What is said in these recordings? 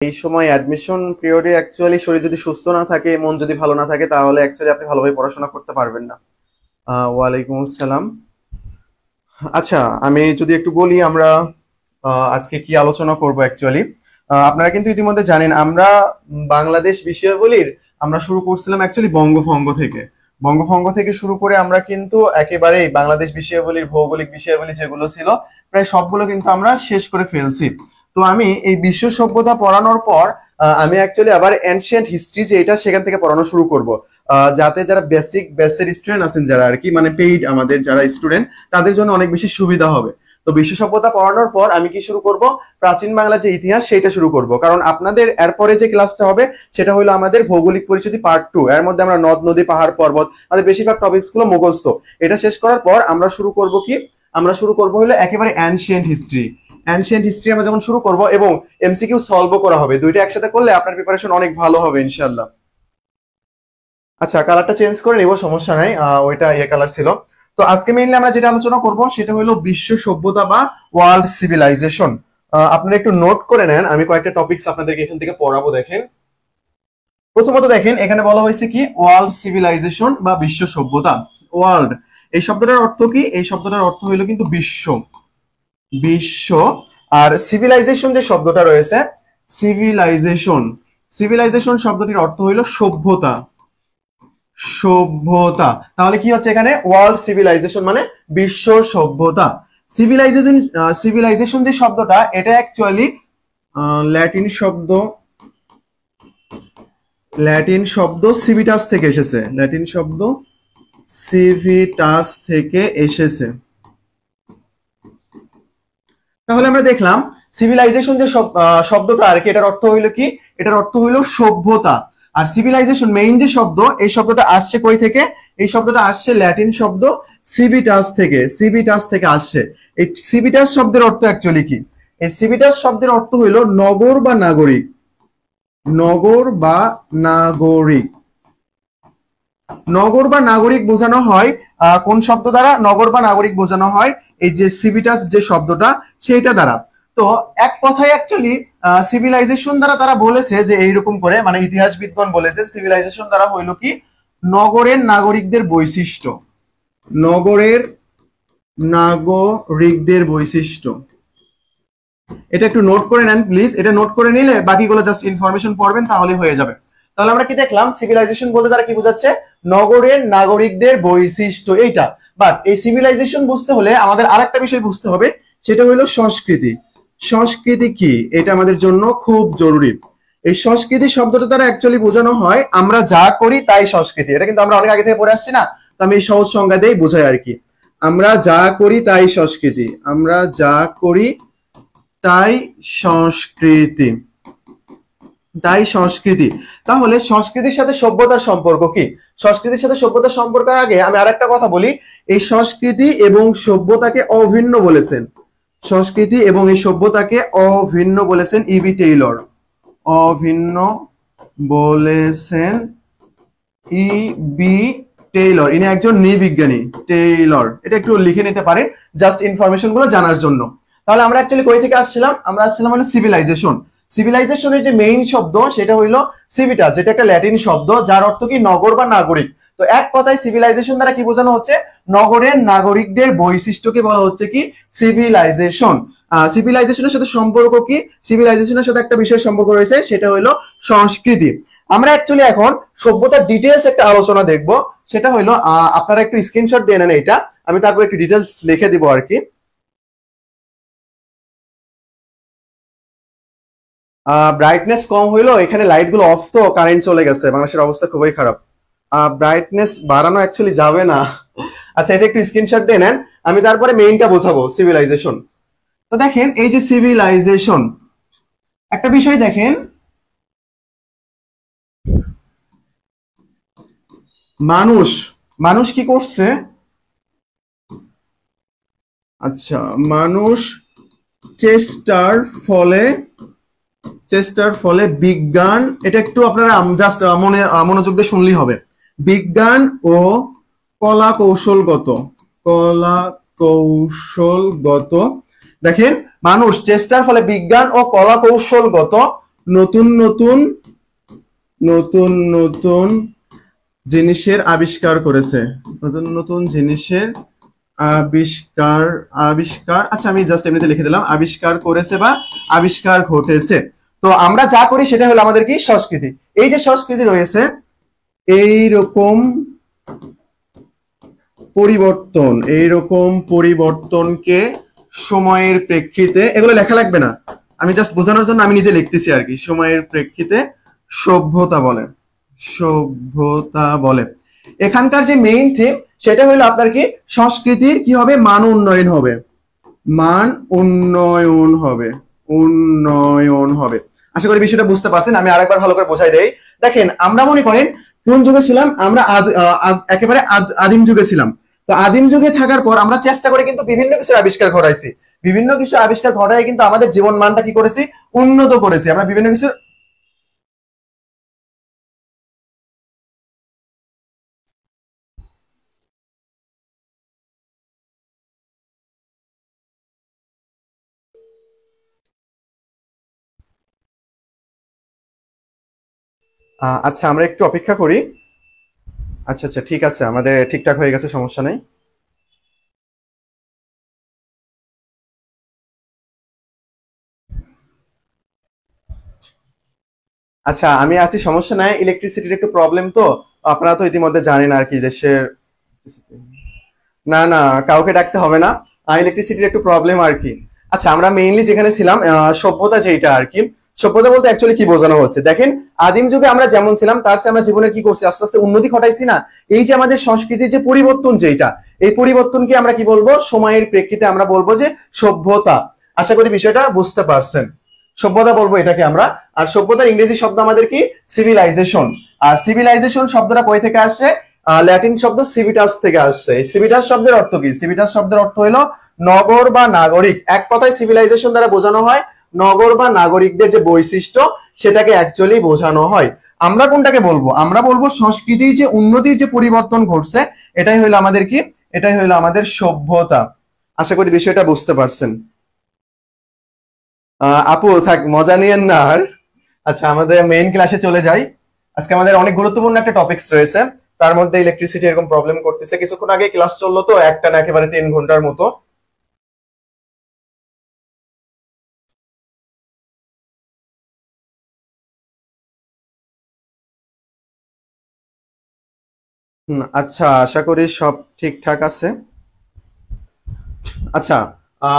এই সময় অ্যাডমিশন পিরিয়ডে অ্যাকচুয়ালি শরীর যদি সুস্থ না থাকে, মন যদি ভালো না থাকে, তাহলে অ্যাকচুয়ালি আপনি ভালোভাবে পড়াশোনা করতে পারবেন না। ওয়ালাইকুম আসসালাম। আচ্ছা, আমি যদি একটু বলি আমরা আজকে কি আলোচনা করব অ্যাকচুয়ালি। আপনারা কিন্তু ইতিমধ্যে জানেন আমরা বাংলাদেশ বিষয়াবলীর আমরা শুরু করছিলাম অ্যাকচুয়ালি বঙ্গভঙ্গ থেকে শুরু করে আমরা কিন্তু একেবারেই বাংলাদেশ বিষয়াবলীর ভৌগোলিক বিষয়াবলী যেগুলো ছিল প্রায় সবগুলো কিন্তু আমরা শেষ করে ফেলছি। তো আমি এই বিশ্ব সভ্যতা পড়ানোর পর আমি অ্যাকচুয়ালি আবার এনশিয়েন্ট হিস্ট্রি যে এটা সেখান থেকে পড়ানো শুরু করব, যাতে যারা বেসিক ব্যাচের স্টুডেন্ট আছেন, যারা আর কি মানে পেইড আমাদের যারা স্টুডেন্ট, তাদের জন্য অনেক বেশি সুবিধা হবে। তো বিশ্ব সভ্যতা পড়ানোর পর আমি কি শুরু করব, প্রাচীন বাংলার যে ইতিহাস সেটা শুরু করব, কারণ আপনাদের এরপরে যে ক্লাসটা হবে সেটা হলো আমাদের ভৌগোলিক পরিচিতি পার্ট 2। এর মধ্যে আমরা নদ নদী পাহাড় পর্বত আমাদের বেশিরভাগ টপিকস গুলো মুখস্থ। এটা শেষ করার পর আমরা শুরু করব কি, আমরা শুরু করব হলো একেবারে অ্যানশিয়েন্ট হিস্ট্রি আমরা যখন শুরু করব, এবং এমসিকিউ সলভও করা হবে। দুইটা একসাথে করলে আপনার প্রিপারেশন অনেক ভালো হবে ইনশাআল্লাহ। আচ্ছা, কালারটা চেঞ্জ করে নেব, সমস্যা নাই, ওইটা কালার ছিল। তো আজকে মেইনলি আমরা যেটা আলোচনা করব সেটা হলো বিশ্ব সভ্যতা বা ওয়ার্ল্ড সিভিলাইজেশন। আপনারা একটু নোট করে নেন, আমি কয়েকটা টপিকস আপনাদেরকে এখান থেকে পড়াবো। দেখেন, প্রথমত দেখেন এখানে বলা হয়েছে কি ওয়ার্ল্ড সিভিলাইজেশন বা বিশ্ব সভ্যতা। ওয়ার্ল্ড এই শব্দটার অর্থ কি? এই শব্দটার অর্থ হলো কিন্তু বিশ্ব। আর সিভিলাইজেশন যে শব্দটা রয়েছে, সিভিলাইজেশন শব্দটির অর্থ হইল সভ্যতা। তাহলে কি হচ্ছে এখানে? ওয়ার্ল্ড সিভিলাইজেশন মানে বিশ্ব সভ্যতা। সিভিলাইজেশন যে শব্দটা, এটা অ্যাকচুয়ালি ল্যাটিন শব্দ সিভিটাস থেকে এসেছে। তাহলে আমরা দেখলাম সিভিলাইজেশন যে শব্দটা আর কি, এটার অর্থ হইলো কি? এটার অর্থ হইলো সভ্যতা। আর সিভিলাইজেশন মেইন যে শব্দ, এই শব্দটা আসছে কই থেকে? এই শব্দটা আসছে ল্যাটিন শব্দ সিভিটাস থেকে আসছে। এই সিভিটাস শব্দের অর্থ অ্যাকচুয়ালি কি? এই সিভিটাস শব্দের অর্থ হইলো নগর বা নাগরিক। নগর বা নাগরিক বোঝানো হয় কোন শব্দ দ্বারা? নগর বা নাগরিক বোঝানো হয় এই যে সিভিটাস যে শব্দটা, সেইটা দ্বারা। তো এক কথায় অ্যাকচুয়ালি সিভিলাইজেশন দ্বারা তারা বলেছে যে এইরকম করে, মানে ইতিহাসবিদগণ বলেছে সিভিলাইজেশন দ্বারা হইলো কি নগরের নাগরিকদের বৈশিষ্ট্য। এটা একটু নোট করে নেন প্লিজ। এটা নোট করে নিলে বাকিগুলো জাস্ট ইনফরমেশন পড়বেন, তাহলে হয়ে যাবে। তাহলে আমরা কি দেখলাম? সিভিলাইজেশন বলতে তারা কি বোঝাচ্ছে? নগরের নাগরিকদের বৈশিষ্ট্য, এইটা। বাট এই সিভিলাইজেশন বুঝতে হলে আমাদের আরেকটা বিষয় বুঝতে হবে, সেটা হলো সংস্কৃতি কি? এটা আমাদের জন্য খুব জরুরি। এই সংস্কৃতি শব্দটা দ্বারা অ্যাকচুয়ালি বোঝানো হয় আমরা যা করি তাই সংস্কৃতি। এটা কিন্তু আমরা অনেক আগে থেকে পড়ে আসছি না, তো আমি এই সহজ সংজ্ঞা দিয়েই বোঝাই আর কি। আমরা যা করি তাই সংস্কৃতি, তাই সংস্কৃতি। তাহলে সংস্কৃতির সাথে সভ্যতার সম্পর্ক কি? সংস্কৃতির সাথে সভ্যতার সম্পর্কের আগে আমি আরেকটা কথা বলি। এই সংস্কৃতি এবং সভ্যতাকে অভিন্ন বলেছেন ইবি টেইলর। ইনি একজন নৃবিজ্ঞানী, টেইলর। এটা একটু লিখে নিতে পারেন জাস্ট ইনফরমেশন গুলো জানার জন্য। তাহলে আমরা অ্যাকচুয়ালি কই থেকে আসছিলাম? আমরা আসছিলাম হলো সিভিলাইজেশনের যে মেইন শব্দ সেটা হইলো সিভিটাস, যেটা একটা ল্যাটিন শব্দ যার অর্থ কি নগর বা নাগরিক। তো এক কথায় সিভিলাইজেশন দ্বারা কি বোঝানো হচ্ছে? নগরের নাগরিকদের বৈশিষ্ট্যকে বলা হচ্ছে কি সিভিলাইজেশন। সিভিলাইজেশনের সাথে সম্পর্ক কি? সিভিলাইজেশনের সাথে একটা বিষয়ের সম্পর্ক রয়েছে, সেটা হইলো সংস্কৃতি। আমরা অ্যাকচুয়ালি এখন সভ্যতার ডিটেইলস একটা আলোচনা দেখব, সেটা হইলো আপনারা একটু স্ক্রিনশট দিয়ে নেন এইটা, আমি তারপর একটু ডিটেইলস লিখে দিব আর কি। ব্রাইটনেস কম হইলো, এখানে লাইট গুলো অফ, তো কারেন্ট চলে গেছে, বাংলাদেশের অবস্থা খুবই খারাপ। ব্রাইটনেস বাড়ানো অ্যাকচুয়ালি যাবে না। আচ্ছা, এটা একটু স্ক্রিনশট দিয়ে নেন, আমি তারপরে মেইনটা বোঝাবো সিভিলাইজেশন। তো দেখেন এই যে সিভিলাইজেশন, একটা বিষয় দেখেন, মানুষ কি করছে? আচ্ছা, মানুষ চেষ্টার ফলে বিজ্ঞান, এটা একটু আপনারা জাস্ট মনোযোগ দিয়ে শুনলেই হবে। বিজ্ঞান ও কলা কৌশলগত দেখেন, মানুষ চেষ্টার ফলে বিজ্ঞান ও কলা কৌশলগত নতুন নতুন নতুন নতুন জিনিসের আবিষ্কার করেছে, নতুন নতুন জিনিসের আবিষ্কার আবিষ্কার আচ্ছা আমি জাস্ট এমনিতে লিখে দিলাম আবিষ্কার করেছে বা আবিষ্কার ঘটেছে। তো আমরা যা করি সেটা হলো আমাদের কি সংস্কৃতি। এই যে সংস্কৃতি রয়েছে, এইরকম পরিবর্তনকে সময়ের প্রেক্ষিতে, এগুলো লেখা লাগবে না, আমি জাস্ট বোঝানোর জন্য আমি নিজে লিখতেছি আর কি, সময়ের প্রেক্ষিতে সভ্যতা বলে, সভ্যতা বলে। এখানকার যে মেইন থিম সেটা হলো আপনার কি সংস্কৃতির কি হবে, মান উন্নয়ন হবে, মান উন্নয়ন হবে, উন্নয়ন হবে। আশা করি বিষয়টা বুঝতে পারছেন। আমি আরেকবার ভালো করে বোঝাই দেই। দেখেন আমরা মনে করেন কোন যুগে ছিলাম, আমরা একেবারে আদিম যুগে ছিলাম। তো আদিম যুগে থাকার পর আমরা চেষ্টা করে কিন্তু বিভিন্ন কিছু আবিষ্কার ঘটাইছি, বিভিন্ন কিছু আবিষ্কার ঘটাই কিন্তু আমাদের জীবন মানটা কি করেছি, উন্নত করেছি। আমরা বিভিন্ন কিছু আচ্ছা আমরা একটু অপেক্ষা করি। আচ্ছা আচ্ছা ঠিক আছে, আমাদের ঠিকঠাক হয়ে গেছে, সমস্যা নেই। আচ্ছা আমি আছি, সমস্যা নাই। ইলেকট্রিসিটির একটু প্রবলেম তো, আপনারা তো ইতিমধ্যে জানেন আর কি দেশের। না না, কাউকে ডাকতে হবে না, ইলেকট্রিসিটির একটু প্রবলেম আর কি। আচ্ছা আমরা মেইনলি যেখানে ছিলাম, সভ্যতা যেটা আর কি, সভ্যতা বলতে অ্যাকচুয়ালি কি বোঝানো হচ্ছে, দেখেন আদিম যুগে আমরা যেমন ছিলাম তার চেয়ে আমরা জীবনে কি করছি, আস্তে আস্তে উন্নতি ঘটাইছি না। এই যে আমাদের সংস্কৃতির যে পরিবর্তন যেটা, এই পরিবর্তনকে আমরা কি বলবো, সময়ের প্রেক্ষিতে আমরা বলবো যে সভ্যতা। আশা করি বিষয়টা বুঝতে পারছেন, সভ্যতা বলবো এটাকে আমরা। আর সভ্যতার ইংরেজি শব্দ আমাদের কি, সিভিলাইজেশন। আর সিভিলাইজেশন শব্দটা কই থেকে আসছে, ল্যাটিন শব্দ সিভিটাস থেকে আসছে। সিভিটাস শব্দের অর্থ কি, সিভিটাস শব্দের অর্থ হলো নগর বা নাগরিক। এক কথায় সিভিলাইজেশন দ্বারা বোঝানো হয় নগর বা নাগরিকদের যে বৈশিষ্ট্য সেটাকে অ্যাকচুয়ালি বোঝানো হয়। আমরা কোনটাকে বলবো, আমরা বলবো সংস্কৃতির যে উন্নতির যে পরিবর্তন ঘটছে, এটাই হলো আমাদের কি, এটাই হলো আমাদের সভ্যতা। আশা করি বিষয়টা বুঝতে পারছেন। আপু থাক, মজা নিয়েন না আর। আচ্ছা আমাদের মেইন ক্লাসে চলে যাই। আজকে আমাদের অনেক গুরুত্বপূর্ণ একটা টপিকস রয়েছে, তার মধ্যে ইলেকট্রিসিটি এরকম প্রবলেম করতেছে। কিছুক্ষণ আগে ক্লাস চললো তো, একটা না একেবারে 3 ঘন্টার মতো। আচ্ছা আশা করি সব ঠিকঠাক আছে। আচ্ছা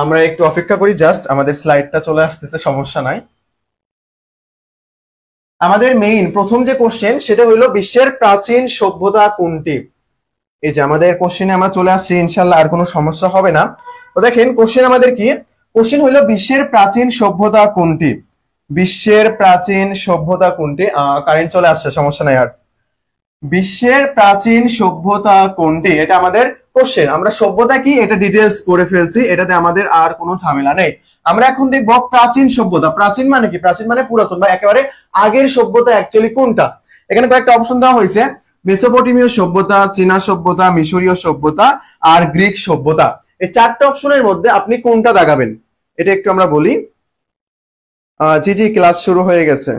আমরা একটু অপেক্ষা করি, জাস্ট আমাদের স্লাইডটা চলে আসতেছে, সমস্যা নাই। আমাদের মেইন প্রথম যে কোশ্চেন সেটা হলো বিশ্বের প্রাচীন সভ্যতা কোনটি। এই যে আমাদের কোশ্চেনে আমরা চলে আসছি, ইনশাল্লাহ আর কোনো সমস্যা হবে না। তো দেখেন কোশ্চেন আমাদের কি, কোশ্চেন হলো বিশ্বের প্রাচীন সভ্যতা কোনটি, বিশ্বের প্রাচীন সভ্যতা কোনটি। কারেন্ট চলে আসছে, সমস্যা নাই আর। বিশ্বের প্রাচীন সভ্যতা কোনটি, এটা আমাদের কোশ্চেন। আমরা সভ্যতা কি এটা ডিটেলস করে ফেলছি, এটাতে আমাদের আর কোনো ঝামেলা নেই। আমরা এখন দেখবো প্রাচীন সভ্যতা। প্রাচীন মানে কি, প্রাচীন মানে পুরাতন বা একেবারে আগের সভ্যতা অ্যাকচুয়ালি কোনটা। এখানে কয়েকটা অপশন দেওয়া হয়েছে, মেসোপটেমীয় সভ্যতা, চীনা সভ্যতা, মিশরীয় সভ্যতা আর গ্রিক সভ্যতা। এই 4টে অপশনের মধ্যে আপনি কোনটা দাগাবেন, এটা একটু আমরা বলি। জি জি ক্লাস শুরু হয়ে গেছে।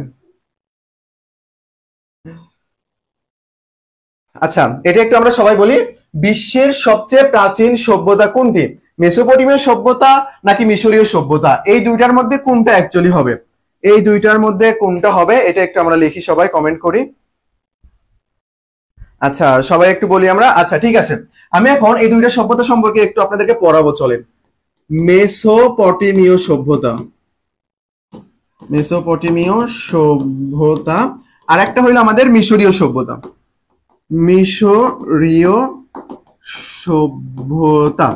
আচ্ছা এটা একটু আমরা সবাই বলি, বিশ্বের সবচেয়ে প্রাচীন সভ্যতা কোনটি, মেসোপটেমীয় সভ্যতা নাকি মিশরীয় সভ্যতা, এই দুইটার মধ্যে কোনটা অ্যাকচুয়ালি হবে, এই দুইটার মধ্যে কোনটা হবে, এটা একটু আমরা লিখি, সবাই কমেন্ট করি। আচ্ছা সবাই একটু বলি আমরা। আচ্ছা ঠিক আছে, আমি এখন এই দুইটা সভ্যতা সম্পর্কে একটু আপনাদেরকে পড়াবো, চলেন। মেসোপটেমীয় সভ্যতা, মেসোপটেমীয় সভ্যতা, আর একটা হইলো আমাদের মিশরীয় সভ্যতা, মিশরীয় সভ্যতা।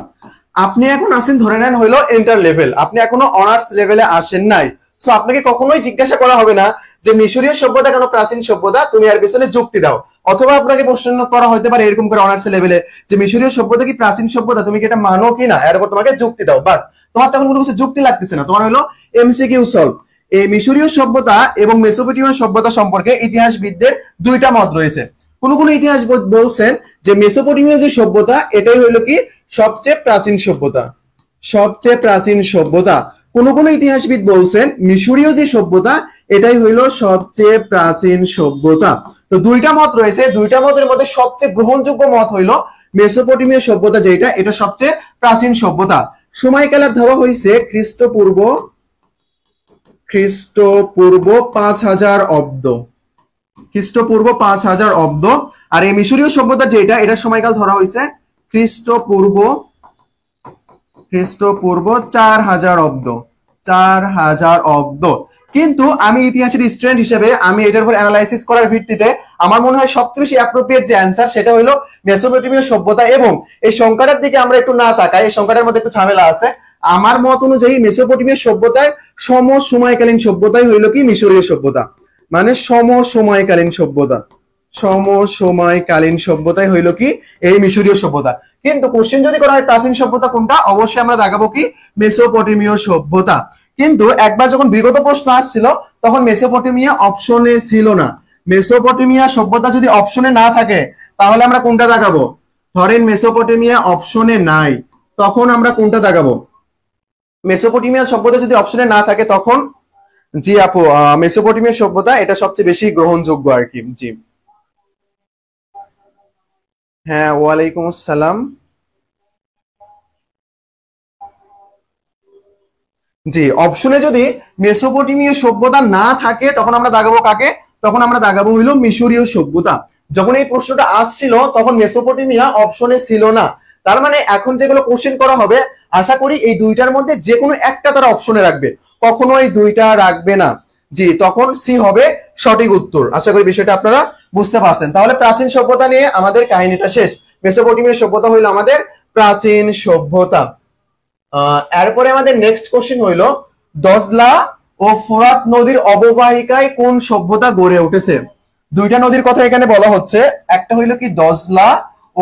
আপনি এখন আছেন ধরে নেন হইলো ইন্টার লেভেল, আপনি এখনো অনার্স লেভেলে আসেন নাই। সো আপনাকে কখনোই জিজ্ঞাসা করা হবে না যে মিশরীয় সভ্যতা কেন প্রাচীন সভ্যতা, তুমি এর পিছনে যুক্তি দাও। অথবা আপনাকে প্রশ্ন করা হতে পারে এরকম করে অনার্স লেভেলে যে মিশরীয় সভ্যতা কি প্রাচীন সভ্যতা, তুমি কি এটা মানো কিনা, এর উপর তোমাকে যুক্তি দাও। বাট তোমার তখন কোনো কিছু যুক্তি লাগতেছে না, তোমার হলো এমসিকিউ সলভ। এই মিশরীয় সভ্যতা এবং মেসোপটেমীয় সভ্যতা সম্পর্কে ইতিহাসবিদদের দুইটা মত রয়েছে। কোন কোন ইতিহাসবিদ বলছেন যে মেসোপটেমীয় যে সভ্যতা এটাই হলো কি সবচেয়ে প্রাচীন সভ্যতা, সবচেয়ে প্রাচীন সভ্যতা। কোন কোন ইতিহাসবিদ বলছেন মিশরীয় যে সভ্যতা এটাই হইলো সবচেয়ে প্রাচীন সভ্যতা। তো দুইটা মত রয়েছে, দুইটা মতের মধ্যে সবচেয়ে গ্রহণযোগ্য মত হইলো মেসোপটেমীয় সভ্যতা, যেটা এটা সবচেয়ে প্রাচীন সভ্যতা। সময়কালে ধরা হয়েছে খ্রিস্টপূর্ব 5000 অব্দ, খ্রিস্টপূর্ব 5000 অব্দ। আর এই মিশরীয় সভ্যতা যেটা, এটার সময়কাল ধরা হয়েছে খ্রিস্টপূর্ব 4000 অব্দ, 4000 অব্দ। কিন্তু আমি ইতিহাসের স্টুডেন্ট হিসেবে আমি এটার উপর অ্যানালাইসিস করার ভিত্তিতে আমার মনে হয় সবচেয়ে বেশি অ্যাপ্রোপ্রিয়েট যে অ্যান্সার সেটা হলো মেসোপটেমীয় সভ্যতা। এবং এই সংখ্যাটার দিকে আমরা একটু না তাকাই, এই সংখ্যাটার মধ্যে একটু ঝামেলা আছে। আমার মত অনুযায়ী মেসোপটেমীয় সভ্যতার সমসময়কালীন সভ্যতাই হইলো কি মিশরীয় সভ্যতা, মানে সমসময়কালীন সভ্যতা, সমসময়কালীন সভ্যতাই হইলো কি এই মিশরীয় সভ্যতা। কিন্তু কোশ্চেন যদি করা হয় প্রাচীন সভ্যতা কোনটা, অবশ্যই আমরা দেখাবো কি মেসোপটেমীয় সভ্যতা। কিন্তু একবার যখন বিগত প্রশ্ন আসছিল তখন মেসোপটেমিয়া অপশনে ছিল না। মেসোপটেমিয়া সভ্যতা যদি অপশনে না থাকে তাহলে আমরা কোনটা দেখাবো? ধরেন মেসোপটেমিয়া অপশনে নাই, তখন আমরা কোনটা দেখাবো? মেসোপটেমিয়া সভ্যতা যদি অপশনে না থাকে তখন, জি আপু, মেসোপটেমিয়া সভ্যতা এটা সবচেয়ে বেশি গ্রহণযোগ্য আর কি। জি হ্যাঁ, ওয়ালাইকুম আসসালাম। জি, অপশনে যদি মেসোপটেমীয় সভ্যতা না থাকে তখন আমরা দাগাবো কাকে? তখন আমরা দাগাবো হইলো মিশরীয় সভ্যতা। যখন এই প্রশ্নটা আসছিল তখন মেসোপটেমিয়া অপশনে ছিল না। তার মানে এখন যেগুলো কোশ্চেন করা হবে আশা করি এই দুইটার মধ্যে যে কোনো একটা তারা অপশনে রাখবে, কখনো এই দুইটা রাখবে না। জি, তখন সি হবে সঠিক উত্তর। আশা করি বিষয়টা আপনারা বুঝতে পারছেন। তাহলে প্রাচীন সভ্যতা নিয়ে আমাদের কাহিনীটা শেষ। মেসোপটেমীয় সভ্যতা হইলো আমাদের প্রাচীন সভ্যতা। এরপরে আমাদের নেক্সট কোশ্চেন হইলো দজলা ও ফোরাত নদীর অববাহিকায় কোন সভ্যতা গড়ে উঠেছে? দুইটা নদীর কথা এখানে বলা হচ্ছে, একটা হইলো কি দজলা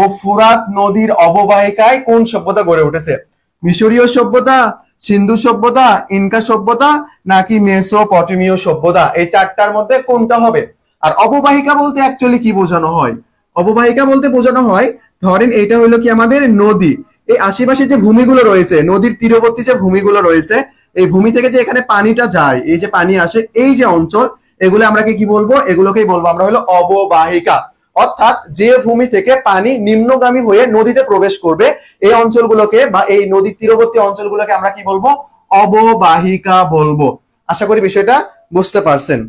ও ফোরাত নদীর অববাহিকায় কোন সভ্যতা গড়ে উঠেছে? মিশরীয় সভ্যতা, সিন্ধু সভ্যতা, ইনকা সভ্যতা, নাকি মেসোপটেমীয় সভ্যতা? এই চারটার মধ্যে কোনটা হবে? আর অববাহিকা বলতে অ্যাকচুয়ালি কি বোঝানো হয়? অববাহিকা বলতে বোঝানো হয়, ধরেন এটা হইলো কি আমাদের নদী, এই আশেপাশে যে ভূমিগুলো রয়েছে, নদীর তীরবর্তী যে ভূমিগুলো রয়েছে, এই ভূমি থেকে যে এখানে পানিটা যায়, এই যে পানি আসে, এই যে অঞ্চল, এগুলো আমরা কি বলবো? এগুলোকেই বলবো আমরা হলো অববাহিকা। অর্থাৎ যে ভূমি থেকে পানি নিম্নগামী হয়ে নদীতে প্রবেশ করবে এই অঞ্চলগুলোকে বা এই নদীর তীরবর্তী অঞ্চলগুলোকে আমরা কি বলবো? অববাহিকা বলবো। আশা করি বিষয়টা বুঝতে পারছেন।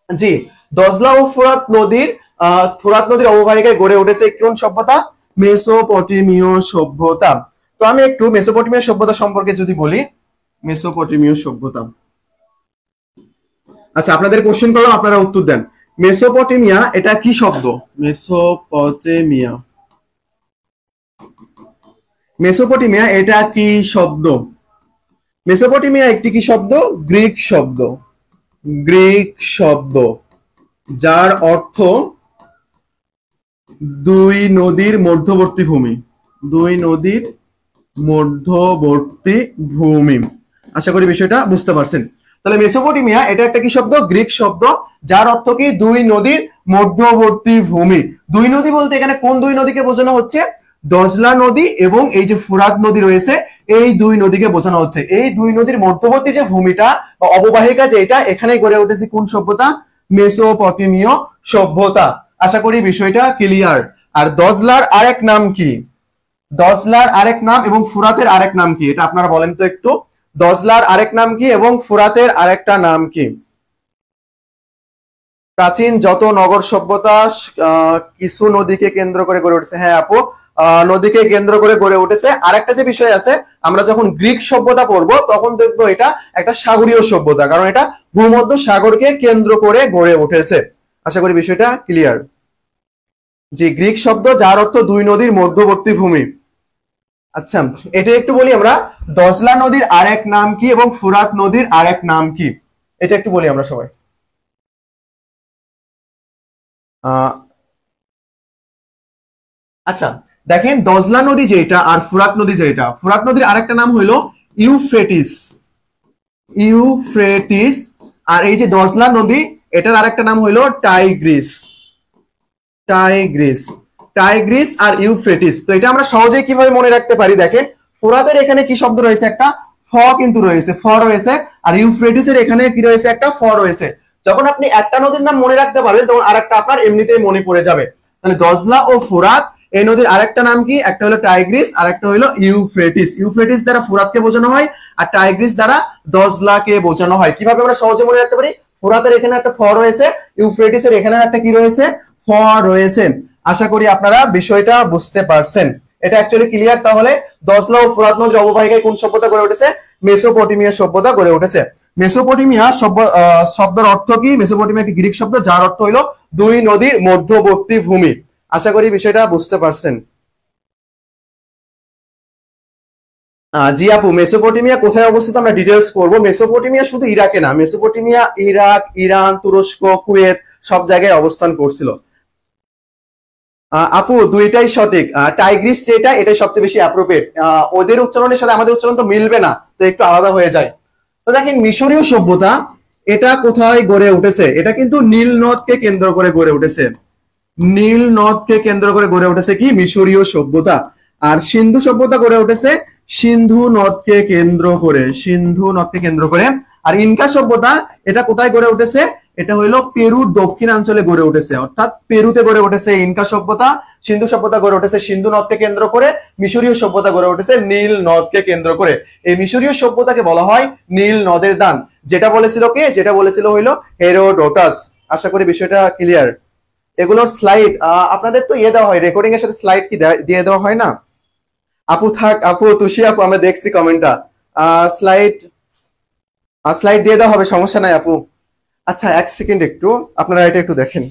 জি, দজলা ও ফোরাত নদীর অববাহিকায় গড়ে উঠেছে কোন সভ্যতা? মেসোপটেমীয় সভ্যতা। তো আমি একটু মেসোপটেমীয় সভ্যতা সম্পর্কে যদি বলি, মেসোপটেমীয় সভ্যতা, আচ্ছা আপনাদের কোশ্চেন করলাম, আপনারা উত্তর দেন। মেসোপটেমিয়া এটা কি শব্দ? মেসোপটেমিয়া, মেসোপটেমিয়া এটা কি শব্দ? মেসোপটেমিয়া একটি কি শব্দ? গ্রিক শব্দ, গ্রিক শব্দ, যার অর্থ দুই নদীর মধ্যবর্তী ভূমি, দুই নদীর মধ্যবর্তী ভূমি। আশা করি বিষয়টা বুঝতে পারছেন। তাহলে মেসোপটেমিয়া এটা একটা কি শব্দ? গ্রিক শব্দ, যার অর্থ কি দুই নদীর মধ্যবর্তী ভূমি। দুই নদী বলতে এখানে কোন দুই নদীকে বোঝানো হচ্ছে? দজলা নদী এবং এই যে ফুরাত নদী রয়েছে, এই দুই নদীকে বোঝানো হচ্ছে। এই দুই নদীর মধ্যবর্তী যে ভূমিটা বা অববাহিকা যেটা, এখানে গড়ে উঠেছে কোন সভ্যতা? মেসোপটেমীয় সভ্যতা। আশা করি বিষয়টা ক্লিয়ার। আর দজলার আরেক নাম কি? দজলার আরেক নাম এবং ফুরাতের আরেক নাম কি? এটা আপনারা বলেন তো একটু। দজলার আরেক নাম কি এবং ফুরাতের আরেকটা নাম কি? প্রাচীন যত নগর সভ্যতা কিছু নদীকে কেন্দ্র করে গড়ে উঠেছে। হ্যাঁ আপু, নদীকে কেন্দ্র করে গড়ে উঠেছে। আরেকটা যে বিষয় আছে, আমরা যখন গ্রিক সভ্যতা পড়বো তখন দেখবো এটা একটা সাগরীয় সভ্যতা, কারণ এটা ভূমধ্য সাগরকে কেন্দ্র করে গড়ে উঠেছে। আশা করি বিষয়টা ক্লিয়ার। জি, গ্রিক শব্দ যার অর্থ দুই নদীর মধ্যবর্তী ভূমি। আচ্ছা, এটা একটু বলি আমরা, দজলা নদীর আরেক নাম কি এবং ফুরাত নদীর আরেক নাম কি? এটা একটু বলি আমরা সবাই। আচ্ছা দেখেন, দজলা নদী যেটা আর ফুরাত নদী যেটা, ফুরাত নদীর আরেকটা নাম হইলো ইউফ্রেটিস, ইউফ্রেটিস। আর এই যে দজলা নদী, এটার আরেকটা নাম হইলো টাইগ্রিস, টাইগ্রিস, টাইগ্রিস আর ইউফ্রেটিস। তো এটা আমরা সহজেই কিভাবে মনে রাখতে পারি? দেখেন, ফোরাতের এখানে কি শব্দ রয়েছে? একটা ফ কিন্তু রয়েছে, ফ রয়েছে। আর ইউফ্রেটিসের এখানে কি রয়েছে, একটা ফ রয়েছে। যখন আপনি একটা নদীর নাম মনে রাখতে পারবেন তখন আরেকটা আপনার এমনিতেই মনে পড়ে যাবে। তাহলে দজলা ও ফোরাত এই নদীর আরেকটা নাম কি, একটা হলো টাইগ্রিস আর একটা হলো ইউফ্রেটিস। ইউফ্রেটিস দ্বারা ফোরাতকে বোঝানো হয় আর টাইগ্রিস দ্বারা দজলাকে বোঝানো হয়। কিভাবে আমরা সহজে মনে রাখতে পারি, ফোরাতের এখানে একটা ফ রয়েছে, ইউফ্রেটিসের এখানে একটা কি রয়েছে, ফ রয়েছে। আশা করি আপনারা বিষয়টা বুঝতে পারছেন, এটা অ্যাকচুয়ালি ক্লিয়ার। তাহলে দজলা ও ফোরাত নদীর অববাহিকায় কোন সভ্যতা গড়ে উঠেছে, মেসোপটেমিয়া সভ্যতা গড়ে উঠেছে। মেসোপটেমিয়া শব্দের অর্থ কি, মেসোপটেমিয়া একটি গ্রিক শব্দ যার অর্থ হলো দুই নদীর মধ্যবর্তী ভূমি। আশা করি বিষয়টা বুঝতে পারছেন। জি আপু, মেসোপটেমিয়া কোথায় অবস্থিত আমরা ডিটেলস করবো। মেসোপটেমিয়া শুধু ইরাকে না, মেসোপটেমিয়া ইরাক, ইরান, তুরস্ক, কুয়েত সব জায়গায় অবস্থান করছিল। আপু দুইটাই সঠিক। টাইগ্রিস যেটা, এটাই সবচেয়ে বেশি অ্যাপ্রোপ্রিয়েট। ওদের উচ্চারণের সাথে আমাদের উচ্চারণ তো মিলবে না, তো একটু আলাদা হয়ে যায়। তো দেখেন মিশরীয় সভ্যতা এটা কোথায় গড়ে উঠেছে, এটা কিন্তু নীল নদকে কেন্দ্র করে গড়ে উঠেছে। নীল নদকে কেন্দ্র করে গড়ে উঠেছে কি মিশরীয় সভ্যতা। আর সিন্ধু সভ্যতা গড়ে উঠেছে সিন্ধু নদকে কেন্দ্র করে, সিন্ধু নদকে কেন্দ্র করে। আর ইনকা সভ্যতা এটা কোথায় গড়ে উঠেছে, এটা হলো পেরুর দক্ষিণাঞ্চলে গড়ে উঠেছে, অর্থাৎ পেরুতে গড়ে উঠেছে ইনকা সভ্যতা। সিন্ধু সভ্যতা গড়ে উঠেছে সিন্ধু নদকে কেন্দ্র করে, মিশরীয় সভ্যতা গড়ে উঠেছে নীল নদকে কেন্দ্র করে। এই মিশরীয় সভ্যতাকে বলা হয় নীল নদের দান, যেটা বলেছিল কে, যেটা বলেছিল হইলো হেরোডোটাস। আশা করি বিষয়টা ক্লিয়ার। এগুলোর স্লাইড আপনাদের তো ইয়ে দেওয়া হয়, রেকর্ডিং এর সাথে স্লাইড কি দিয়ে দেওয়া হয় না। আপু থাক, আপু তুষি আপু আমরা দেখছি কমেন্টটা, স্লাইড স্লাইড দিয়ে দেওয়া হবে, সমস্যা নাই আপু। আচ্ছা এক সেকেন্ড একটু আপনারা এটা একটু দেখেন।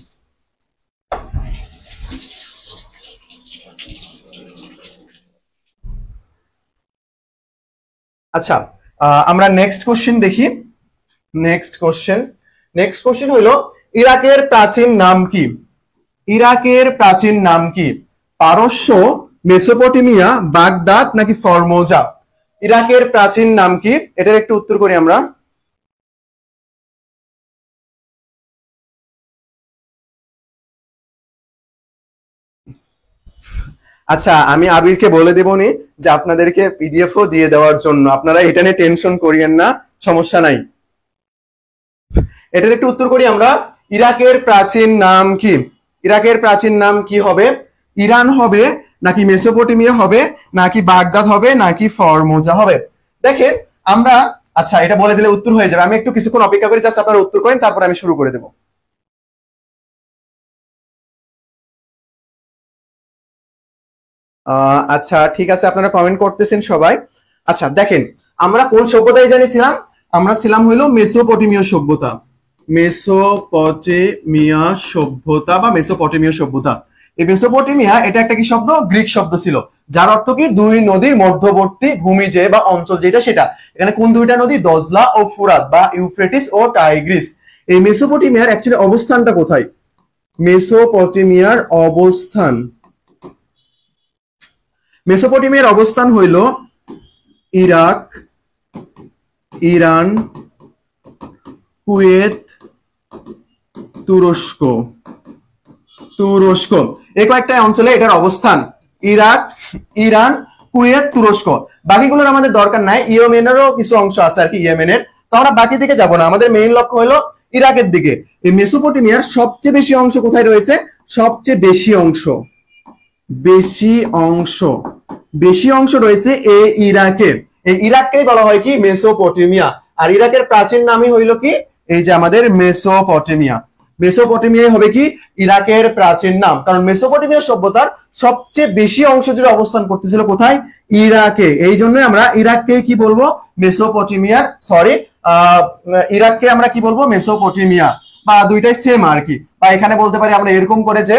আচ্ছা আমরা নেক্সট কোশ্চেন দেখি। নেক্সট কোশ্চেন হলো ইরাকের প্রাচীন নাম কি। ইরাকের প্রাচীন নাম কি, পারস্য, মেসোপটেমিয়া, বাগদাদ নাকি ফরমোজা। ইরাকের প্রাচীন নাম কি, এটার একটু উত্তর করি আমরা। আচ্ছা আমি আবিরকে বলে দেবনি যে আপনাদেরকে পিডিএফও দিয়ে দেওয়ার জন্য, আপনারা এটা নিয়ে টেনশন করিয়েন না, সমস্যা নাই। এটার একটু উত্তর করি আমরা। ইরাকের প্রাচীন নাম কি, ইরাকের প্রাচীন নাম কি হবে, ইরান হবে নাকি মেসোপটেমিয়া হবে নাকি বাগদাদ হবে নাকি ফরমোজা হবে। দেখেন আমরা, আচ্ছা এটা বলে দিলে উত্তর হয়ে যাবে, আমি একটু কিছুক্ষণ অপেক্ষা করি, জাস্ট আপনারা উত্তর করেন তারপর আমি শুরু করে দেবো। আচ্ছা ঠিক আছে, আপনারা কমেন্ট করতেছেন সবাই। আচ্ছা দেখেন আমরা কোন সভ্যতায় জানিছিলাম, আমরা ছিলাম হইলো মেসোপটেমীয় সভ্যতা, মেসোপটেমিয়া সভ্যতা বা মেসোপটেমীয় সভ্যতা। এই মেসোপটেমিয়া এটা একটা কি শব্দ, গ্রিক শব্দ ছিল, যার অর্থ কি দুই নদীর মধ্যবর্তী ভূমি যে বা অঞ্চল যেটা সেটা। এখানে কোন দুইটা নদী, দজলা ও ফুরাত বা ইউফ্রেটিস ও টাইগ্রিস। এই মেসোপটেমিয়ার অ্যাকচুয়ালি অবস্থানটা কোথায়, মেসোপটেমিয়ার অবস্থান, মেসোপটেমিয়ার অবস্থান হইল ইরাক, ইরান, কুয়েত, তুরস্ক, এই কয়েকটা অঞ্চলে এটার অবস্থান। ইরাক, ইরান, কুয়েত, তুরস্ক। বাকিগুলোর আমাদের দরকার নাই, ইয়েমেনেরও কিছু অংশ আছে আর কি, ইয়েমেনের। তো আমরা বাকি দিকে যাব না, আমাদের মেইন লক্ষ্য হলো ইরাকের দিকে। এই মেসোপটেমিয়ার সবচেয়ে বেশি অংশ কোথায় রয়েছে, সবচেয়ে বেশি অংশ, বেশি অংশ রয়েছে এই ইরাকে। এই ইরাককেই বলা হয় কি মেসোপটেমিয়া। আর ইরাকের প্রাচীন নামই হইল কি, এই যে আমাদের মেসোপটেমিয়া। মেসোপটেমিয়াই হবে কি ইরাকের প্রাচীন নাম, কারণ মেসোপটেমিয়া সভ্যতার সবচেয়ে বেশি অংশ জুড়ে অবস্থান করতেছিল কোথায়, ইরাকে। এই জন্য আমরা ইরাককে কি বলবো, মেসোপটেমিয়ার, সরি ইরাককে আমরা কি বলবো, মেসোপটেমিয়া, বা দুইটাই সেম আর কি। বা এখানে বলতে পারি আমরা এরকম করে যে,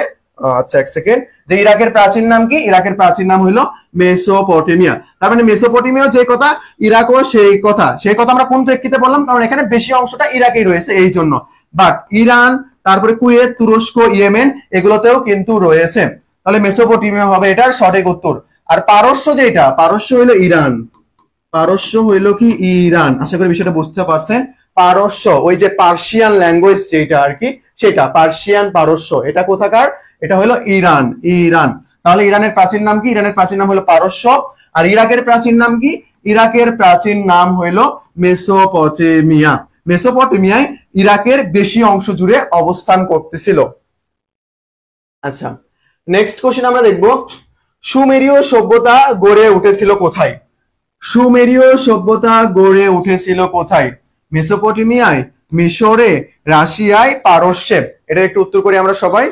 আচ্ছা এক সেকেন্ড, যে ইরাকের প্রাচীন নাম কি, ইরাকের প্রাচীন নাম হইলো মেসোপটেমিয়া। তার মানে মেসোপটেমিয়া যে কথা, ইরাকও সেই কথা। সেই কথা আমরা কোন প্রেক্ষিতে বললাম, কারণ এখানে বেশি অংশটা ইরাকেই রয়েছে এই জন্য। বাট ইরান, তারপরে কুয়েত, তুরস্ক, ইয়েমেন এগুলোতেও কিন্তু রয়েছে। তাহলে মেসোপটেমিয়া হবে এটার সঠিক উত্তর। আর পারস্য যেটা, পারস্য হইলো ইরান, পারস্য হইলো কি ইরান। আশা করি বিষয়টা বুঝতে পারছেন। পারস্য ওই যে পার্সিয়ান ল্যাঙ্গুয়েজ যেটা আর কি, সেটা পার্সিয়ান পারস্য, এটা কোথাকার, এটা হলো ইরান, ইরান। তাহলে ইরানের প্রাচীন নাম কি, ইরানের প্রাচীন নাম হলো পারস্য। আর ইরাকের প্রাচীন নাম কি, ইরাকের প্রাচীন নাম হইল মেসোপটেমিয়া। মেসোপটেমিয়ায় ইরাকের বেশি অংশ জুড়ে অবস্থান করতেছিল। আচ্ছা, নেক্সট কোশ্চেন আমরা দেখব, সুমেরীয় সভ্যতা গড়ে উঠেছিল কোথায়? সুমেরীয় সভ্যতা গড়ে উঠেছিল কোথায়? মেসোপটেমিয়ায়, মিশরে, রাশিয়ায়, পারস্যে? এটা একটু উত্তর করি আমরা সবাই।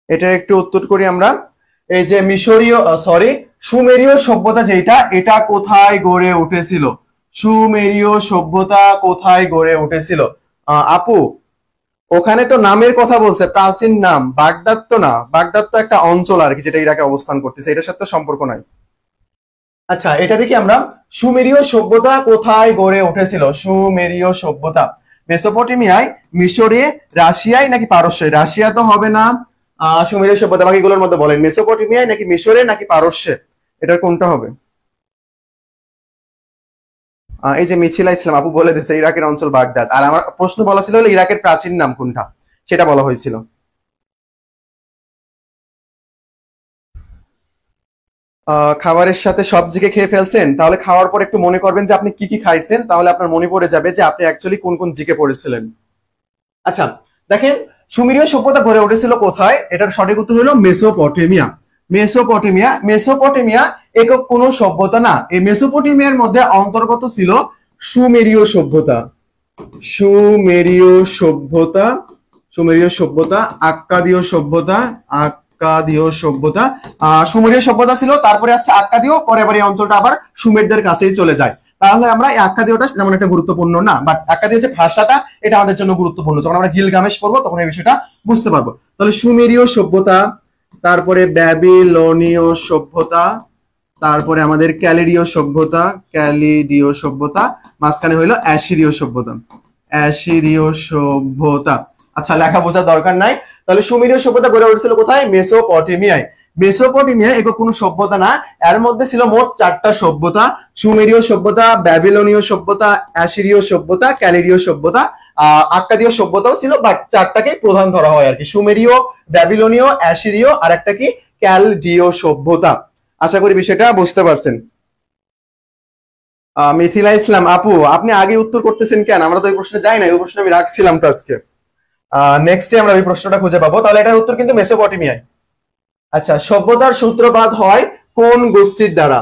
এটা একটু উত্তর করি আমরা। এই যে সুমেরীয় সভ্যতা যেটা, এটা কোথায় গড়ে উঠেছিল? সুমেরীয় সভ্যতা কোথায় গড়ে উঠেছিল? আপু, ওখানে তো নামের কথা বলছে, প্রাচীন নাম। বাগদাদ তো না, বাগদাদ তো একটা অঞ্চল আর কি, যেটা ইরাকে অবস্থান করতেছে, এটার সাথে সম্পর্ক নাই। আচ্ছা, এটা দেখি আমরা, সুমেরীয় সভ্যতা কোথায় গড়ে উঠেছিল? সুমেরীয় সভ্যতা মেসোপটেমিয়ায়, মিশরে, রাশিয়ায় নাকি পারস্যে? রাশিয়া তো হবে না। সুমেরীয় সভ্যতা বাকিগুলোর মধ্যে বলেন, মেসোপটেমিয়ায় নাকি মিশরে নাকি পারস্যে? এটার কোনটা হবে? এই যে মিথিলা ইসলাম আপু বলে দিচ্ছে ইরাকের অঞ্চল বাগদাদ। আর আমার প্রশ্ন বলা ছিল হলো ইরাকের প্রাচীন নাম কোনটা, সেটা বলা হয়েছিল। খাবারের সাথে সবজিকে খেয়ে ফেলছেন, তাহলে খাওয়ার পর একটু মনে করবেন যে আপনি কি কি খাইছেন, তাহলে আপনার মনে পড়ে যাবে যে আপনি অ্যাকচুয়ালি কোন কোন জিকে পড়েছিলেন। আচ্ছা, দেখেন সুমেরীয় সভ্যতা গড়ে উঠেছিল কোথায়? এটার সঠিক উত্তর হলো মেসোপটেমিয়া। মেসোপটেমিয়া, মেসোপটেমিয়া একক কোনো সভ্যতা না। এই মেসোপটেমিয়ার মধ্যে অন্তর্গত ছিল সুমেরীয় সভ্যতা। সুমেরীয় সভ্যতা, সুমেরীয় সভ্যতা, আক্কাদীয় সভ্যতা, আক্কাদীয় সভ্যতা। সুমেরীয় সভ্যতা ছিল, তারপরে আসছে আক্কাদীয়, পরে আবার এই অঞ্চলটা আবার সুমেরদের কাছেই চলে যায়। তাহলে আমরা এই আক্কাদীয়টা যেমন একটা গুরুত্বপূর্ণ না, বাট আক্কাদীয় যে ভাষাটা, এটা আমাদের জন্য গুরুত্বপূর্ণ। যখন আমরা গিলগামেশ পড়বো তখন এই বিষয়টা বুঝতে পারবো। তাহলে সুমেরীয় সভ্যতা, তারপরে ব্যাবিলনীয় সভ্যতা, তারপরে আমাদের ক্যালিডীয় সভ্যতা, ক্যালিডীয় সভ্যতা, মাঝখানে হইলো অ্যাসিরীয় সভ্যতা, অ্যাসিরীয় সভ্যতা। আচ্ছা, লেখা বোঝার দরকার নাই। তাহলে সুমেরীয় সভ্যতা গড়ে উঠেছিল কোথায়? মেসোপটেমিয়ায়। মেসোপটেমিয়া একক কোনো সভ্যতা না, এর মধ্যে ছিল মোট 4টা সভ্যতা: সুমেরীয় সভ্যতা, ব্যাবিলনীয় সভ্যতা, অ্যাসিরীয় সভ্যতা, ক্যালিডীয় সভ্যতা, আক্কাদীয় সভ্যতাও ছিল, বাট 4টাকে প্রধান ধরা হয় আর কি। সুমেরীয়, ব্যাবিলনীয়, অ্যাসিরীয়, আর একটা কি ক্যালডীয় সভ্যতা। আশা করি বিষয়টা বুঝতে পারছেন। মিথিলা ইসলাম আপু, আপনি আগে উত্তর করতেছেন কেন? আমরা তো ওই প্রশ্নে যাই না, ওই প্রশ্ন আমি রাখছিলাম তো আজকে। নেক্সটে আমরা ওই প্রশ্নটা খুঁজে পাবো। তাহলে এটার উত্তর কিন্তু মেসোপটেমিয়ায়। আচ্ছা, সভ্যতার সূত্রপাত হয় কোন গোষ্ঠীর দ্বারা?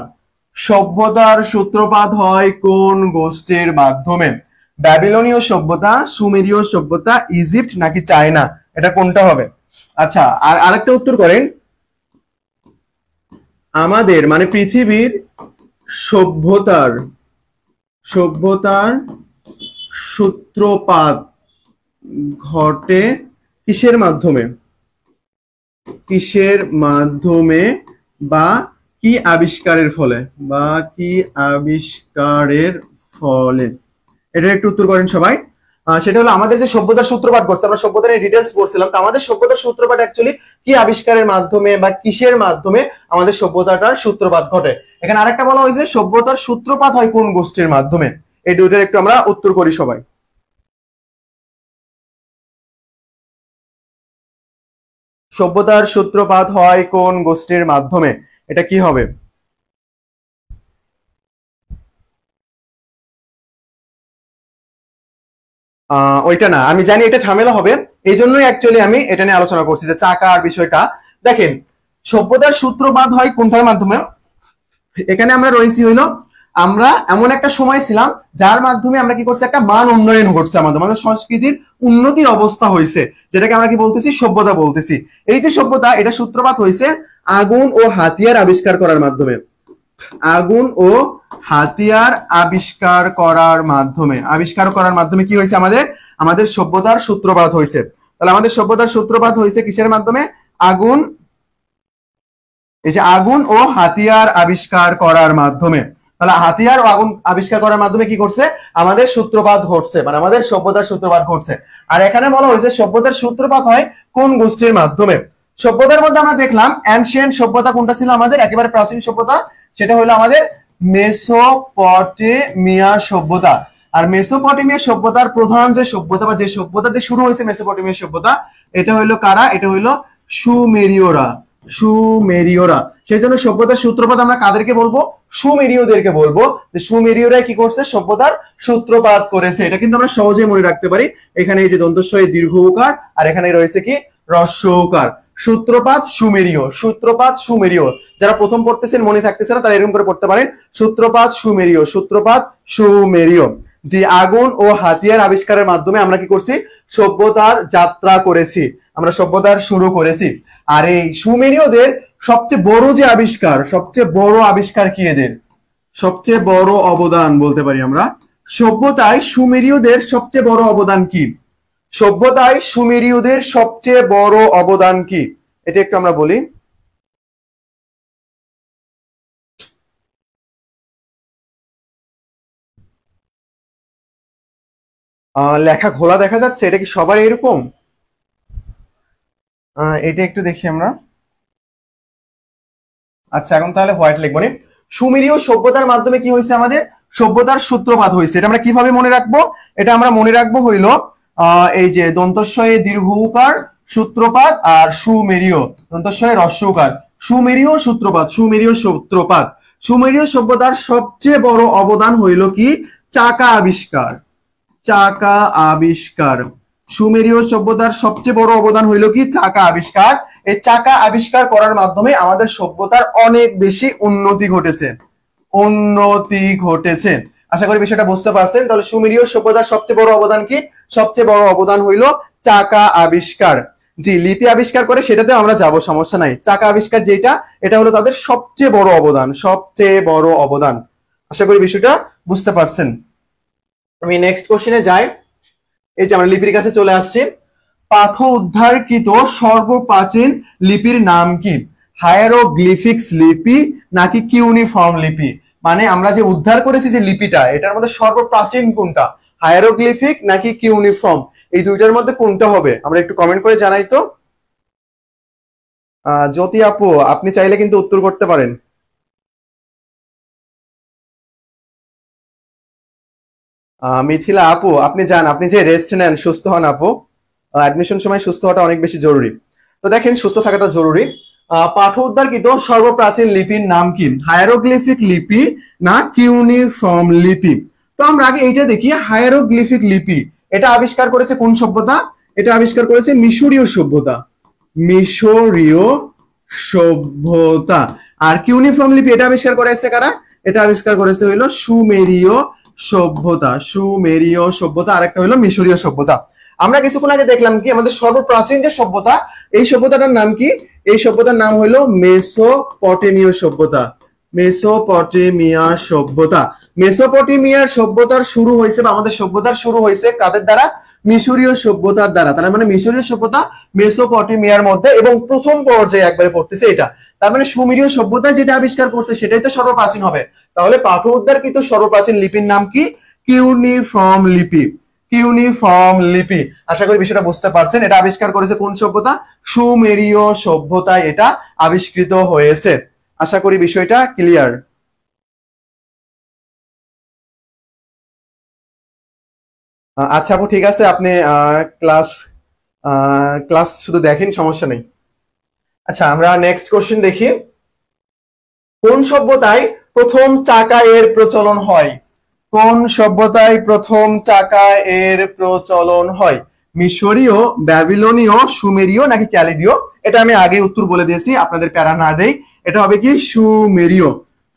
সভ্যতার সূত্রপাত হয় কোন গোষ্ঠীর মাধ্যমে? ব্যাবিলনীয় সভ্যতা, সুমেরীয় সভ্যতা, ইজিপ্ট নাকি চায়না? এটা কোনটা হবে? আচ্ছা, আর আরেকটা উত্তর করেন, আমাদের মানে পৃথিবীর সভ্যতার সূত্রপাত ঘটে কিসের মাধ্যমে? কিসের মাধ্যমে বা কি আবিষ্কারের ফলে? বা কি আবিষ্কারের ফলে? এটা একটু উত্তর করেন সবাই। সেটা হলো আমাদের যে সভ্যতার সূত্রপাত ঘটছে, আমরা সভ্যতার ডিটেলস পড়ছিলাম, তো আমাদের সভ্যতার সূত্রপাত অ্যাকচুয়ালি কি আবিষ্কারের মাধ্যমে বা কিসের মাধ্যমে আমাদের সভ্যতাটার সূত্রপাত ঘটে? এখানে আরেকটা বলা হয়েছে সভ্যতার সূত্রপাত হয় কোন গোষ্ঠীর মাধ্যমে। এই দুইটার একটু আমরা উত্তর করি সবাই। সভ্যতার সূত্রপাত হয় কোন গোষ্ঠীর মাধ্যমে? এটা কি হবে? ওইটা না, আমি জানি এটা ঝামেলা হবে, এই জন্যই অ্যাকচুয়ালি আমি এটা নিয়ে আলোচনা করছি যে চাকার বিষয়টা। দেখেন, সভ্যতার সূত্রপাত হয় কোনটার মাধ্যমে? এখানে আমরা রয়েছি হইলো, আমরা এমন একটা সময় ছিলাম যার মাধ্যমে আমরা কি করছি, একটা মান উন্নয়ন ঘটছে, আমাদের সংস্কৃতির উন্নতির অবস্থা হয়েছে, যেটাকে আমরা কি বলতেছি, সভ্যতা বলতেছি। এই যে সভ্যতা, এটা সূত্রপাত হয়েছে আগুন ও হাতিয়ার আবিষ্কার করার মাধ্যমে। আগুন ও হাতিয়ার আবিষ্কার করার মাধ্যমে, কি হয়েছে আমাদের সভ্যতার সূত্রপাত হয়েছে। তাহলে আমাদের সভ্যতার সূত্রপাত হয়েছে কিসের মাধ্যমে? আগুন, এই যে আগুন ও হাতিয়ার আবিষ্কার করার মাধ্যমে। তাহলে হাতিয়ার ও আগুন আবিষ্কার করার মাধ্যমে কি করছে? আমাদের সূত্রপাত ঘটছে, মানে আমাদের সভ্যতার সূত্রপাত ঘটছে। আর এখানে বলা হয়েছে সভ্যতার সূত্রপাত হয় কোন গোষ্ঠীর মাধ্যমে। সভ্যতার মধ্যে আমরা দেখলাম অ্যানশিয়েন্ট সভ্যতা কোনটা ছিল আমাদের, একেবারে প্রাচীন সভ্যতা, সেটা হলো আমাদের মেসোপটেমিয়া সভ্যতা। আর মেসোপটেমিয়া সভ্যতার প্রধান যে সভ্যতা বা যে সভ্যতা দিয়ে শুরু হয়েছে মেসোপটেমিয়া সভ্যতা, এটা হইলো কারা? এটা হইলো সুমেরীয়রা। সুমেরীয়রা। সেই জন্য সভ্যতার সূত্রপাত আমরা কাদেরকে বলবো? সুমেরীয়দেরকে বলবো, যে সুমেরীয়রা কি করছে? সভ্যতার সূত্রপাত করেছে। এটা কিন্তু আমরা সহজেই মনে রাখতে পারি। এখানে এই যে দন্তস্ব দীর্ঘ উকার, আর এখানে রয়েছে কি হ্রস্ব উকার। সূত্রপাত সুমেরীয়, সূত্রপাত সুমেরীয়। যারা প্রথম পড়তেছেন মনে থাকতেছে না, তারা এরকম করে পড়তে পারেন, সূত্রপাত সুমেরীয়, সূত্রপাত সুমেরীয়। যে আগুন ও হাতিয়ার আবিষ্কারের মাধ্যমে আমরা কি করছি? সভ্যতার যাত্রা করেছি, আমরা সভ্যতার শুরু করেছি। আর এই সুমেরীয়দের সবচেয়ে বড় যে আবিষ্কার, সবচেয়ে বড় আবিষ্কার কি এদের? সবচেয়ে বড় অবদান বলতে পারি আমরা, সভ্যতায় সুমেরীয়দের সবচেয়ে বড় অবদান কি? সভ্যতায় সুমেরীয়দের সবচেয়ে বড় অবদান কি? এটা একটু আমরা বলি। লেখা ঘোলা দেখা যাচ্ছে, এটা কি সবার এরকম? এটা একটু দেখি আমরা। আচ্ছা, এখন তাহলে হোয়াইট লিখবো নি। সুমেরীয় সভ্যতার মাধ্যমে কি হয়েছে? আমাদের সভ্যতার সূত্রপাত হয়েছে। এটা আমরা কিভাবে মনে রাখবো? এটা আমরা মনে রাখবো হইলো এই যে দন্তস্বয়ে দীর্ঘ উকার সূত্রপাত, আর সুমেরীয় দন্তস্বয়ে হ্রস্ব উকার, সুমেরীয় সূত্রপাত, সুমেরীয় সূত্রপাত। সুমেরীয় সভ্যতার সবচেয়ে বড় অবদান হইল কি? চাকা আবিষ্কার, চাকা আবিষ্কার। সুমেরীয় সভ্যতার সবচেয়ে বড় অবদান হইল কি? চাকা আবিষ্কার। এই চাকা আবিষ্কার করার মাধ্যমে আমাদের সভ্যতার অনেক বেশি উন্নতি ঘটেছে, উন্নতি ঘটেছে। আশা করি বিষয়টা বুঝতে পারছেন। তাহলে সুমেরীয় সভ্যতার সবচেয়ে বড় অবদান কি? সবচেয়ে বড় অবদান হইল চাকা আবিষ্কার। জি, লিপি আবিষ্কার করে সেটাতে আমরা যাব, সমস্যা নাই। চাকা আবিষ্কার যেটা, এটা হলো তাদের সবচেয়ে বড় অবদান, সবচেয়ে বড় অবদান। আশা করি বিষয়টা বুঝতে পারছেন। আমি নেক্সট কোশ্চেনে যাই। এই যে আমরা লিপির কাছে চলে আসছি। পাঠ উদ্ধারকৃত সর্বপ্রাচীন লিপির নাম কি? হায়ারোগ্লিফিক্স লিপি নাকি কিউনিফর্ম লিপি? মানে আমরা যে উদ্ধার করেছি যে লিপিটা, এটার মধ্যে সর্বপ্রাচীন কোনটা? হায়ারোগ্লিফিক নাকি কিউনিফর্ম? এই দুইটার মধ্যে কোনটা হবে? আমরা একটু কমেন্ট করে জানাই তো। জ্যোতি আপু, আপনি চাইলে কিন্তু উত্তর করতে পারেন। মিথিলা আপু, আপনি যান, আপনি যে রেস্ট নেন, সুস্থ হন আপু। অ্যাডমিশন সময় সুস্থ হওয়াটা অনেক বেশি জরুরি। তো দেখেন, সুস্থ থাকাটা জরুরি। পাঠ উদ্ধারকৃত সর্বপ্রাচীন লিপির নাম কি? হায়ারোগ্লিফিক লিপি না কিউনিফর্ম লিপি? তো আমরা আগে এইটা দেখি। হায়ারোগ্লিফিক লিপি এটা আবিষ্কার করেছে কোন সভ্যতা? এটা আবিষ্কার করেছে মিশরীয় সভ্যতা, মিশরীয় সভ্যতা। আর কিউনিফর্ম লিপি এটা আবিষ্কার করেছে কারা? এটা আবিষ্কার করেছে হইলো সুমেরীয় সভ্যতা, সুমেরীয় সভ্যতা। আরেকটা হলো মিশরীয় সভ্যতা। আমরা কিছুক্ষণ আগে দেখলাম কি আমাদের সর্বপ্রাচীন যে সভ্যতা, এই সভ্যতাটার নাম কি? এই সভ্যতার নাম হলো মেসোপটেমীয় সভ্যতা, মেসোপটেমিয়া সভ্যতা। মেসোপটেমিয়ার সভ্যতার শুরু হয়েছে, বা আমাদের সভ্যতার শুরু হয়েছে কাদের দ্বারা? মিশরীয় সভ্যতার দ্বারা। তার মানে মিশরীয় সভ্যতা মেসোপটেমিয়ার মধ্যে, এবং প্রথম পর্যায়ে একবারে পড়তেছে এটা। তার মানে সুমেরীয় সভ্যতা যেটা আবিষ্কার করছে সেটাই তো সর্বপ্রাচীন হবে। তাহলে পাঠ উদ্ধারকৃত সর্বপ্রাচীন লিপির নাম কি? কিউনিফর্ম লিপি, কিউনিফর্ম লিপি। আশা করি বিষয়টা বুঝতে পারছেন। এটা আবিষ্কার করেছে কোন সভ্যতা? সুমেরীয় সভ্যতায় এটা আবিষ্কৃত হয়েছে। আশা করি বিষয়টা ক্লিয়ার। আচ্ছা আপু, ঠিক আছে, আপনি ক্লাস ক্লাস শুধু দেখেন, সমস্যা নেই। আচ্ছা, আমরা নেক্সট কোশ্চেন দেখি। কোন সভ্যতায় প্রথম চাকা এর প্রচলন হয়? কোন সভ্যতায় প্রথম চাকা এর প্রচলন হয়? মিশরীয়, ব্যাবিলনীয়, সুমেরীয় নাকি ক্যালিডীয়? এটা আমি আগে উত্তর বলে দিয়েছি, আপনাদের প্যারা না দেই। এটা হবে কি? সুমেরীয়।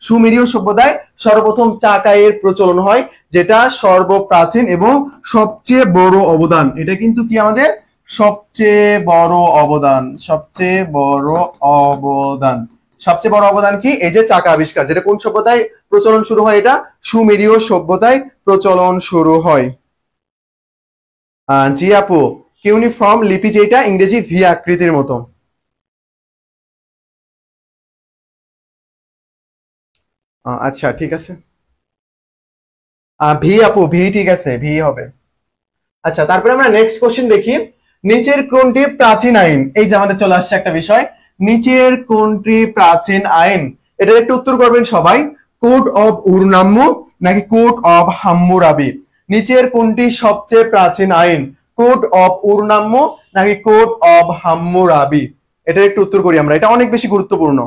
সুমেরীয় সভ্যতায় সর্বপ্রথম চাকা এর প্রচলন হয়, যেটা সর্বপ্রাচীন এবং সবচেয়ে বড় অবদান। এটা কিন্তু কি আমাদের সবচেয়ে বড় অবদান, সবচেয়ে বড় অবদান। সবচেয়ে বড় অবদান কি? এই যে চাকা আবিষ্কার, যেটা কোন সভ্যতায় প্রচলন শুরু হয়? এটা সুমেরীয় সভ্যতায় প্রচলন শুরু হয়। জি আপু, কিউনিফর্ম লিপি যেটা ইংরেজি ভি আকৃতির মতো। আচ্ছা, ঠিক আছে। ভি আপু, ভি ঠিক আছে, ভি হবে। আচ্ছা, তারপরে আমরা নেক্সট কোশ্চেন দেখি। নিচের কোনটি প্রাচীন আইন? এই যে আমাদের চলে আসছে একটা বিষয়, নিচের কোনটি প্রাচীন আইন? এটার একটু উত্তর করবেন সবাই। কোড অফ উরনাম্য নাকি কোড অফ হাম্মুরাবি? নিচের কোনটি সবচেয়ে প্রাচীন আইন? কোড অফ উরনাম্য নাকি কোড অফ হাম্মুরাবি? এটার একটু উত্তর করি আমরা, এটা অনেক বেশি গুরুত্বপূর্ণ।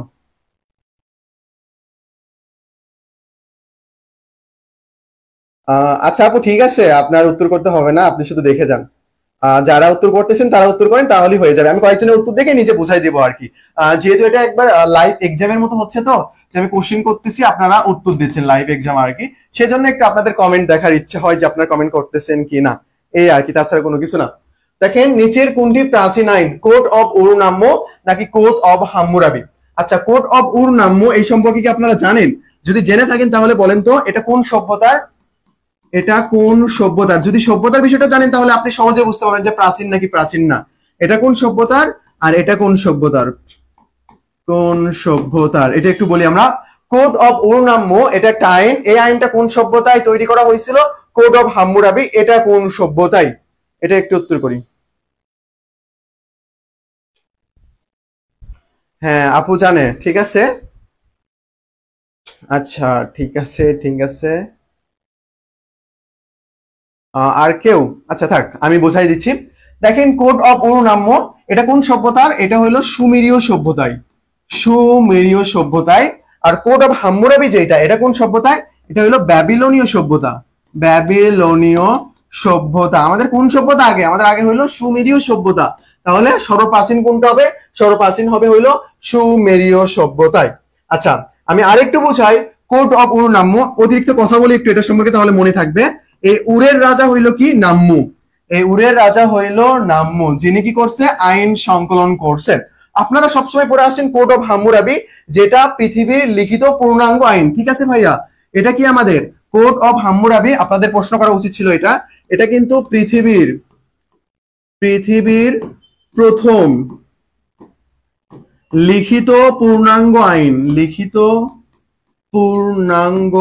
আচ্ছা আপু, ঠিক আছে, আপনার উত্তর করতে হবে না, আপনি শুধু দেখে যান। যারা উত্তর করতেছেন তারা উত্তর করেন, তাহলেই হয়ে যাবে। আমি কয়েকজনের উত্তর দেখে নিজে বুঝাই দেবো আর কি। যেহেতু এটা একবার লাইভ এক্সামের মতো হচ্ছে, তো যে আমি কোশ্চিন করতেছি, আপনারা উত্তর দিচ্ছেন লাইভ এক্সাম আর কি। সেজন্য একটু আপনাদের কমেন্ট দেখার ইচ্ছে হয় যে আপনারা কমেন্ট করতেছেন কি না, এই আর কি, তাছাড়া কোনো কিছু না। দেখেন, নিচের কোনটি প্রাচীন আইন, কোড অফ উরুনাম্য নাকি কোড অফ হাম্মুরাবি? আচ্ছা, কোড অফ উরুনাম্য এই সম্পর্কে কি আপনারা জানেন? যদি জেনে থাকেন তাহলে বলেন তো এটা কোন সভ্যতার, এটা কোন সভ্যতার? যদি সভ্যতার বিষয়টা জানেন তাহলে আপনি সহজে বুঝতে পারেন যে প্রাচীন নাকি প্রাচীন না। এটা কোন সভ্যতার আর এটা কোন সভ্যতার? কোন সভ্যতার, এটা একটু বলি আমরা। কোড অফ উরুনাম্য এটা একটা আইন, এই আইনটা কোন সভ্যতায় তৈরি করা হয়েছিল? কোড অফ হাম্মুরাবি এটা কোন সভ্যতায়? এটা একটু উত্তর করি। হ্যাঁ আপু জানে, ঠিক আছে। আচ্ছা, ঠিক আছে ঠিক আছে। আর কেউ? আচ্ছা থাক, আমি বোঝাই দিচ্ছি। দেখেন, কোড অফ উরুনাম্য এটা কোন সভ্যতার? এটা হলো সুমেরীয় সভ্যতায়, সুমেরীয় সভ্যতায়। আর কোড অফ হাম্মুরাবি যেটা, এটা কোন সভ্যতায়? এটা হলো ব্যাবিলনীয় সভ্যতা, ব্যাবিলনীয় সভ্যতা। আমাদের কোন সভ্যতা আগে? আমাদের আগে হইলো সুমেরীয় সভ্যতা। তাহলে সর্বপ্রাচীন কোনটা হবে? সর্বপ্রাচীন হবে হইলো সুমেরীয় সভ্যতায়। আচ্ছা, আমি আরেকটু বুঝাই। কোড অফ উরুনাম্য, অতিরিক্ত কথা বলি একটু এটা সম্পর্কে, তাহলে মনে থাকবে। এই উরের রাজা হইল কি? নাম্মু। এই উরের রাজা হইল নাম্মু, যিনি কি করছে? আইন সংকলন করছে। আপনারা সবসময় পড়ে আসেন কোড অফ হাম্মুরাবি, যেটা পৃথিবীর লিখিত পূর্ণাঙ্গ আইন, ঠিক আছে ভাইয়া? এটা কি আমাদের কোড অফ হাম্মুরাবি? আপনাদের প্রশ্ন করা উচিত ছিল এটা। এটা কিন্তু পৃথিবীর পৃথিবীর প্রথম লিখিত পূর্ণাঙ্গ আইন, লিখিত পূর্ণাঙ্গ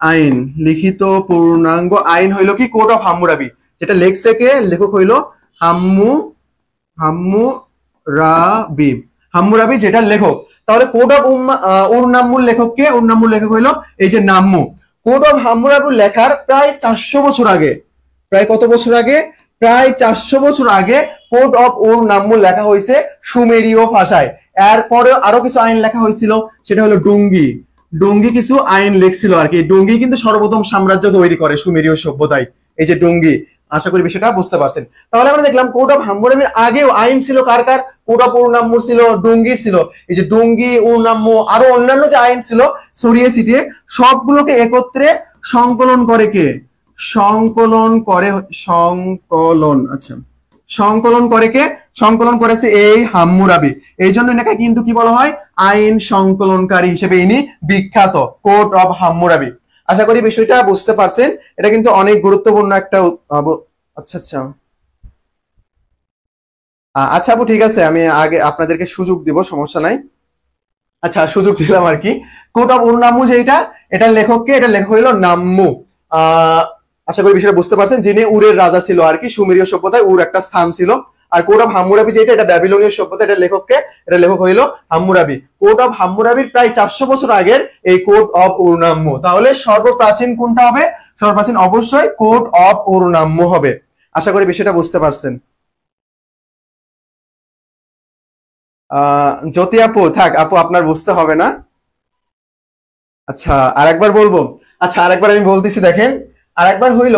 আইন, লিখিত পূর্ণাঙ্গ আইন হইল কি? Code of Hammurabi. যেটা লেখছে কে? লেখক হইল হাম্মু হাম্মুরাবি। হাম্মুরাবি যেটা লেখক। তাহলে কোড অফ উরনাম্মুর লেখক কে? উরনাম্মুর লেখক হইল এই যে নাম্মু। কোড অফ হাম্মুরাবি লেখার প্রায় 400 বছর আগে, প্রায় কত বছর আগে? প্রায় 400 বছর আগে কোড অফ উরনাম্মু লেখা হয়েছে সুমেরীয় ভাষায়। এরপরে আরো কিছু আইন লেখা হয়েছিল, সেটা হলো ডুঙ্গি। ডুঙ্গি কিছু আইন লেখছিল আর কি। ডুঙ্গি কিন্তু সর্বপ্রথম সাম্রাজ্য তৈরি করে সুমেরীয় সভ্যতায়, এই যে ডুঙ্গি। আশা করি বিষয়টা বুঝতে পারছেন। তাহলে আমরা দেখলাম কোড অফ হাম্মুরাবির আগেও আইন ছিল কার কার? কোড অফ উরনাম্মুর ছিল, ডুঙ্গির ছিল। এই যে ডুঙ্গি, উরনাম্মু, আরো অন্যান্য যে আইন ছিল ছড়িয়ে ছিটিয়ে, সবগুলোকে একত্রে সংকলন করে কে? সংকলন করে, সংকলন, আচ্ছা, সংকলন করে কে? সংকলন করেছে এই হাম্মুরাবি। এই জন্য এনাকে কিন্তু কি বলা হয়? আইন সংকলনকারী হিসেবে ইনি বিখ্যাত, কোড অফ হাম্মুরাবি। আশা করি বিষয়টা বুঝতে পারছেন। এটা কিন্তু অনেক গুরুত্বপূর্ণ একটা আচ্ছা আচ্ছা। আচ্ছা আপু, ঠিক আছে, আমি আগে আপনাদেরকে সুযোগ দিব, সমস্যা নাই। আচ্ছা, সুযোগ দিলাম আর কি। কোড অফ উরনাম্মু যেটা, এটা লেখককে, এটা লেখক হইল নাম্মু। আশা করি বিষয়টা বুঝতে পারছেন। যিনি উরের রাজা ছিল আর কি, সুমেরীয় সভ্যতায় উর একটা স্থান ছিল। আর কোড অফ হাম্মুরাবি যেটা, এটা ব্যাবিলনীয় সভ্যতা, এটা লেখককে, এটা লেখক হইল হাম্মুরাবি। কোড অফ হাম্মুরাবির প্রায় 400 বছর আগের এই কোড অফ উরনাম্মু। তাহলে সর্বপ্রাচীন কোনটা হবে? সর্বপ্রাচীন অবশ্যই কোড অফ উরনাম্মু হবে। আশা করি বিষয়টা বুঝতে পারছেন। জ্যোতি আপু, থাক আপু, আপনার বুঝতে হবে না। আচ্ছা, আরেকবার বলবো। আচ্ছা, আরেকবার আমি বলতেছি, দেখেন। আরেকবার হইল,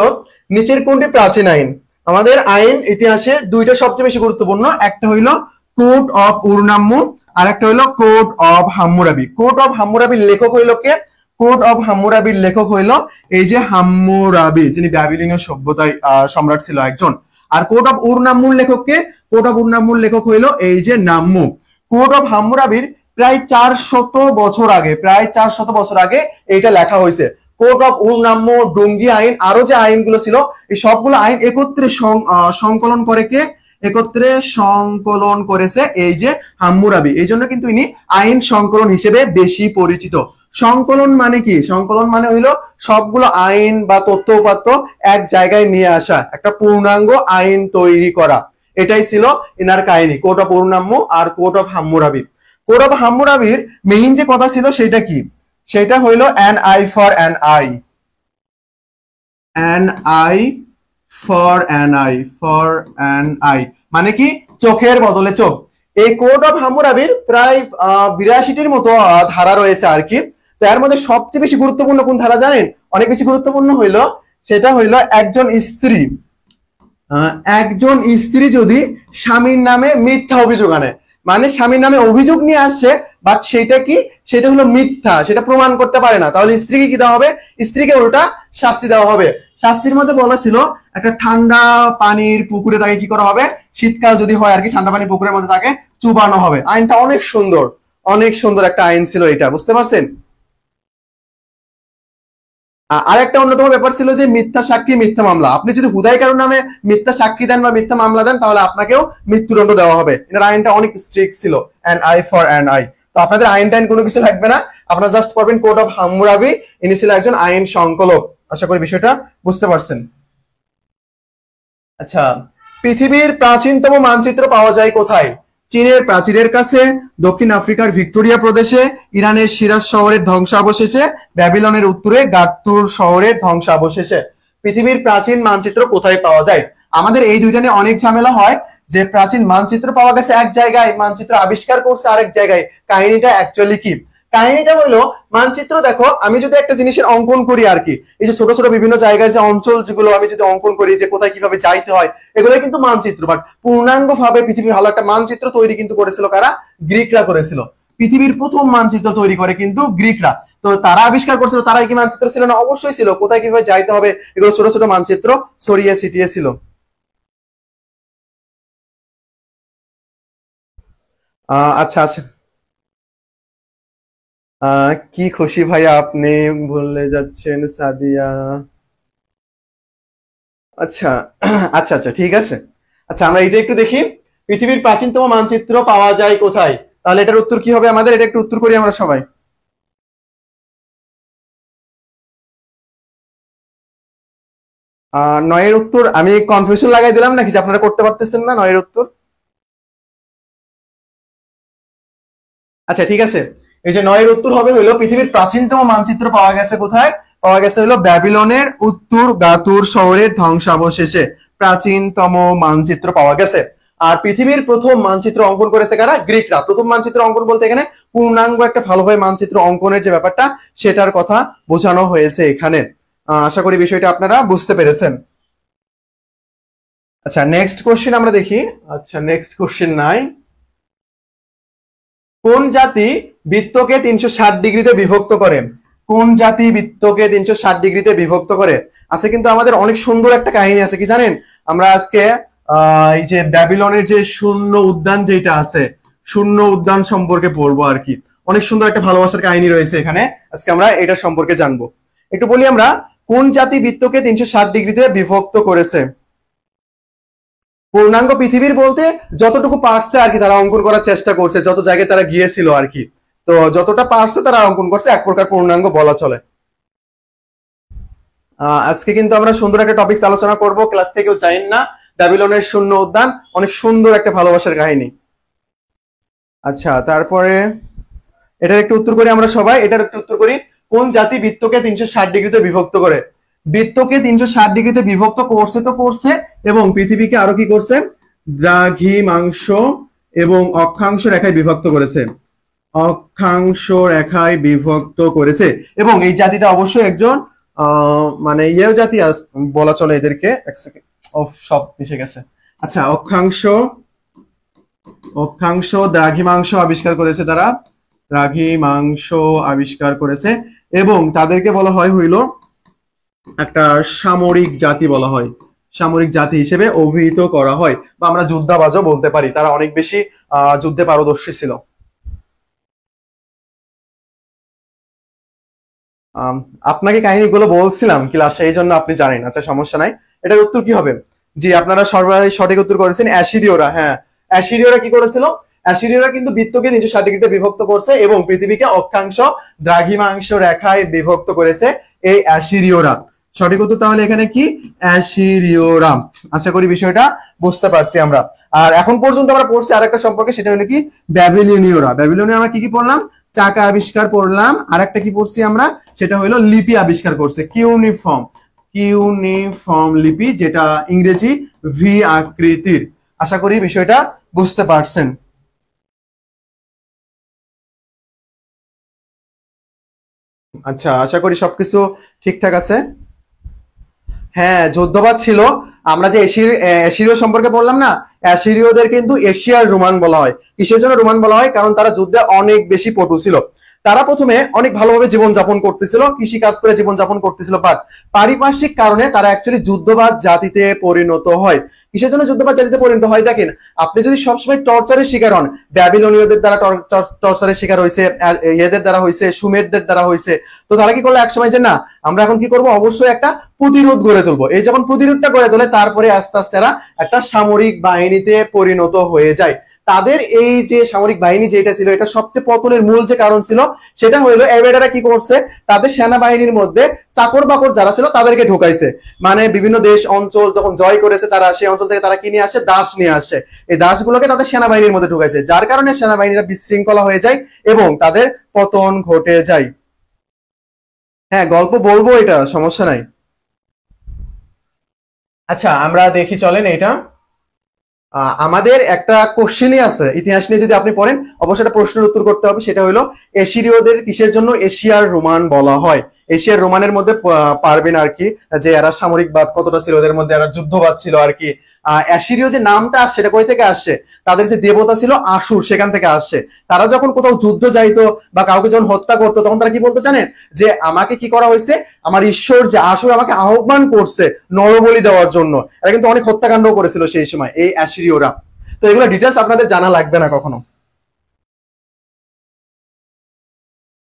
নিচের কোনটি প্রাচীন আইন? আমাদের আইন ইতিহাসে দুইটা সবচেয়ে বেশি গুরুত্বপূর্ণ। একটা হইল কোড অফ উরনাম্মু, আর একটা হইল code of Hammurabi. Code of হাম্মুরাবির লেখক হইল কে? কোড অফ হাম্মুরাবির লেখক হইল এই যে হাম্মুরাবি, যিনি ব্যাবিলনীয় সভ্যতায় সম্রাট ছিল একজন। আর কোড অফ উরনাম্মুর লেখক কে? কোড অফ উরনাম্মুর লেখক হইল এই যে নাম্মু। কোড অফ হাম্মুরাবির প্রায় 400 বছর আগে, প্রায় 400 বছর আগে এইটা লেখা হয়েছে। কোড অফ উরনাম্মু, ডুঙ্গি আইন, আরো যে আইনগুলো ছিল, এই সবগুলো আইন একত্রে সংকলন করে কে? একত্রে সংকলন করেছে এই যে হাম্মুরাবি। এই জন্য কিন্তু ইনি আইন সংকলন হিসেবে বেশি পরিচিত। সংকলন মানে কি? সংকলন মানে হইলো সবগুলো আইন বা তথ্য উপাত্ত এক জায়গায় নিয়ে আসা, একটা পূর্ণাঙ্গ আইন তৈরি করা। এটাই ছিল ইনার কাহিনী, কোড অফ উরনাম্মু আর code of Hammurabi. Code of হাম্মুরাবির মেইন যে কথা ছিল সেটা কি? সেটা হইলো an eye for an eye, an eye for an eye, for an eye মানে কি? চোখের বদলে চোখ। এই কোড অফ হাম্মুরাবির প্রায় 82টির মতো ধারা রয়েছে আর কি। তো এর মধ্যে সবচেয়ে বেশি গুরুত্বপূর্ণ কোন ধারা জানেন? অনেক বেশি গুরুত্বপূর্ণ হইলো সেটা হইল একজন স্ত্রী একজন স্ত্রী যদি স্বামীর নামে মিথ্যা অভিযোগ আনে, মানে স্বামীর নামে অভিযোগ নিয়ে আসছে, বাট সেটা কি, সেটা হলো মিথ্যা, সেটা প্রমাণ করতে পারে না, তাহলে স্ত্রীকে কি দেওয়া হবে? স্ত্রীকে উল্টা শাস্তি দেওয়া হবে। শাস্তির মধ্যে বলা ছিল একটা ঠান্ডা পানির পুকুরে তাকে কি করা হবে, শীতকাল যদি হয় আর কি, ঠান্ডা পানির পুকুরের মধ্যে তাকে চুবানো হবে। আইনটা অনেক সুন্দর, অনেক সুন্দর একটা আইন ছিল এটা, বুঝতে পারছেন? আর একটা অন্যতম ব্যাপার ছিল যে মিথ্যা সাক্ষী মিথ্যা মামলা। আপনি যদি হুদাই কারোর নামে মিথ্যা সাক্ষী দেন বা মিথ্যা মামলা দেন, তাহলে আপনাকেও মৃত্যুদণ্ড দেওয়া হবে। এটার আইনটা অনেক স্ট্রিক্ট ছিল, an eye for an I. তো আপনাদের আইন টাইন কোনো কিছু লাগবে না, আপনারা জাস্ট পড়বেন কোর্ট অফ হাম্মুরাবি, ইনি ছিল একজন আইন সংকলক। আশা করি বিষয়টা বুঝতে পারছেন। আচ্ছা, পৃথিবীর প্রাচীনতম মানচিত্র পাওয়া যায় কোথায়? চীনের প্রাচীরের কাছে, দক্ষিণ আফ্রিকার ভিক্টোরিয়া প্রদেশে, ইরানের সিরাজ শহরের ধ্বংসাবশেষে, ব্যাবিলনের উত্তরে গাত্তুর শহরের ধ্বংসাবশেষে। পৃথিবীর প্রাচীন মানচিত্র কোথায় পাওয়া যায়? আমাদের এই দুইটা নিয়ে অনেক ঝামেলা হয়, যে প্রাচীন মানচিত্র পাওয়া গেছে এক জায়গায়, মানচিত্র আবিষ্কার করছে আরেক জায়গায়। কাহিনীটা অ্যাকচুয়ালি কি? কাহিনীটা হলো, মানচিত্র দেখো, আমি যদি একটা জিনিসের অঙ্কন করি আর কি, এই যে ছোট ছোট বিভিন্ন জায়গায় যে অঞ্চল যেগুলো আমি যদি অঙ্কন করি, যে কোথায় কিভাবে যাইতে হয়, এগুলো কিন্তু মানচিত্র। বাট পূর্ণাঙ্গ ভাবে পৃথিবীর ভালো একটা মানচিত্র তৈরি কিন্তু করেছিল কারা? গ্রিকরা করেছিল। পৃথিবীর প্রথম মানচিত্র তৈরি করে কিন্তু গ্রিকরা। তো তারা আবিষ্কার করছিল, তারা কি মানচিত্র ছিল না? অবশ্যই ছিল। কোথায় কিভাবে যাইতে হবে এগুলো ছোট ছোট মানচিত্র ছড়িয়ে ছিটিয়ে ছিল। আচ্ছা আচ্ছা, কি খুশি ভাইয়া আপনি ভুলে যাচ্ছেন সাদিয়া। আচ্ছা আচ্ছা আচ্ছা, ঠিক আছে। আচ্ছা, আমরা এটা একটু দেখি, পৃথিবীর প্রাচীনতম মানচিত্র পাওয়া যায় কোথায়? তাহলে এটার উত্তর কি হবে আমাদের? এটা একটু উত্তর করি আমরা সবাই। নয়ের উত্তর আমি কনফিউশন লাগাই দিলাম নাকি, যে আপনারা করতে পারতেছেন না নয়ের উত্তর? আচ্ছা ঠিক আছে, এই যে নয়ের উত্তর হবে হইলো, পৃথিবীর প্রাচীনতম মানচিত্র পাওয়া গেছে কোথায়? পাওয়া গেছে হইলো ব্যাবিলনের উত্তর গাতুর শহরের ধ্বংসাবশেষে প্রাচীনতম মানচিত্র পাওয়া গেছে। আর পৃথিবীর প্রথম মানচিত্র অঙ্কন করেছে কারা? গ্রিকরা। প্রথম মানচিত্র অঙ্কন বলতে এখানে পূর্ণাঙ্গ একটা ভালোভাবে মানচিত্র অঙ্কনের যে ব্যাপারটা, সেটার কথা বোঝানো হয়েছে এখানে। আশা করি বিষয়টা আপনারা বুঝতে পেরেছেন। আচ্ছা, নেক্সট কোশ্চেন আমরা দেখি। আচ্ছা, নেক্সট কোশ্চেন নাই। কোন জাতি বৃত্তকে 360 ডিগ্রিতে বিভক্ত করে? কোন জাতি বৃত্তকে 360 ডিগ্রিতে বিভক্ত করে? আছে কিন্তু আমাদের অনেক সুন্দর একটা কাহিনী আছে, কি জানেন? আমরা আজকে এই যে ব্যাবিলনের যে শূন্য উদ্যান যেটা আছে, শূন্য উদ্যান সম্পর্কে পড়বো আর কি। অনেক সুন্দর একটা ভালোবাসার কাহিনী রয়েছে এখানে, আজকে আমরা এটা সম্পর্কে জানবো। একটু বলি আমরা, কোন জাতি বৃত্তকে 360 ডিগ্রিতে বিভক্ত করেছে? পূর্ণাঙ্গ পৃথিবীর বলতে যতটুকু পারছে আর কি, তারা অঙ্কন করার চেষ্টা করছে, যত জায়গায় তারা গিয়েছিল আর কি। তো যতটা পারছে তারা অঙ্কন করছে, এক প্রকার পূর্ণাঙ্গ বলা চলে। আজকে কিন্তু আমরা সুন্দর একটা টপিক আলোচনা করব, ক্লাস থেকেও জানেন না, ব্যাবিলনের শূন্য উদ্যান, অনেক সুন্দর একটা ভালোবাসার কাহিনী। আচ্ছা, তারপরে এটার একটু উত্তর করি আমরা সবাই, এটার একটু উত্তর করি। কোন জাতি বৃত্তকে 360 ডিগ্রিতে বিভক্ত করে? বৃত্তকে 360 ডিগ্রিতে বিভক্ত করছে তো করছে, এবং পৃথিবীকে আরো কি করছে? দ্রাঘিমাংশ এবং অক্ষাংশ রেখায় বিভক্ত করেছে। অক্ষাংশ রেখায় বিভক্ত করেছে। এবং এই জাতিটা অবশ্যই একজন মানে ইয়ে জাতি বলা চলে এদেরকে। এক সেকেন্ড, সব মিশে গেছে। আচ্ছা, অক্ষাংশ, অক্ষাংশ দ্রাঘিমাংশ আবিষ্কার করেছে তারা, দ্রাঘিমাংশ আবিষ্কার করেছে। এবং তাদেরকে বলা হয় হইল একটা সামরিক জাতি বলা হয়, সামরিক জাতি হিসেবে অভিহিত করা হয়, বা আমরা যুদ্ধাবাজও বলতে পারি। তারা অনেক বেশি যুদ্ধে পারদর্শী ছিল। আম, আপনাকে কাহিনীগুলো বলছিলাম ক্লাসে, এই জন্য আপনি জানেন। আচ্ছা, সমস্যা নাই। এটার উত্তর কি হবে? জি, আপনারা সবাই সঠিক উত্তর করেছেন, অ্যাসিরীয়রা। হ্যাঁ, অ্যাসিরীয়রা কি করেছিল? অ্যাসিরীয়রা কিন্তু বৃত্তকে 360 ডিগ্রিতে বিভক্ত করছে এবং পৃথিবীকে অক্ষাংশ দ্রাঘিমাংশ রেখায় বিভক্ত করেছে এই অ্যাসিরীয়রা। সঠিক উত্তর তাহলে এখানে কি? অ্যাসিরীয়রা। আশা করি বিষয়টা বুঝতে পারছি আমরা। আর এখন পর্যন্ত আমরা পড়ছি আরেকটা সম্পর্কে, সেটা হলো কি? ব্যাবিলনীয়রা। ব্যাবিলনীয় আমরা কি কি পড়লাম? চাকা আবিষ্কার করলাম। আর একটা কি পড়ছি আমরা? সেটা হলো লিপি আবিষ্কার করছে, কিউনিফর্ম, কিউনিফর্ম লিপি, যেটা ইংরেজি ভি আকৃতির। আশা করি বিষয়টা বুঝতে পারছেন। আচ্ছা, আশা করি সবকিছু ঠিকঠাক আছে। হ্যাঁ, যুদ্ধবাজ ছিল। আমরা যে এশিরীয় সম্পর্কে বললাম না, এশিরীয়দের কিন্তু এশিয়ার রোমান বলা হয়। কিসের জন্য রোমান বলা হয়? কারণ তারা যুদ্ধে অনেক বেশি পটু ছিল। তারা প্রথমে অনেক ভালোভাবে জীবন যাপন করতেছিল, কৃষি কাজ করে জীবন যাপন করতেছিল, বাট পারিপার্শ্বিক কারণে তারা অ্যাকচুয়ালি যুদ্ধবাজ জাতিতে পরিণত হয়। কিসের জন্য যুদ্ধবাজ জাতিতে পরিণত হয়? দেখেন, আপনি যদি সবসময় টর্চারের শিকার হন, ব্যাবিলনীয়দের দ্বারা টর্চারের শিকার হয়েছে, এদের দ্বারা হয়েছে, সুমেরদের দ্বারা হয়েছে, তো তারা কি করলো একসময় যে না, আমরা এখন কি করব, অবশ্যই একটা প্রতিরোধ গড়ে তুলবো। এই যখন প্রতিরোধটা গড়ে তোলে, তারপরে আস্তে আস্তে এরা একটা সামরিক বাহিনীতে পরিণত হয়ে যায়। তাদের এই যে সামরিক বাহিনী যেটা ছিল, এটা সবচেয়ে পতনের মূল যে কারণ ছিল, সেটা হলো এবেডারা কি করছে, তাদের সেনাবাহিনীর মধ্যে চাকর বাকর যারা ছিল তাদেরকে ঢুকাইছে। মানে বিভিন্ন দেশ অঞ্চল যখন জয় করেছে, তারা সেই অঞ্চল থেকে তারা কি নিয়ে আসে, দাস নিয়ে আসে। এই দাসগুলোকে তাদের সেনাবাহিনীর মধ্যে ঢুকাইছে, যার কারণে সেনাবাহিনীরা বিশৃঙ্খলা হয়ে যায় এবং তাদের পতন ঘটে যায়। হ্যাঁ, গল্প বলবো, এটা সমস্যা নাই। আচ্ছা, আমরা দেখি, চলেন এটা। আমাদের একটা কোশ্চেনই আছে ইতিহাস নিয়ে, যদি আপনি পড়েন অবশ্যই একটা প্রশ্নের উত্তর করতে হবে। সেটা হলো এশিরীয়দের কিসের জন্য এশিয়ার রোমান বলা হয়? এশিয়ার রোমানের মধ্যে পারবেন আর কি, যে এরা সামরিকবাদ কতটা ছিল, ওদের মধ্যে এরা যুদ্ধবাদ ছিল আর কি। অ্যাশিরীয় যে নামটা আসছে, সেটা কই থেকে আসছে? তাদের যে দেবতা ছিল আশুর, সেখান থেকে আসছে। তারা যখন কোথাও যুদ্ধ যাইতো বা কাউকে যখন হত্যা করতো, তখন তারা কি বলতো জানেন? যে আমাকে কি করা হয়েছে, আমার ঈশ্বর যে আশুর আমাকে আহ্বান করছে নরবলি দেওয়ার জন্য। এরা কিন্তু অনেক হত্যাকাণ্ড করেছিল সেই সময়, এই অ্যাশিরীয়রা। তো এগুলো ডিটেলস আপনাদের জানা লাগবে না কখনো।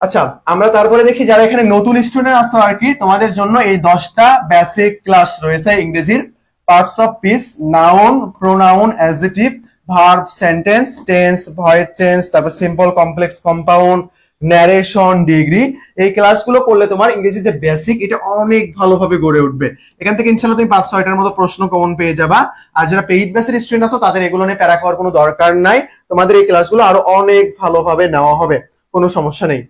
আচ্ছা, আমরা তারপরে দেখি যারা এখানে নতুন স্টুডেন্ট আছো আর কি, তোমাদের জন্য এই 10টা বেসিক ক্লাস রয়েছে ইংরেজির। Parts of speech, noun, pronoun, adjective, verb, sentence, tense, voice change, তারপর simple, complex, compound, narration, degree. এই ক্লাসগুলো করলে তোমার ইংরেজির যে বেসিক, এটা অনেক ভালোভাবে গড়ে উঠবে। এখান থেকে ইনশাআল্লাহ তুমি 5-6টার মতো প্রশ্ন কমন পেয়ে যাবা। আর যারা পেইড ব্যাচের স্টুডেন্ট আছো, তাদের এগুলো নিয়ে প্যারা করার কোনো দরকার নাই। তোমাদের এই ক্লাসগুলো আরো অনেক ভালোভাবে নেওয়া হবে, কোনো সমস্যা নেই।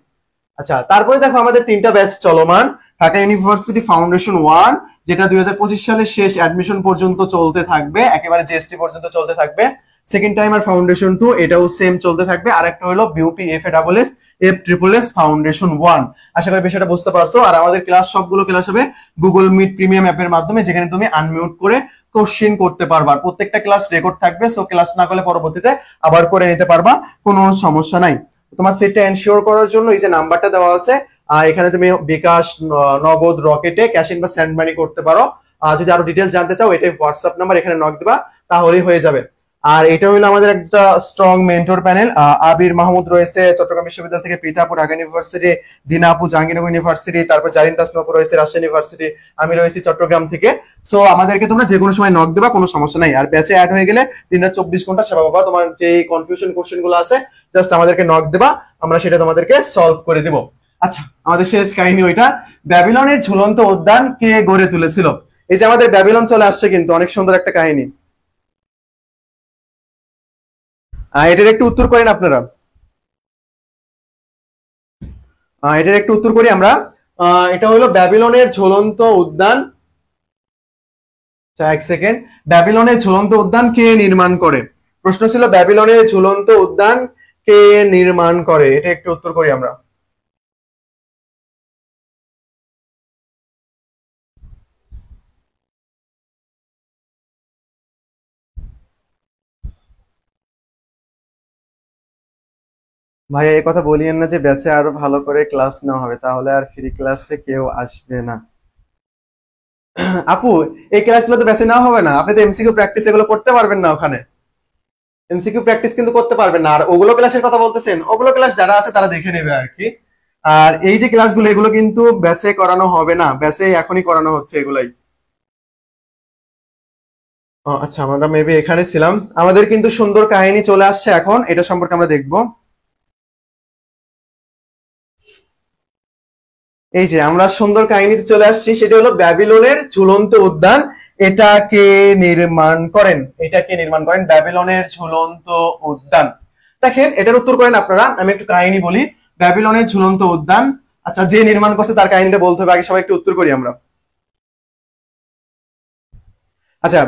আচ্ছা, তারপরে দেখো আমাদের 3টা ব্যাচ চলমান। ঢাকা ইউনিভার্সিটি ফাউন্ডেশন 1, যেটা 2025 সালের শেষ অ্যাডমিশন পর্যন্ত চলতে থাকবে, একেবারে জিএসটি পর্যন্ত চলতে থাকবে। সেকেন্ড টাইমার ফাউন্ডেশন 2, এটাও সেম চলতে থাকবে। আর একটা হলো বিউপি এফএডাবলএস এফএএস ফাউন্ডেশন 1। আশা করি বিষয়টা বুঝতে পারছো। আর আমাদের ক্লাস সবগুলো ক্লাস হবে গুগল মিট প্রিমিয়াম অ্যাপের মাধ্যমে, যেখানে তুমি আনমিউট করে কোশ্চেন করতে পারবা। প্রত্যেকটা ক্লাস রেকর্ড থাকবে, সো ক্লাস না করলে পরবর্তীতে আবার করে নিতে পারবা, কোনো সমস্যা নাই। তোমার সেটটা এনশিওর করার জন্য এই যে নাম্বারটা দেওয়া আছে, এখানে তুমি বিকাশ, নগদ, রকেটে ক্যাশ ইন বা সেন্ড মানি করতে পারো। যদি আরো ডিটেইলস জানতে চাও, এটাই হোয়াটসঅ্যাপ নাম্বার, এখানে নক দিবা, তাহলেই হয়ে যাবে। আর এটা হলো আমাদের একটা স্ট্রং মেন্টর প্যানেল। আবির মাহমুদ রয়েছে চট্টগ্রাম বিশ্ববিদ্যালয় থেকে, প্রীতাপুর ঢাকা ইউনিভার্সিটি, দিনাপু জাহাঙ্গীরনগর ইউনিভার্সিটি, তারপর জারিন তাসনুপুর রয়েছে রাজশাহী ইউনিভার্সিটি, আমি রয়েছি চট্টগ্রাম থেকে। সো আমাদেরকে তোমরা যে কোনো সময় নক দেবা, কোনো সমস্যা নাই। আর ব্যাচে অ্যাড হয়ে গেলে 3/24 সেবা পাবা। তোমার যে কনফিউশন কোশ্চেন গুলো আছে, জাস্ট আমাদেরকে নক দেবা, আমরা সেটা তোমাদেরকে সলভ করে দিব। আচ্ছা, আমাদের শেষ কাহিনী ওইটা, ব্যাবিলনের ঝুলন্ত উদ্যান কে গড়ে তুলেছিল? এই যে আমাদের ব্যাবিলন চলে আসছে, কিন্তু অনেক সুন্দর একটা কাহিনী। এটার একটু উত্তর করেন আপনারা। এটার একটু উত্তর করি আমরা। এটা হলো ব্যাবিলনের ঝুলন্ত উদ্যান। এক সেকেন্ড, ব্যাবিলনের ঝুলন্ত উদ্যান কে নির্মাণ করে? প্রশ্ন ছিল ব্যাবিলনের ঝুলন্ত উদ্যান কে নির্মাণ করে, এটা একটু উত্তর করি আমরা। ভাইয়া, এই কথা বলিয়েন না যে ব্যাচে আরো ভালো করে ক্লাস নেওয়া হবে, তাহলে আর ফ্রি ক্লাসে কেউ আসবে না। আপু, এই ক্লাসগুলো তো ব্যাচে নেওয়া হবে না, আপনি তো এমসিকিউ প্র্যাকটিস এগুলো করতে পারবেন না ওখানে। এমসিকিউ প্র্যাকটিস কিন্তু করতে পারবেন না। আর ওগুলো ক্লাসের কথা বলতেছেন, ওগুলো ক্লাস যারা আছে তারা দেখে নেবে আর কি। আর এই যে ক্লাসগুলো, এগুলো কিন্তু ব্যাচে করানো হবে না, ব্যাচে এখনই করানো হচ্ছে এগুলাই। আচ্ছা, আমরা মেবি এখানে ছিলাম। আমাদের কিন্তু সুন্দর কাহিনী চলে আসছে এখন, এটা সম্পর্কে আমরা দেখবো। এই যে আমরা সুন্দর কাহিনীতে চলে আসছি, সেটা হলো ব্যাবিলনের ঝুলন্ত উদ্যান। এটা কে নির্মাণ করেন? এটা কে নির্মাণ করেন ব্যাবিলনের ঝুলন্ত উদ্যান? দেখেন, এটার উত্তর করেন আপনারা। আমি একটু কাহিনী বলি, ব্যাবিলনের ঝুলন্ত উদ্যান। আচ্ছা, যে নির্মাণ করছে তার কাহিনীটা বলতে হবে, আগে সবাই একটু উত্তর করি আমরা। আচ্ছা,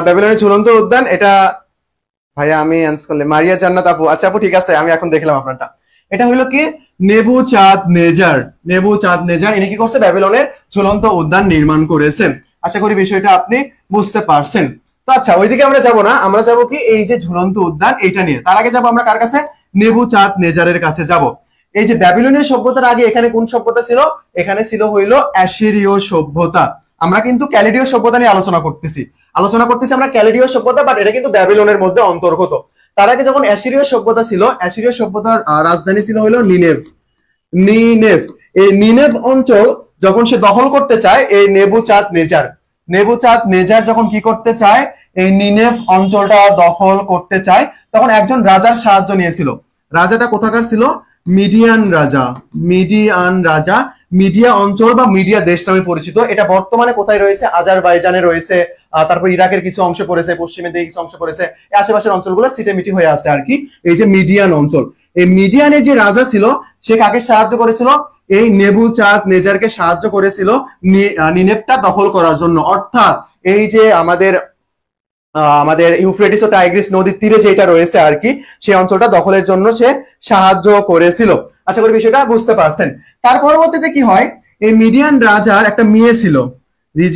ব্যাবিলনের ঝুলন্ত উদ্যান, এটা ভাইয়া আমি অ্যান্সার করলে মারিয়া জান্নাত আপু। আচ্ছা আপু, ঠিক আছে, আমি এখন দেখলাম আপনারটা। এটা হইলো কি, নেবুচাঁদ নেজার। নেবুচাঁদ নেজার ইনি কি করছে, ব্যাবিলনের ঝুলন্ত উদ্যান নির্মাণ করেছে। আশা করি বিষয়টা আপনি বুঝতে পারছেন। তো আচ্ছা, ওইদিকে আমরা যাব না, আমরা যাব কি এই যে ঝুলন্ত উদ্যান এইটা নিয়ে। তার আগে যাব আমরা কার কাছে? নেবুচাঁদ নেজারের কাছে যাব। এই যে ব্যাবিলনীয় সভ্যতার আগে এখানে কোন সভ্যতা ছিল? এখানে ছিল হইলো অ্যাসিরীয় সভ্যতা। আমরা কিন্তু ক্যালিডীয় সভ্যতা নিয়ে আলোচনা করতেছি আমরা ক্যালিডীয় সভ্যতা, বাট এটা কিন্তু ব্যাবিলনের মধ্যে অন্তর্গত। তার আগে যখন অ্যাসিরীয় সভ্যতা ছিল, অ্যাসিরীয় সভ্যতার রাজধানী ছিল হইলো নিনেভ। নিনেভ, এই নিনেভ অঞ্চল যখন সে দখল করতে চায়, এই নেবুচাঁদ নেজার যখন কি করতে চায়, এই নিনেভ অঞ্চলটা দখল করতে চায়, তখন একজন রাজার সাহায্য নিয়েছিল। রাজাটা কোথাকার ছিল? মিডিয়া অঞ্চল বা মিডিয়া দেশ নামে পরিচিত। এটা বর্তমানে কোথায় রয়েছে? আজারবাইজানে রয়েছে, তারপর ইরাকের কিছু অংশ পড়েছে, পশ্চিমের দিকে কিছু অংশ পড়েছে, আশেপাশের অঞ্চলগুলো সিটেমিটি হয়ে আছে আর কি। এই যে মিডিয়ান অঞ্চল, এই মিডিয়ানের যে রাজা ছিল সে কাকে সাহায্য করেছিল? এই নেবুচাঁদ নেজারকে সাহায্য করেছিল নিনেভটা দখল করার জন্য। অর্থাৎ এই যে আমাদের ইউফ্রেটিস ও টাইগ্রিস নদীর তীরে যেটা রয়েছে আর কি, সেই অঞ্চলটা দখলের জন্য সে সাহায্য করেছিল। আশা করি বিষয়টা বুঝতে পারছেন। তার পরবর্তীতে কি হয়? এই মিডিয়ান রাজার একটা মেয়ে ছিল। এই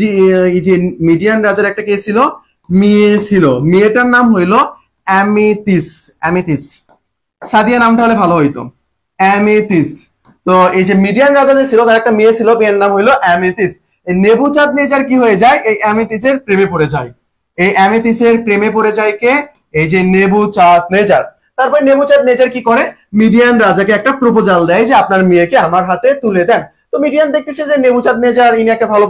যে মিডিয়ান রাজার একটা কে ছিল? মেয়ে ছিল। মেয়েটার নাম হইলো অ্যামেথিস। সাদিয়া নামটা হলে ভালো হইতো, অ্যামেথিস। তো এই যে মিডিয়ান রাজা যে ছিল, তার একটা মেয়ে ছিল, মেয়ের নাম হইলো অ্যামেথিস। এই নেবুচাঁদ নেজার কি হয়ে যায়? এই অ্যামেথিসের প্রেমে পড়ে যায়। এই অ্যামেথিসের প্রেমে পড়ে যায় কে? এই যে নেবুচাঁদ নেজার। তারপর নেবুচাঁদ নেজার কি করে? মিডিয়ান রাজাকে একটা প্রপোজাল দেয় যে আপনার মেয়েকে আমার হাতে তুলে দেন। তো মিডিয়ান দেখতেছে যে নেবুচাঁদ নেজার ইনি একটা ভালো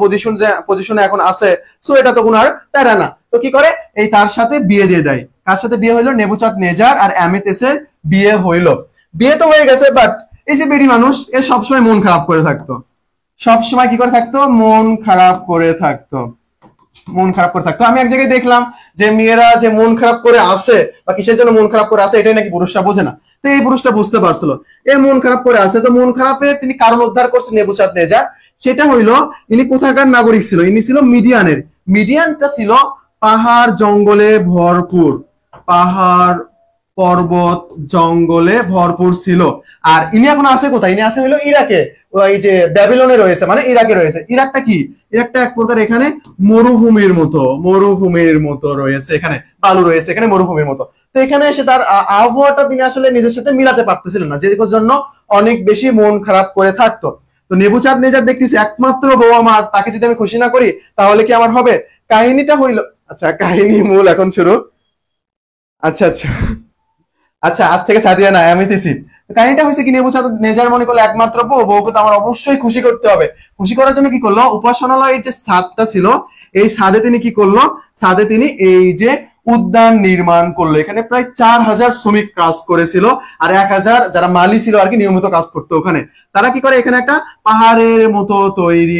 পজিশনে এখন আছে, সো এটা তো কোনো আর প্যারা না। তো কি করে? এই তার সাথে বিয়ে দিয়ে দেয়। কার সাথে বিয়ে হইলো? নেবুচাঁদ নেজার আর অ্যামেথিসের বিয়ে হইলো। বিয়ে তো হয়ে গেছে, বাট এই যে বেডি মানুষ, এ সবসময় মন খারাপ করে থাকতো। সবসময় কি করে থাকতো? মন খারাপ করে থাকতো। আমি এক জায়গায় দেখলাম যে মেয়েরা যে মন খারাপ করে আসে বা কিসের জন্য মন খারাপ করে আসে, এটাই নাকি পুরুষরা বোঝে না। তো এই পুরুষটা বুঝতে পারছিল এ মন খারাপ করে আছে। তো মন খারাপের তিনি কারণ উদ্ধার করছে নেবুচাঁদ নেজার। সেটা হইলো, ইনি কোথাকার নাগরিক ছিল? ইনি ছিল মিডিয়ানের। মিডিয়ানটা ছিল পাহাড় জঙ্গলে ভরপুর, পাহাড় পর্বত জঙ্গলে ভরপুর ছিল। আর ইনি এখন আছে কোথায়? ইনি আছে হইলো ইরাকে, ওই যে ব্যাবিলনে রয়েছে, মানে ইরাকে রয়েছে। ইরাকটা কি? ইরাকটা এক প্রকার এখানে মরুভূমির মতো রয়েছে, এখানে বালু রয়েছে, এখানে মরুভূমির মতো। তো এখানে এসে তার আবহাওয়াটা তিনি আসলে নিজের সাথে মিলাতে পারতেছিলেন না, যে জন্য অনেক বেশি মন খারাপ করে থাকতো। তো নেবুচাঁদ নেজার দেখতেছি একমাত্র বউ আমার, তাকে যদি আমি খুশি না করি তাহলে কি আমার হবে? কাহিনীটা হইলো, আচ্ছা কাহিনী মূল এখন শুরু। আচ্ছা আচ্ছা আচ্ছা, আজ থেকে সাদিয়া না, অ্যামেথিস। কাহিনীটা হয়েছে কি? নেবুচাঁদ নেজার মনে করলো একমাত্র বউকে তো আমার অবশ্যই খুশি করতে হবে। খুশি করার জন্য কি করলো? উপাসনালয়ের যে ছাদটা ছিল, এই ছাদে তিনি কি করলো? ছাদে তিনি এই যে উদ্যান নির্মাণ করলো। এখানে প্রায় 4000 শ্রমিক কাজ করেছিল, আর 1000 যারা মালি ছিল আর কি, নিয়মিত কাজ করতো ওখানে। তারা কি করে? এখানে একটা পাহাড়ের মতো তৈরি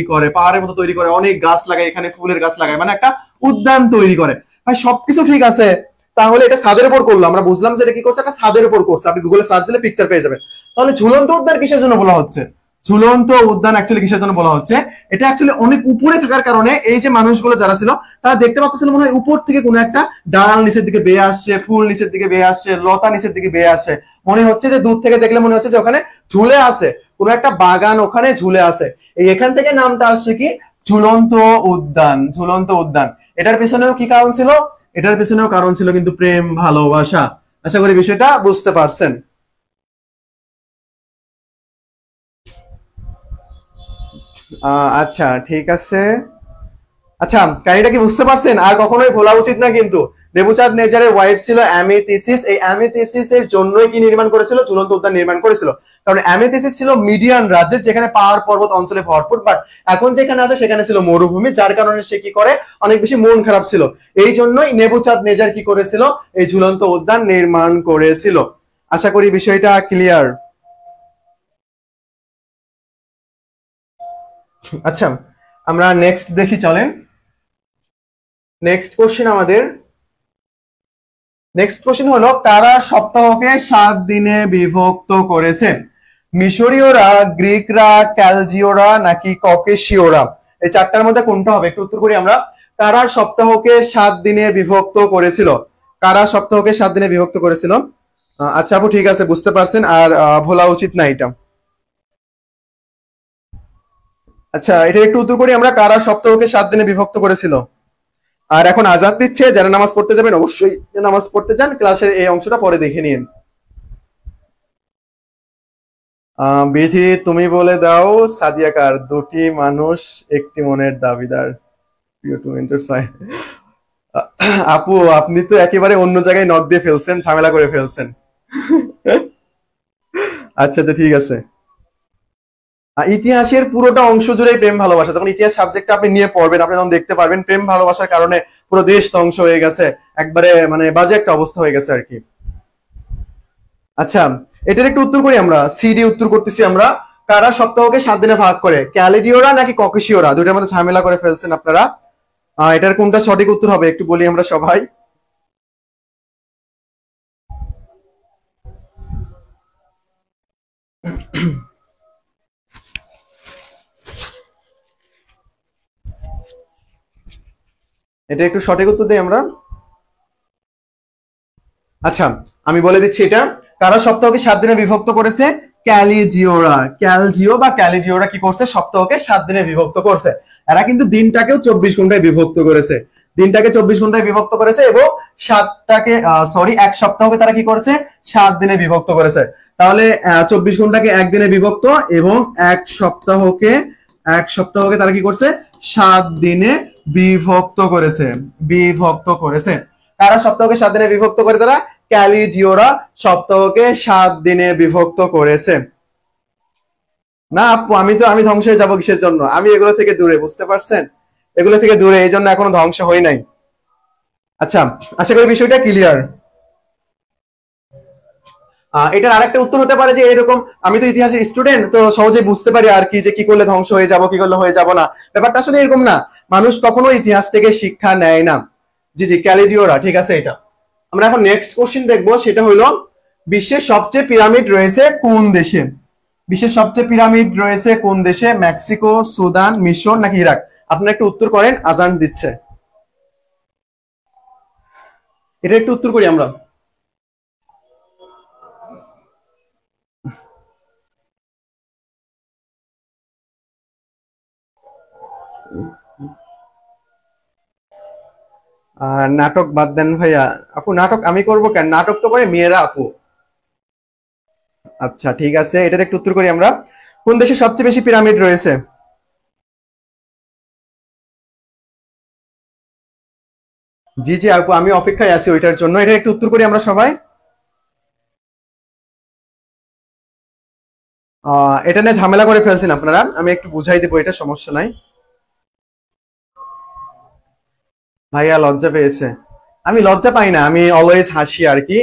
করে, অনেক গাছ লাগায়, এখানে ফুলের গাছ লাগায়, মানে একটা উদ্যান তৈরি করে। ভাই সবকিছু ঠিক আছে, তাহলে এটা ছাদের উপর করলো, আমরা বুঝলাম যে এটা কি করছে, একটা ছাদের উপর করছে। আপনি গুগলে সার্চ দিলে পিকচার পেয়ে যাবেন। তাহলে ঝুলন্ত উদ্যান কিসের জন্য বলা হচ্ছে? ঝুলন্ত উদ্যান অ্যাকচুয়ালি কিসের জন্য বলা হচ্ছে? এটা অ্যাকচুয়ালি অনেক উপরে থাকার কারণে এই যে মানুষগুলো যারা ছিল তারা দেখতে পাচ্ছিল মনে হয় উপর থেকে কোনো একটা ডাল নিচের দিকে বেয়ে আসছে, ফুল নিচের দিকে বেয়ে আসছে, লতা নিচের দিকে বেয়ে আসছে। মনে হচ্ছে যে দূর থেকে দেখলে মনে হচ্ছে যে ওখানে ঝুলে আছে, কোনো একটা বাগান ওখানে ঝুলে আছে। এই এখান থেকে নামটা আসছে কি? ঝুলন্ত উদ্যান। এটার পিছনেও কি কারণ ছিল? এটার পিছনেও কারণ ছিল কিন্তু প্রেম, ভালোবাসা। আশা করি বিষয়টা বুঝতে পারছেন। আচ্ছা ঠিক আছে। আচ্ছা, কাহিনীটা কি বুঝতে পারছেন? আর কখনোই ভোলা উচিত না কিন্তু। নেবুচাঁদ নেজারের ওয়াইফ ছিল অ্যামেথিসিস। এই অ্যামেথিসিস এর জন্যই কি নির্মাণ করেছিল? ঝুলন্ত উদ্যান নির্মাণ করেছিল। কারণ অ্যামেথিসিস ছিল মিডিয়ান রাজ্যের, যেখানে পাহাড় পর্বত অঞ্চলে ভরপুর, বাট এখন যেখানে আছে সেখানে ছিল মরুভূমি, যার কারণে সে কি করে? অনেক বেশি মন খারাপ ছিল। এই জন্যই নেবুচাঁদ নেজার কি করেছিল? এই ঝুলন্ত উদ্যান নির্মাণ করেছিল। আশা করি বিষয়টা ক্লিয়ার। আচ্ছা, আমরা নেক্সট দেখি, চলেন। নেক্সট কোশ্চেন হলো, কারা সপ্তাহকে 7 দিনে বিভক্ত করেছে? মিশরীয়রা, গ্রিকরা, ক্যালজিওরা নাকি ককেশীয়রা? এই চারটার মধ্যে কোনটা হবে? একটু উত্তর করি আমরা। কারা সপ্তাহকে 7 দিনে বিভক্ত করেছিল? আচ্ছা আপু, ঠিক আছে, বুঝতে পারছেন, আর ভোলা উচিত না এটা। আচ্ছা, এটা একটু উত্তর করি আমরা, কারা সপ্তাহকে 7 দিনে বিভক্ত করেছিল? আর এখন আজান দিচ্ছে, যারা নামাজ পড়তে যাবেন অবশ্যই নামাজ পড়তে যান, ক্লাসের এই অংশটা পরে দেখে নিন। বিধি তুমি বলে দাও, সাদিয়া কার? দুটি মানুষ একটি মনের দাবিদার। আপু আপনি তো একেবারে অন্য জায়গায় নক দিয়ে ফেলছেন, ঝামেলা করে ফেলছেন। আচ্ছা আচ্ছা ঠিক আছে। ইতিহাসের পুরোটা অংশ জুড়েই প্রেম ভালোবাসা, যখন ইতিহাস সাবজেক্ট আপনি নিয়ে পড়বেন আপনি তখন দেখতে পারবেন প্রেম ভালোবাসার কারণে পুরো দেশ ধ্বংস হয়ে গেছে, একবারে মানে বাজে একটা অবস্থা হয়ে গেছে আর কি। আচ্ছা, এটার একটু উত্তর করি আমরা, সিডি উত্তর করতেছি আমরা। কারা সপ্তাহকে 7 দিনে ভাগ করে? ক্যালিডিওরা নাকি ককেশীয়রা? দুইটার মধ্যে ঝামেলা করে ফেলছেন আপনারা। এটার কোনটা সঠিক উত্তর হবে একটু বলি আমরা সবাই। এটা একটু সঠিক উত্তর দিই আমরা। আচ্ছা, আমি বলে দিচ্ছি এটা। কারা সপ্তাহকে 7 দিনে বিভক্ত করেছে? ক্যালিজিওরা। ক্যালজিও বা ক্যালিডিওরা কি করছে? সপ্তাহকে 7 দিনে বিভক্ত করছে। এরা কিন্তু দিনটাকেও 24 ঘন্টায় বিভক্ত করেছে, দিনটাকে 24 ঘন্টায় বিভক্ত করেছে এবং এক সপ্তাহকে তারা কি করেছে? 7 দিনে বিভক্ত করেছে। তাহলে 24 ঘন্টাকে একদিনে বিভক্ত এবং এক সপ্তাহকে তারা কি করছে? 7 দিনে বিভক্ত করেছে। বিভক্ত করেছে। কারা সপ্তাহকে 7 দিনে বিভক্ত করে? তারা ক্যালিজিওরা সপ্তাহকে 7 দিনে বিভক্ত করেছে। না আপু, আমি ধ্বংস হয়ে যাবো কিসের জন্য? আমি এগুলো থেকে দূরে, বুঝতে পারছেন? এগুলো থেকে দূরে, এই জন্য এখনো ধ্বংস হই নাই। আচ্ছা, আশা করি বিষয়টা ক্লিয়ার। এটার আরেকটা উত্তর হতে পারে যে এরকম, আমি তো ইতিহাসের স্টুডেন্ট, তো সহজে বুঝতে পারি আর কি যে কি করলে ধ্বংস হয়ে যাব, কি করলে হয়ে যাব না। ব্যাপারটা আসলে এরকম না, মানুষ কখনো ইতিহাস থেকে শিক্ষা নেয় না। জি জি, ক্যালিডিওরা, ঠিক আছে। এটা আমরা এখন নেক্সট কোশ্চেন দেখবো, সেটা হলো বিশ্বের সবচেয়ে পিরামিড রয়েছে কোন দেশে? বিশ্বের সবচেয়ে পিরামিড রয়েছে কোন দেশে? মেক্সিকো, সুদান, মিশর নাকি ইরাক? আপনারা একটু উত্তর করেন, আজান দিচ্ছে। এটা একটু উত্তর করি আমরা। আর নাটক বাদ দেন ভাইয়া। আপু নাটক আমি করব কেন? নাটক তো করে মেয়েরা আপু। আচ্ছা ঠিক আছে, এটার একটু উত্তর করি আমরা। কোন দেশে সবচেয়ে বেশি পিরামিড রয়েছে? জি জি আপু, আমি অপেক্ষায় আছি ওইটার জন্য। এটা একটু উত্তর করি আমরা সবাই। এটা নিয়ে ঝামেলা করে ফেলছেন আপনারা, আমি একটু বুঝাই দেবো, এটা সমস্যা নাই। ভাইয়া লজ্জা পেয়েছে। আমি লজ্জা পাই না, আমি অলওয়েজ হাসি আর কি।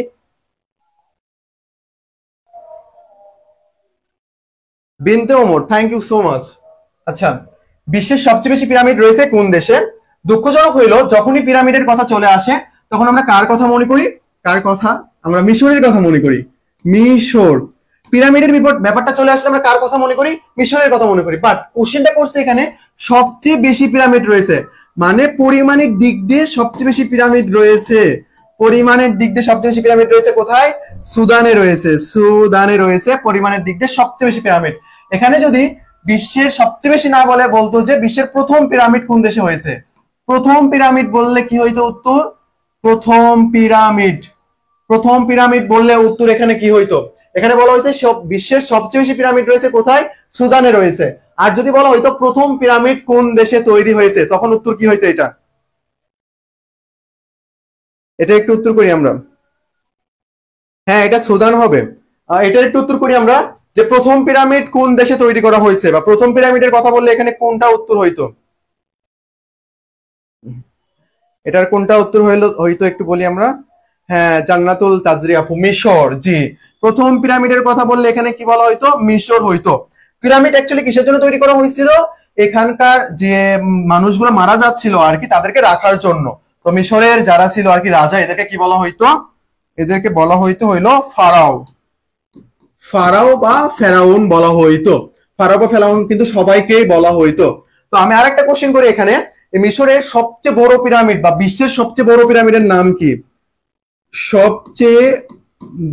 Binte Omar, thank you so much. আচ্ছা, বিশ্বের সবচেয়ে বেশি পিরামিড রয়েছে কোন দেশে? দুঃখজনক হইলো যখনই পিরামিডের কথা চলে আসে তখন আমরা কার কথা মনে করি? কার কথা? আমরা মিশরের কথা মনে করি। মিশর। পিরামিডের ব্যাপারটা চলে আসলে আমরা কার কথা মনে করি? মিশরের কথা মনে করি। বাট কোশ্চেনটা করছে এখানে সবচেয়ে বেশি পিরামিড রয়েছে, মানে পরিমাণের দিক দিয়ে সবচেয়ে বেশি পিরামিড রয়েছে। পরিমাণের দিক দিয়ে সবচেয়ে বেশি পিরামিড রয়েছে কোথায়? সুদানে রয়েছে। সুদানে রয়েছে পরিমাণের দিক দিয়ে সবচেয়ে বেশি পিরামিড। এখানে যদি বিশ্বের সবচেয়ে বেশি না বলে বলতো যে বিশ্বের প্রথম পিরামিড কোন দেশে হয়েছে, প্রথম পিরামিড বললে কি হইতো উত্তর? প্রথম পিরামিড। প্রথম পিরামিড বললে উত্তর এখানে কি হইতো? এখানে বলা হয়েছে বিশ্বের সবচেয়ে বেশি পিরামিড রয়েছে কোথায়? সুদানে রয়েছে। আর যদি বলা হইতো প্রথম পিরামিড কোন দেশে তৈরি হয়েছে, তখন উত্তর কি হইতো? এটা এটা একটু উত্তর করি আমরা। হ্যাঁ, এটা সুদান হবে। এটার একটু উত্তর করি আমরা, যে প্রথম পিরামিড কোন দেশে তৈরি করা হয়েছে, বা প্রথম পিরামিডের কথা বললে এখানে কোনটা উত্তর হইতো? এটার কোনটা উত্তর হইতো একটু বলি আমরা। হ্যাঁ, জান্নাতুল তাজরিয়া আপু, মিশর। জি, প্রথম পিরামিডের কথা বললে এখানে কি বলা হইতো? মিশর হইতো। পিরামিড অ্যাকচুয়ালি কিসের জন্য তৈরি করা হয়েছিল? এখানকার যে মানুষগুলো মারা যাচ্ছিল আর কি, তাদেরকে রাখার জন্য। তো মিশরের যারা ছিল আর কি রাজা, এদেরকে কি বলা হইতো? এদেরকে বলা হইতো হইলো ফারাও। ফারাও বা ফেরাউন বলা হইতো। ফারাও বা ফেরাউন কিন্তু সবাইকেই বলা হইতো। তো আমি আরেকটা কোশ্চেন করি এখানে, মিশরের সবচেয়ে বড় পিরামিড বা বিশ্বের সবচেয়ে বড় পিরামিডের নাম কি? সবচেয়ে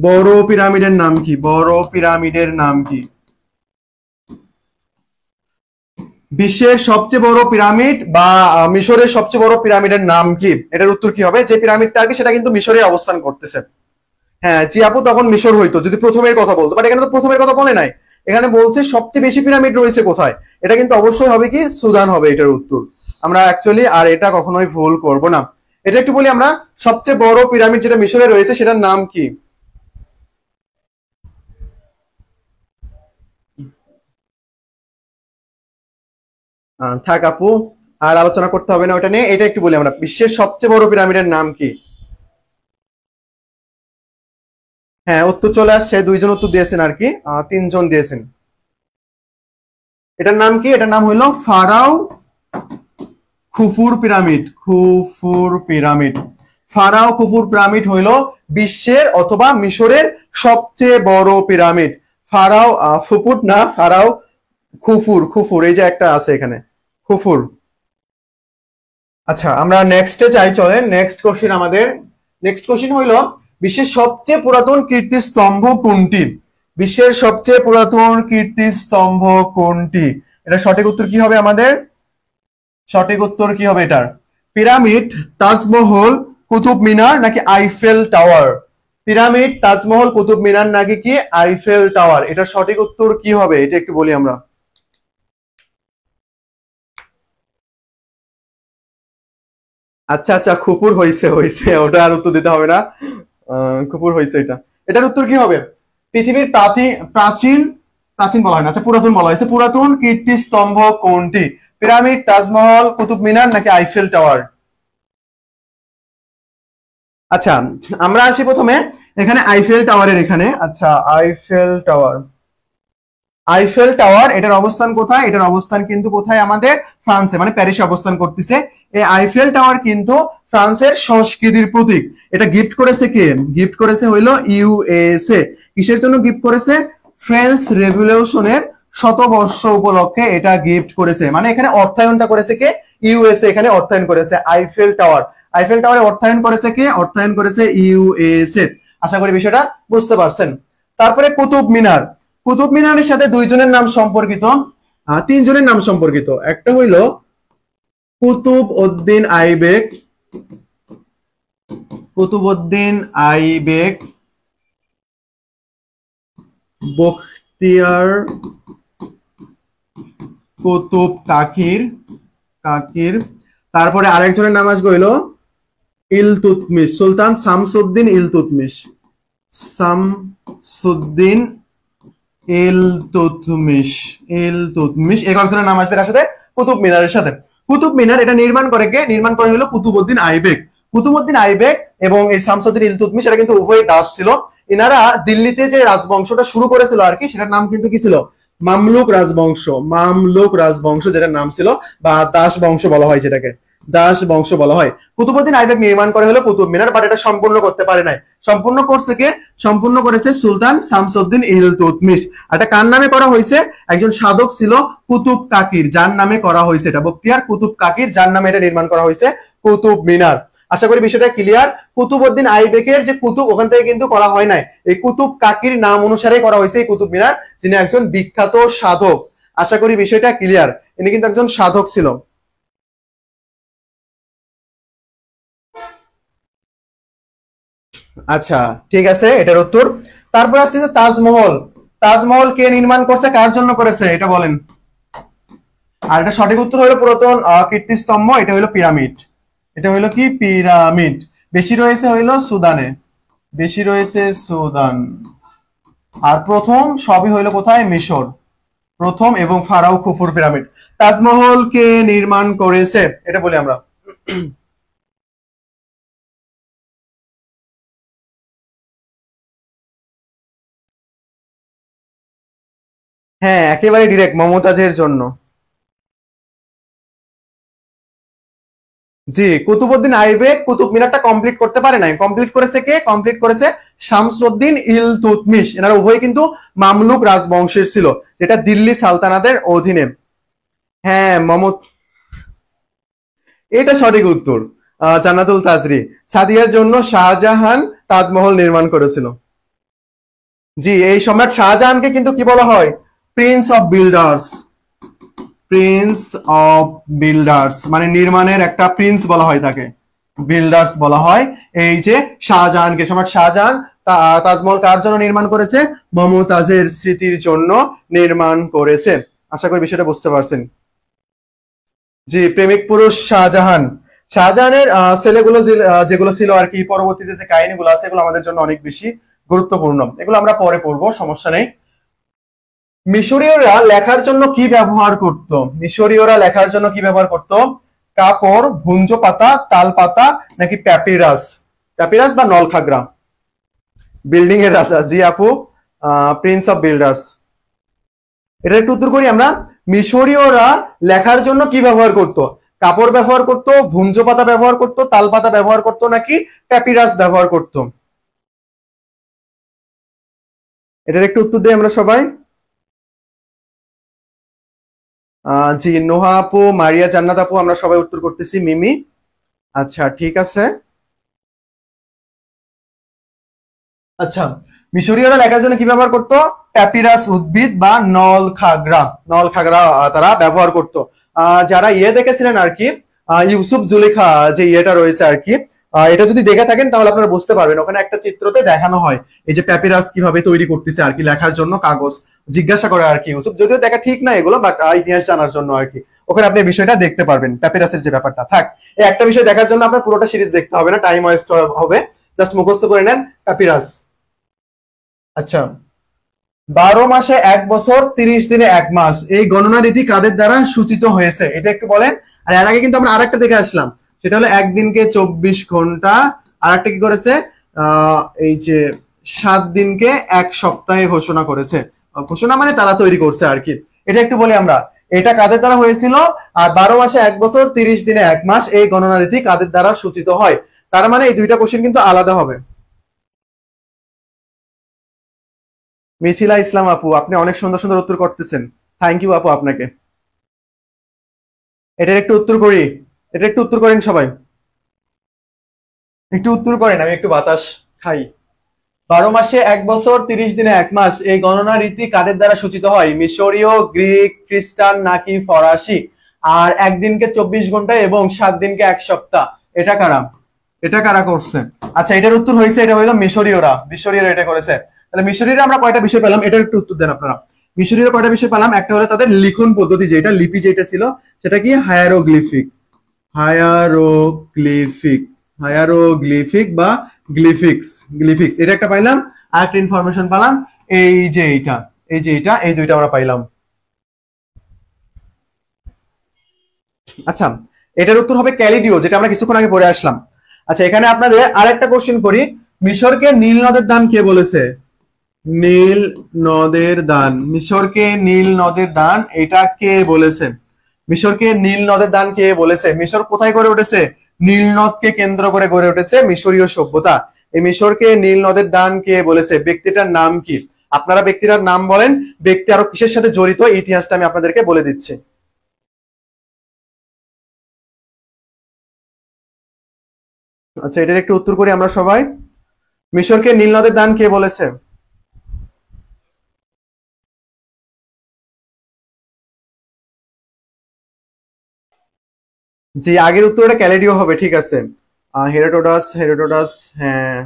বড় পিরামিডের নাম কি? বড় পিরামিডের নাম কি? বিশ্বের সবচেয়ে বড় পিরামিড বা মিশরের সবচেয়ে বড় পিরামিডের নাম কি? এটার উত্তর কি হবে? যে পিরামিডটা আর কি সেটা কিন্তু মিশরে অবস্থান করতেছে। হ্যাঁ জি আপু, তখন মিশর হইতো যদি প্রথমের কথা বলতো, বাট এখানে তো প্রথমের কথা বলে নাই, এখানে বলছে সবচেয়ে বেশি পিরামিড রয়েছে কোথায়। এটা কিন্তু অবশ্যই হবে কি সুদান হবে এটার উত্তর। আমরা অ্যাকচুয়ালি আর এটা কখনোই ভুল করব না। এটা একটু বলি আমরা, সবচেয়ে বড় পিরামিড যেটা মিশরে রয়েছে সেটার নাম কি? থাক আপু, আর আলোচনা করতে হবে না ওটা নিয়ে। এটা একটু বলি আমরা, বিশ্বের সবচেয়ে বড় পিরামিডের নাম কি? হ্যাঁ উত্তর চলে আসছে, দুইজন উত্তর দিয়েছেন আর কি, তিনজন দিয়েছেন। এটার নাম কি? এটার নাম হইলো ফারাও খুফুর পিরামিড। খুফুর পিরামিড, ফারাও খুফুর পিরামিড হইলো বিশ্বের অথবা মিশরের সবচেয়ে বড় পিরামিড। ফারাও ফুপুট না, ফারাও খুফুর। খুফুর এই যে একটা আছে এখানে, খুফুর। আচ্ছা আমরা নেক্সটে যাই, চলেন নেক্সট কোশ্চেন আমাদের। নেক্সট কোশ্চেন হইলো বিশ্বের সবচেয়ে পুরাতন কীর্তিস্তম্ভ কোনটি? বিশ্বের সবচেয়ে পুরাতন কীর্তিস্তম্ভ কোনটি? এটা সঠিক উত্তর কি হবে আমাদের? সঠিক উত্তর কি হবে এটার? পিরামিড, তাজমহল, কুতুব মিনার নাকি Eiffel tower? Pyramid, Taj Mahal, Qutub Minar নাকি কি আইফেল টাওয়ার? এটার সঠিক উত্তর কি হবে এটা একটু বলি আমরা। আচ্ছা আচ্ছা, খুপুর হইছে হইছে, ওটা আর উত্তর দিতে হবে না। খুপুর হইছে এটা। এটার উত্তর কি হবে? পৃথিবীর প্রাচীন, প্রাচীন বলা হয় না, আচ্ছা পুরাতন বলা হয়েছে। পুরাতন কীর্তিস্তম্ভ কোনটি? পিরামিড, তাজমহল, কুতুব মিনার নাকি আইফেল টাওয়ার? আচ্ছা আমরা আসি প্রথমে এখানে আইফেল টাওয়ারের এখানে। আচ্ছা আইফেল টাওয়ার, আইফেল টাওয়ার এটার অবস্থান কোথায়? এটার অবস্থান কিন্তু কোথায় আমাদের? ফ্রান্সে, মানে প্যারিসে অবস্থান করতেছে। এই আইফেল টাওয়ার কিন্তু ফ্রান্সের সংস্কৃতির প্রতীক। এটা গিফট করেছে কে? গিফট করেছে হইলো ইউএসএ। কিসের জন্য গিফট করেছে? ফ্রেঞ্চ রেভলিউশনের শতবর্ষ উপলক্ষে এটা গিফট করেছে। মানে এখানে অর্থায়নটা করেছে কে? ইউএসএ এখানে অর্থায়ন করেছে আইফেল টাওয়ার। আইফেল টাওয়ারে অর্থায়ন করেছে কে? অর্থায়ন করেছে ইউএসএ। আশা করি বিষয়টা বুঝতে পারছেন। তারপরে কুতুব মিনার, কুতুব মিনারের সাথে দুইজনের নাম সম্পর্কিত, তিনজনের নাম সম্পর্কিত। একটা হইল কুতুব উদ্দিন আইবেক, কুতুব উদ্দিন আইবেক, বখতিয়ার কুতুব কাকির, কাকির। তারপরে আরেকজনের নাম আসবে হইলো ইলতুৎমিশ, সুলতান শামসুদ্দিন ইলতুৎমিশ, শামসুদ্দিন ইলতুৎমিশ, ইলতুৎমিশ। এই কয়েকজনের নাম আসবে কার সাথে? কুতুব মিনারের সাথে। কুতুব মিনার এটা নির্মাণ করে কে? নির্মাণ করে হলো কুতুবউদ্দিন আইবেক। কুতুবউদ্দিন আইবেক এবং এই শামসুদ্দিন ইলতুৎমিশ এরা কিন্তু উভয় দাস ছিল। এনারা দিল্লিতে যে রাজবংশটা শুরু করেছিল আর কি, সেটার নাম কিন্তু কি ছিল? মামলুক রাজবংশ। মামলুক রাজবংশ যেটার নাম ছিল, বা দাস বংশ বলা হয় যেটাকে, দাস বংশ বলা হয়। কুতুবউদ্দিন আইবেক নির্মাণ করে হলো কুতুব মিনার, বাট এটা সম্পূর্ণ করতে পারে নাই। সম্পূর্ণ করছে কে? সম্পূর্ণ করেছে সুলতান শামসুদ্দিন ইলতুৎমিশ। এটা কার নামে করা হয়েছে? একজন সাধক ছিল কুতুব কাকির, যার নামে করা হয়েছে এটা। বখতিয়ার কুতুব কাকির, যার নামে এটা নির্মাণ করা হয়েছে কুতুব মিনার। আশা করি বিষয়টা ক্লিয়ার। কুতুবউদ্দিন আইবেকের যে কুতুব, ওখান থেকে কিন্তু করা হয় নাই, এই কুতুব কাকির নাম অনুসারে করা হয়েছে এই কুতুব মিনার, যিনি একজন বিখ্যাত সাধক। আশা করি বিষয়টা ক্লিয়ার। ইনি কিন্তু একজন সাধক ছিল। আচ্ছা ঠিক আছে, এটার উত্তর। তারপর আসছে যে তাজমহল। তাজমহল কে নির্মাণ করছে, কার জন্য করেছে এটা বলেন। আর এটা সঠিক উত্তর হলো পুরাতন কীর্তিস্তম্ভ, এটা হলো পিরামিড। এটা হলো কি? পিরামিড। বেশি রয়েছে হইলো সুদানে, বেশি রয়েছে সুদান। আর প্রথম সবই হইলো কোথায়? মিশর। প্রথম এবং ফারাও খুফুর পিরামিড। তাজমহল কে নির্মাণ করেছে এটা বলি আমরা। হ্যাঁ একেবারে ডিরেক্ট, মমতাজের জন্য। জি, কুতুবউদ্দিন আইবেক কুতুব মিনারটা কমপ্লিট করতে পারে নাই। কমপ্লিট করেছে কে? কমপ্লিট করেছে শামসুদ্দিন ইলতুৎমিশ। এনারা উভয় কিন্তু মামলুক রাজবংশের ছিল, যেটা দিল্লি সালতানাতের অধীনে। হ্যাঁ এটা সঠিক উত্তর। জান্নাতুল তাজরি, সাদিয়ার জন্য শাহজাহান তাজমহল নির্মাণ করেছিল। জি, এই সম্রাট শাহজাহানকে কিন্তু কি বলা হয়? Prince of builders. Prince of builders, মানে নির্মাণের একটা প্রিন্স বলা হয় তাকে, বিল্ডার্স বলা হয়। এই যে শাহজাহানকে, সম্রাট শাহজাহান তাজমহল কার জন্য নির্মাণ করেছে? মমতাজের স্মৃতির জন্য নির্মাণ করেছে। আশা করি বিষয়টা বুঝতে পারছেন। জি, প্রেমিক পুরুষ শাহজাহান, শাহজাহানের ছেলেগুলো যেগুলো ছিল আর কি, পরবর্তীতে যে কাহিনীগুলো আছে এগুলো আমাদের জন্য অনেক বেশি গুরুত্বপূর্ণ, এগুলো আমরা পরে পড়বো, সমস্যা নেই। মিশরীয়রা লেখার জন্য কি ব্যবহার করত? মিশরীয়রা লেখার জন্য কি ব্যবহার করত? কাপড়, ভুঞ্জ পাতা, তাল পাতা, নাকি প্যাপিরাস? প্যাপিরাস বা নলখাগড়া। বিল্ডিং এর রাজা, জি আপু, প্রিন্স অফ বিল্ডার্স। এটা একটু উত্তর করি আমরা। মিশরীয়রা লেখার জন্য কি ব্যবহার করত? কাপড় ব্যবহার করত, ভুঞ্জ পাতা ব্যবহার করত, তাল পাতা ব্যবহার করত, নাকি প্যাপিরাস ব্যবহার করত? এটার একটু উত্তর দিই আমরা সবাই। জি, নোহা আপু, মারিয়া জান্নাত আপু, আমরা সবাই উত্তর করতেছি। মিমি, আচ্ছা ঠিক আছে। আচ্ছা, মিশরীয়রা লেখার জন্য কি ব্যবহার করতো? প্যাপিরাস উদ্ভিদ বা নলখাগড়া, নলখাগড়া তারা ব্যবহার করত। যারা দেখেছিলেন আর কি, ইউসুফ জুলেখা যে ইয়েটা রয়েছে আর কি, এটা যদি দেখে থাকেন তাহলে আপনারা বুঝতে পারবেন, ওখানে একটা চিত্রতে দেখানো হয় এই যে প্যাপিরাস কিভাবে তৈরি করতেছে আর কি, লেখার জন্য কাগজ জিজ্ঞাসা করে আর কি ইউসুফ, যদিও দেখা ঠিক না এগুলো, বাট ইতিহাস জানার জন্য আর কি, ওখানে আপনি বিষয়টা দেখতে পারবেন প্যাপিরাসের যে ব্যাপারটা। থাক, এই একটা বিষয় দেখার জন্য আপনার পুরোটা সিরিজ দেখতে হবে না, টাইম ওয়েস্ট হবে, জাস্ট মুখস্থ করে নেন প্যাপিরাস। আচ্ছা, 12 মাসে 1 বছর, 30 দিনে 1 মাস, এই গণনা রীতি কাদের দ্বারা সূচিত হয়েছে? এটা একটু বলেন। আর এর আগে কিন্তু আমরা আরেকটা দেখে আসলাম, সেটা হলো একদিনকে 24 ঘন্টা, আর একটা কি করেছে, এই যে 7 দিনকে 1 সপ্তাহে ঘোষণা করেছে, ঘোষণা মানে তারা তৈরি করছে আর কি। এটা একটু বলি আমরা, এটা কাদের দ্বারা হয়েছিল? আর 12 মাসে 1 বছর, 30 দিনে 1 মাস, এই গণনা রীতি কাদের দ্বারা সূচিত হয়? তার মানে এই দুইটা কোশ্চেন কিন্তু আলাদা হবে। মিথিলা ইসলাম আপু, আপনি অনেক সুন্দর সুন্দর উত্তর করতেছেন, থ্যাংক ইউ আপু আপনাকে। এটার একটু উত্তর করি, এটা একটু উত্তর করেন সবাই, একটু উত্তর করেন, আমি একটু বাতাস খাই। 12 মাসে 1 বছর, 30 দিনে 1 মাস, এই গণনা রীতি কাদের দ্বারা সূচিত হয়? মিশরীয়, গ্রিক, খ্রিস্টান, নাকি ফরাসি? আর একদিনকে 24 ঘন্টা এবং 7 দিনকে 1 সপ্তাহ, এটা কারা? এটা কারা করছে? আচ্ছা, এটার উত্তর হয়েছে, এটা হইলো মিশরীয়রা, মিশরীয়রা এটা করেছে। তাহলে মিশরীয়রা আমরা কয়টা বিষয় পেলাম, এটার একটু উত্তর দেন আপনারা। মিশরীয়রা কয়টা বিষয় পেলাম? একটা হলো তাদের লিখন পদ্ধতি, যেটা লিপি যেটা ছিল সেটা কি হায়ারোগ্লিফিক, হায়ারোগ্লিফিক, হায়ারোগ্লিফিক বা গ্লিফিক্স, গ্লিফিক্স, এটা একটা পাইলাম। আর একটা ইনফরমেশন পেলাম, এই যে এইটা, এই যে এটা, এই দুইটা আমরা পাইলাম। আচ্ছা, এটার উত্তর হবে ক্যালিডিও, যেটা আমরা কিছুক্ষণ আগে পড়ে আসলাম। আচ্ছা, এখানে আপনাদের আরেকটা কোশ্চেন করি, মিশরকে নীল নদের দান কে বলেছে? নীল নদের দান, মিশরকে নীল নদের দান, এটা কে বলেছে? মিশরকে নীল নদের দান কে বলেছে? মিশর কোথায় গড়ে উঠেছে? নীল নদকে কেন্দ্র করে গড়ে উঠেছে মিশরীয় সভ্যতা। এই মিশরকে নীল নদের দান কে বলেছে? ব্যক্তিটার নাম কি? আপনারা ব্যক্তিটার নাম বলেন, ব্যক্তি আরো কিসের সাথে জড়িত ইতিহাসটা আমি আপনাদেরকে বলে দিচ্ছি। আচ্ছা, এটার একটু উত্তর করি আমরা সবাই। মিশরকে নীল নদের দান কে বলেছে? জি, আগের উত্তরটা ক্যালেডিও হবে, ঠিক আছে। হেরোডোটাস, হেরোডোটাস, হ্যাঁ।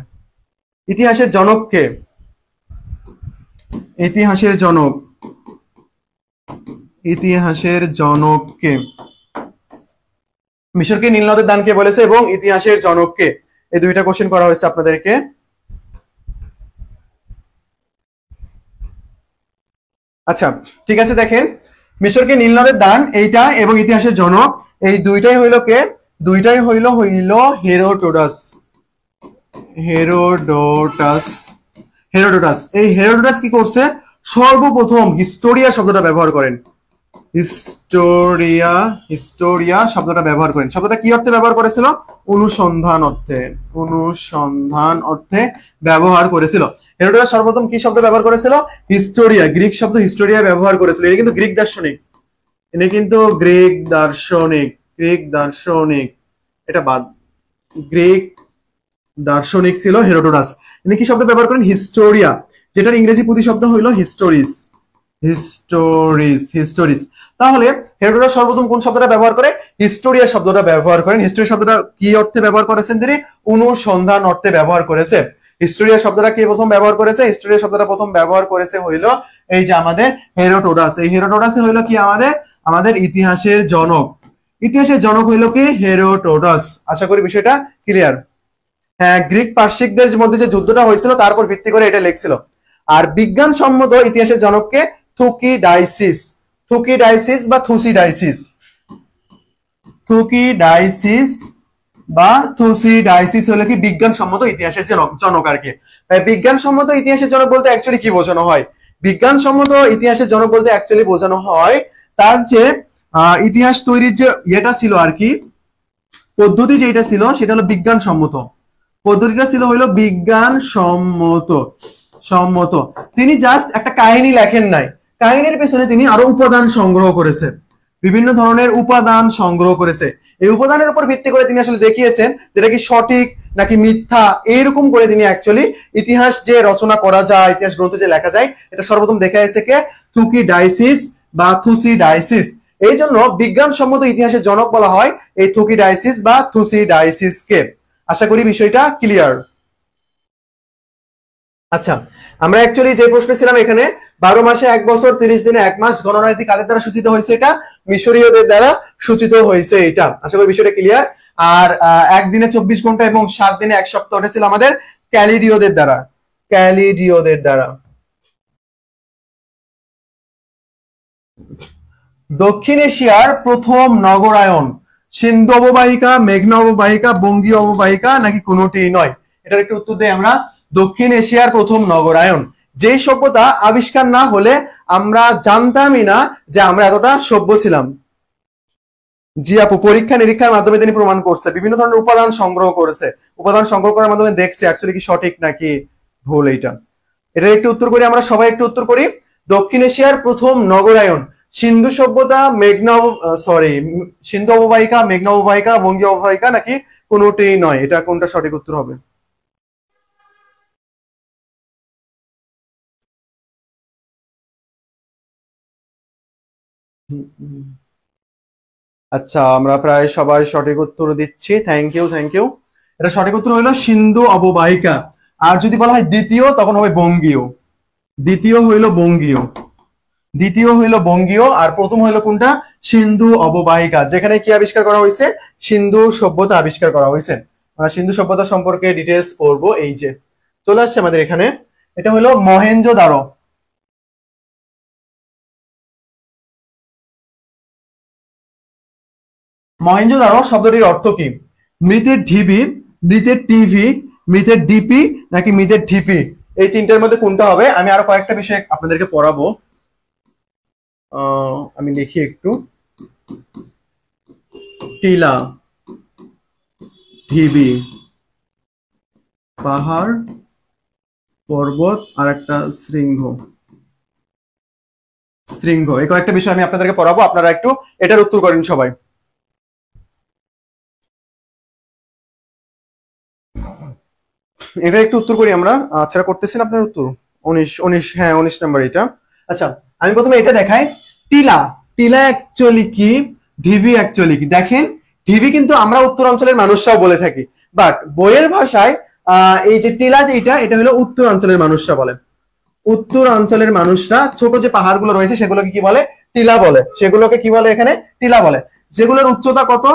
ইতিহাসের জনক কে? ইতিহাসের জনক, ইতিহাসের জনক কে? মিশরকে নীল নদের দান কে বলেছে এবং ইতিহাসের জনক কে? এই দুইটা কোশ্চেন করা হয়েছে আপনাদেরকে। আচ্ছা, ঠিক আছে, দেখেন, মিশরকে নীল নদের দান এইটা এবং ইতিহাসের জনক, এই দুইটাই হইল কে? দুইটাই হইল হেরোডোটাস, হেরোডোটাস, হেরোডোটাস। এই হেরোডোটাস কি করছে? সর্বপ্রথম হিস্টোরিয়া শব্দটা ব্যবহার করেন, হিস্টোরিয়া, হিস্টোরিয়া শব্দটা ব্যবহার করেন। শব্দটা কি অর্থে ব্যবহার করেছিল? অনুসন্ধান অর্থে, অনুসন্ধান অর্থে ব্যবহার করেছিল। হেরোডোটাস সর্বপ্রথম কি শব্দ ব্যবহার করেছিল? হিস্টোরিয়া, গ্রিক শব্দ হিস্টোরিয়া ব্যবহার করেছিল। এটা কিন্তু গ্রিক দার্শনিক, এটা কিন্তু গ্রিক দার্শনিক, গ্রিক দার্শনিক, এটা বাদ, গ্রিক দার্শনিক ছিল হেরোডোটাস। ইনি কি শব্দ ব্যবহার করেন? হিস্টোরিয়া, যেটার ইংরেজি প্রতিশব্দ হইল হিস্টোরিস, হিস্টোরিস, হিস্টোরিস। তাহলে হেরোডোটাস সর্বপ্রথম কোন শব্দটা ব্যবহার করে? হিস্টোরিয়া শব্দটা ব্যবহার করেন। হিস্টোরি শব্দটা কি অর্থে ব্যবহার করেছেন তিনি? অনুসন্ধান অর্থে ব্যবহার করেছে। হিস্টোরিয়া শব্দটা কে প্রথম ব্যবহার করেছে? হিস্টোরিয়া শব্দটা প্রথম ব্যবহার করেছে হইল এই যে আমাদের হেরোডোটাস। এই হেরোডোটাস হইল কি আমাদের ইতিহাসের জনক। ইতিহাসের জনক হইল কি? হেরোডোটাস। আশা করি বিষয়টা ক্লিয়ার। হ্যাঁ, গ্রিক পার্শ্বিকদের মধ্যে যে যুদ্ধটা হয়েছিল তার উপর ভিত্তি করে এটা লিখছিল। আর বিজ্ঞানসম্মত ইতিহাসের জনককে থুকিডাইসিস, থুকিডাইসিস বা থুসিডাইসিস, থুকিডাইসিস বা থুসিডাইসিস হলো কি বিজ্ঞানসম্মত ইতিহাসের জনক আর কি। বিজ্ঞানসম্মত ইতিহাসের জনক বলতে অ্যাকচুয়ালি কি বোঝানো হয়? বিজ্ঞানসম্মত ইতিহাসের জনক বলতে অ্যাকচুয়ালি বোঝানো হয় তার যে ইতিহাস তৈরির যে ইয়েটা ছিল আর কি, পদ্ধতি যেটা ছিল সেটা হলো বিজ্ঞানসম্মত। পদ্ধতিটা ছিল হইলো বিজ্ঞানসম্মত সম্মত। তিনি জাস্ট একটা কাহিনী লেখেন নাই, কাহিনীর পেছনে তিনি আরো উপাদান সংগ্রহ করেছে, বিভিন্ন ধরনের উপাদান সংগ্রহ করেছে। এই উপাদানের উপর ভিত্তি করে তিনি আসলে দেখিয়েছেন যেটা কি সঠিক নাকি মিথ্যা, এইরকম করে তিনি অ্যাকচুয়ালি ইতিহাস যে রচনা করা যায়, ইতিহাস গ্রন্থ যে লেখা যায়, এটা সর্বপ্রথম দেখাইছে কে? থুকিডাইসিস বা থুসিডাইসিস। এই জন্য বিজ্ঞানসম্মত ইতিহাসের জনক বলা হয় এই থুকিডাইসিস বা থুসিডাইসিস কে। আশা করি বিষয়টা ক্লিয়ার। আচ্ছা, আমরা অ্যাকচুয়ালি যে প্রশ্ন ছিলাম এখানে 12 মাসে 1 বছর 30 দিনে 1 মাস গণনারীতি কাদের দ্বারা সূচিত হয়েছে? এটা মিশরীয়দের দ্বারা সূচিত হয়েছে। এটা আশা করি বিষয়টা ক্লিয়ার। আর 1 দিনে 24 ঘন্টা এবং 7 দিনে 1 সপ্তাহ ওটা ছিল আমাদের ক্যালিডীয়দের দ্বারা, ক্যালিডীয়দের দ্বারা। দক্ষিণ এশিয়ার প্রথম নগরায়ন সিন্ধু অববাহিকা, মেঘনা অববাহিকা, বঙ্গীয় অববাহিকা নাকি কোনোটি নয়? এটার একটু উত্তর দেই আমরা। দক্ষিণ এশিয়ার প্রথম নগরায়ন, যে সভ্যতা আবিষ্কার না হলে আমরা জানতামই না যে আমরা এতটা সভ্য ছিলাম। জি আপু, পরীক্ষা নিরীক্ষার মাধ্যমে তিনি প্রমাণ করছে, বিভিন্ন ধরনের উপাদান সংগ্রহ করেছে, উপাদান সংগ্রহ করার মাধ্যমে দেখছে অ্যাকচুয়ালি কি সঠিক নাকি ভুল। এইটা এটার একটু উত্তর করি আমরা, সবাই একটু উত্তর করি। দক্ষিণ এশিয়ার প্রথম নগরায়ন সিন্ধু সভ্যতা, সিন্ধু অববাহিকা, মেঘনা অববাহিকা, বঙ্গীয় অববাহিকা নাকি কোনোটি নয়? এটা কোনটা সঠিক উত্তর হবে? আচ্ছা, আমরা প্রায় সবাই সঠিক উত্তর দিচ্ছি, থ্যাংক ইউ থ্যাংক ইউ। এটা সঠিক উত্তর হইলো সিন্ধু অববাহিকা। আর যদি বলা হয় দ্বিতীয় তখন হবে বঙ্গীয়। দ্বিতীয় হইলো বঙ্গীয়, দ্বিতীয় হইলো বঙ্গীয়। আর প্রথম হইলো কোনটা? সিন্ধু অববাহিকা, যেখানে কি আবিষ্কার করা হয়েছে? সিন্ধু সভ্যতা আবিষ্কার করা হয়েছে। আমরা সিন্ধু সভ্যতা সম্পর্কে ডিটেলস পড়বো। এই যে চলে আসছে আমাদের এখানে, এটা হলো মহেঞ্জোদারো। মহেঞ্জোদারো শব্দটির অর্থ কি? মৃতের ঢিবি, মৃতের টিভি, মৃতের ডিপি নাকি মৃতের ঢিপি? এই তিনটার মধ্যে কোনটা হবে? আমি আরো কয়েকটা বিষয় আপনাদেরকে পড়াবো, আমি লিখি একটু। টিলা, ঢিবি, পাহাড়, পর্বত আর একটা শৃঙ্গ, শৃঙ্গ। এই কয়েকটা বিষয় আমি আপনাদেরকে পড়াবো, আপনারা একটু এটার উত্তর করেন সবাই। এটা একটু উত্তর করি আমরা। আচ্ছা, করতেছেন আপনার উত্তর? 19 হ্যাঁ 19 নাম্বার এটা। আচ্ছা, আমি প্রথমে এটা দেখাই। টিলা, টিলা অ্যাকচুয়ালি কি, ঢিবি অ্যাকচুয়ালি কি? দেখেন, ঢিবি কিন্তু আমরা উত্তর অঞ্চলের মানুষরাও বলে থাকি, বাট বইয়ের ভাষায় এই যে টিলা যে এটা হলো উত্তর অঞ্চলের মানুষরা বলে। উত্তর অঞ্চলের মানুষরা ছোট যে পাহাড়গুলো রয়েছে সেগুলোকে কি বলে? টিলা বলে। সেগুলোকে কি বলে এখানে? টিলা বলে। যেগুলোর উচ্চতা কত?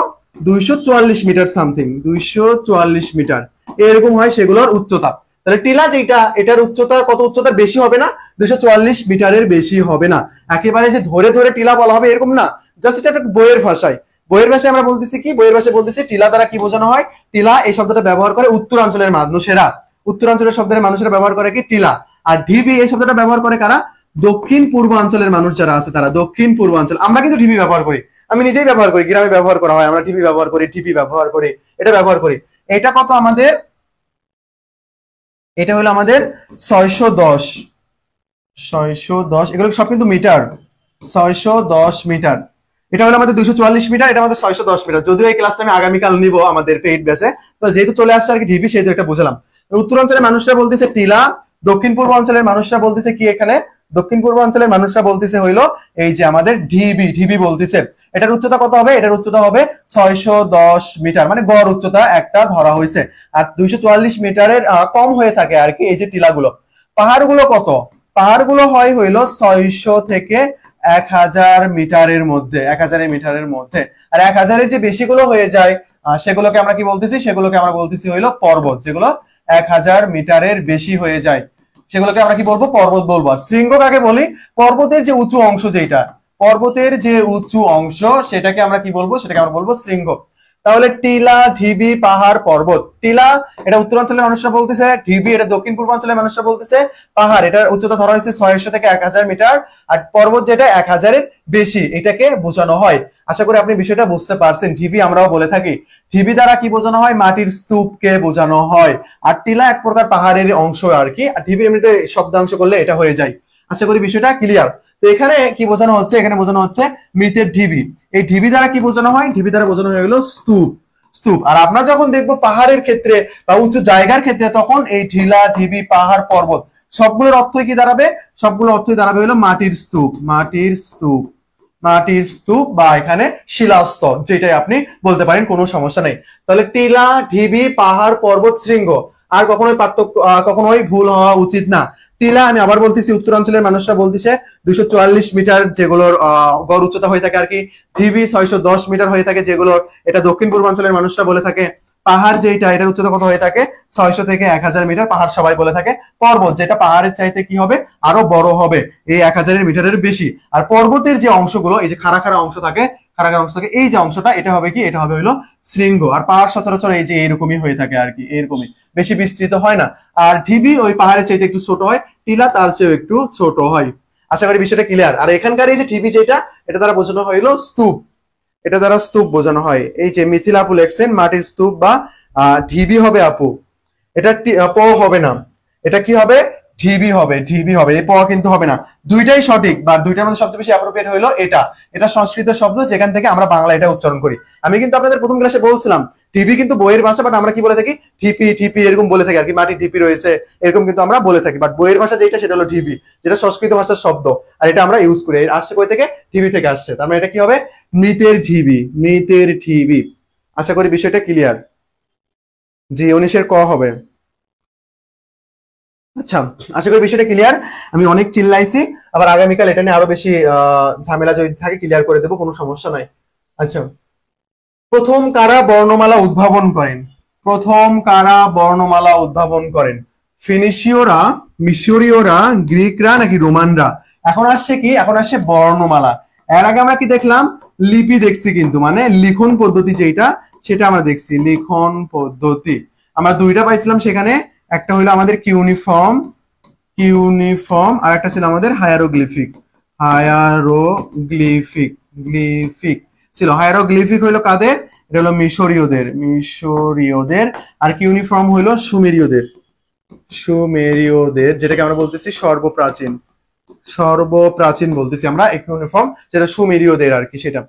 244 মিটার সামথিং, 244 মিটার এরকম হয় সেগুলোর উচ্চতা। তাহলে টিলা যেটা, এটার উচ্চতা কত? উচ্চতা বেশি হবে না, 244 মিটারের বেশি হবে না। একেবারে যে ধরে ধরে টিলা বলা হবে এরকম না, জাস্ট এটা একটা বইয়ের ভাষায়। বইয়ের ভাষায় আমরা বলতেছি কি? বইয়ের ভাষায় বলতেছি টিলা দ্বারা কি বোঝানো হয়? টিলা এই শব্দটা ব্যবহার করে উত্তরাঞ্চলের মানুষেরা, উত্তরাঞ্চলের শব্দের মানুষেরা ব্যবহার করে কি? টিলা। আর ঢিবি এই শব্দটা ব্যবহার করে কারা? দক্ষিণ পূর্বাঞ্চলের মানুষ যারা আছে তারা, দক্ষিণ পূর্বাঞ্চল। আমরা কিন্তু ঢিবি ব্যবহার করি, আমি নিজেই ব্যবহার করি, গ্রামে ব্যবহার করা হয়, আমরা ঢিবি ব্যবহার করি, ঢিবি ব্যবহার করি, এটা ব্যবহার করি। এটা কত আমাদের? এটা হলো আমাদের 610, 610। এগুলো সব কিন্তু মিটার, 610 মিটার। এটা হলো আমাদের 244 মিটার, এটা আমাদের 610 মিটার। যদিও এই ক্লাসটা আমি আগামীকাল নিব আমাদের পেইড ব্যাচে, তো যেহেতু চলে আসছে আর কি ঢিবি, সেহেতু এটা বুঝলাম। উত্তরাঞ্চলের মানুষরা বলতেছে টিলা, দক্ষিণ পূর্ব অঞ্চলের মানুষরা বলতেছে কি এখানে? দক্ষিণ পূর্বাঞ্চলের মানুষরা বলতেছে হইলো এই যে আমাদের ঢিবি, ঢিবি বলতেছে। এটার উচ্চতা কত হবে? এটার উচ্চতা হবে 610 মিটার, মানে গড় উচ্চতা একটা ধরা হয়েছে। আর 244 মিটারের কম হয়ে থাকে আর কি এই যে টিলাগুলো। পাহাড়গুলো কত? পাহাড়গুলো হয় হইলো 600 থেকে 1000 মিটারের মধ্যে, 1000 মিটারের মধ্যে। আর 1000-এর যে বেশিগুলো হয়ে যায় সেগুলোকে আমরা কি বলতেছি? সেগুলোকে আমরা বলতেছি হইলো পর্বত। যেগুলো 1000 মিটারের বেশি হয়ে যায় সেগুলোকে আমরা কি বলবো? পর্বত বলবো। আর শৃঙ্গ কাকে বলি? পর্বতের যে উঁচু অংশ, যেটা পর্বতের যে উঁচু অংশ সেটাকে আমরা কি বলবো? সেটাকে আমরা বলবো শৃঙ্গ। তাহলে টিলা, ঢিবি, পাহাড়, পর্বত। টিলা এটা উত্তরাঞ্চলের মানুষরা বলতেছে, ঢিবি এটা দক্ষিণ পূর্বাঞ্চলের মানুষরা বলতেছে, পাহাড় এটার উচ্চতা ধরা হয়েছে 600 থেকে 1000 মিটার, আর পর্বত যেটা 1000-এর বেশি এটাকে বোঝানো হয়। আশা করি আপনি বিষয়টা বুঝতে পারছেন। ঢিবি আমরাও বলে থাকি। ঢিবি দ্বারা কি বোঝানো হয়? মাটির স্তূপকে বোঝানো হয়। আর টিলা এক প্রকার পাহাড়ের অংশ আর কি। আর ঢিবি এমনিতে শব্দাংশ করলে এটা হয়ে যায়। আশা করি বিষয়টা ক্লিয়ার। তো এখানে কি বোঝানো হচ্ছে? এখানে বোঝানো হচ্ছে মৃতের ঢিবি। এই ঢিবি দ্বারা কি বোঝানো হয়? ঢিবি দ্বারা বোঝানো হয়ে গেল স্তূপ, স্তূপ। আর আমরা যখন দেখবো পাহাড়ের ক্ষেত্রে বা উঁচু জায়গার ক্ষেত্রে, তখন এই ঢিলা, ঢিবি, পাহাড়, পর্বত সবগুলোর অর্থ কি দাঁড়াবে? সবগুলোর অর্থই দাঁড়াবে হলো মাটির স্তূপ, মাটির স্তূপ, মাটির স্তূপ, বা এখানে শিলাস্তর, যেটাই আপনি বলতে পারেন, কোনো সমস্যা নেই। তাহলে টিলা, ঢিবি, পাহাড়, পর্বত, শৃঙ্গ আর কখনোই পার্থক্য, কখনোই ভুল হওয়া উচিত না। টিলা আমি আবার বলতেছি, উত্তরাঞ্চলের মানুষরা বলতেছে 244 মিটার যেগুলোর গড় উচ্চতা হয়ে থাকে আর কি। ঢিবি 610 মিটার হয়ে থাকে যেগুলোর, এটা দক্ষিণ পূর্বাঞ্চলের মানুষরা বলে থাকে। পাহাড় যেটা, এটার উচ্চতা কত হয়ে থাকে? 600 থেকে 1000 মিটার, পাহাড় সবাই বলে থাকে। পর্বত যেটা পাহাড়ের চাইতে কি হবে? আরো বড় হবে, এই 1000 মিটারের বেশি। আর পর্বতের যে অংশগুলো, এই যে খাড়া খাড়া অংশ থাকে, খাড়া খাড়া অংশ থাকে, এই যে অংশটা, এটা হবে কি? এটা হবে হলো শৃঙ্গ। আর পাহাড় সচরাচর এই যে এরকমই হয়ে থাকে আর কি, এরকমই, বেশি বিস্তৃত হয় না। আর ঢিবি ওই পাহাড়ের চাইতে একটু ছোট হয়, টিলা তার চেয়েও একটু ছোট হয়। আশা করি বিষয়টা ক্লিয়ার। আর এখানকার এই যে ঢিবি যেটা, এটা দ্বারা বোঝানো হইলো স্তূপ, এটা দ্বারা স্তূপ বোঝানো হয়। এই যে মিথিলা আপু লেখছেন মাটির স্তূপ বা ঢিবি হবে আপু, এটা প হবে না, এটা কি হবে? ঢিবি হবে, ঢিবি হবে, এই প কিন্তু হবে না। দুইটাই সঠিক, বা দুইটার মধ্যে সবচেয়ে বেশি অ্যাপ্রোপ্রিয়েট হইলো এটা। এটা সংস্কৃত শব্দ, যেখান থেকে আমরা বাংলা এটা উচ্চারণ করি। আমি কিন্তু আপনাদের প্রথম ক্লাসে বলছিলাম ঢিবি কিন্তু বইয়ের ভাষা, বাট আমরা কি বলে থাকি? ঢিপি, ঢিপি এরকম বলে থাকি আর কি। মাটি ঢিপি রয়েছে এরকম কিন্তু আমরা বলে থাকি, বাট বইয়ের ভাষা যেটা সেটা হলো ঢিবি, যেটা সংস্কৃত ভাষার শব্দ। আর এটা আমরা ইউজ করি, আসছে কই থেকে? ঢিবি থেকে আসছে। তার মানে এটা কি হবে? মৃতের ঢিবি, মৃতের ঢিবি। আশা করি বিষয়টা ক্লিয়ার। জি 19-এর ক হবে। আচ্ছা, আশা করি বিষয়টা ক্লিয়ার। আমি অনেক চিল্লাইছি, আবার আগামীকাল এটা নিয়ে আরো বেশি ঝামেলা যদি থাকে ক্লিয়ার করে দেবো, কোনো সমস্যা নাই। আচ্ছা, প্রথম কারা বর্ণমালা উদ্ভাবন করেন? প্রথম কারা বর্ণমালা উদ্ভাবন করেন? ফিনিশীয়রা, মিশরীয়রা, গ্রিকরা নাকি রোমানরা? এখন আসছে কি? এখন আসছে বর্ণমালা। এর আগে আমরা কি দেখলাম? লিপি দেখছি, কিন্তু মানে লিখন পদ্ধতি যেটা, সেটা আমরা দেখছি, লিখন পদ্ধতি। আমরা দুইটা পাইছিলাম সেখানে, একটা হলো আমাদের কিউনিফর্ম, কিউনিফর্ম, আর একটা ছিল আমাদের হায়ারোগ্লিফিক, হায়ারোগ্লিফিক, গ্লিফিক ছিল। হায়ারোগ্লিফিক হইলো কাদের? এটা হলো মিশরীয়দের, মিশরীয়দের। আর কিউনিফর্ম হইলো সুমেরীয়দের, সুমেরীয়দের, যেটাকে আমরা বলতেছি সর্বপ্রাচীন, সর্বপ্রাচীন বলতেছি আমরা কিউনিফর্ম, যেটা সুমেরীয়দের আর কি, সেটা।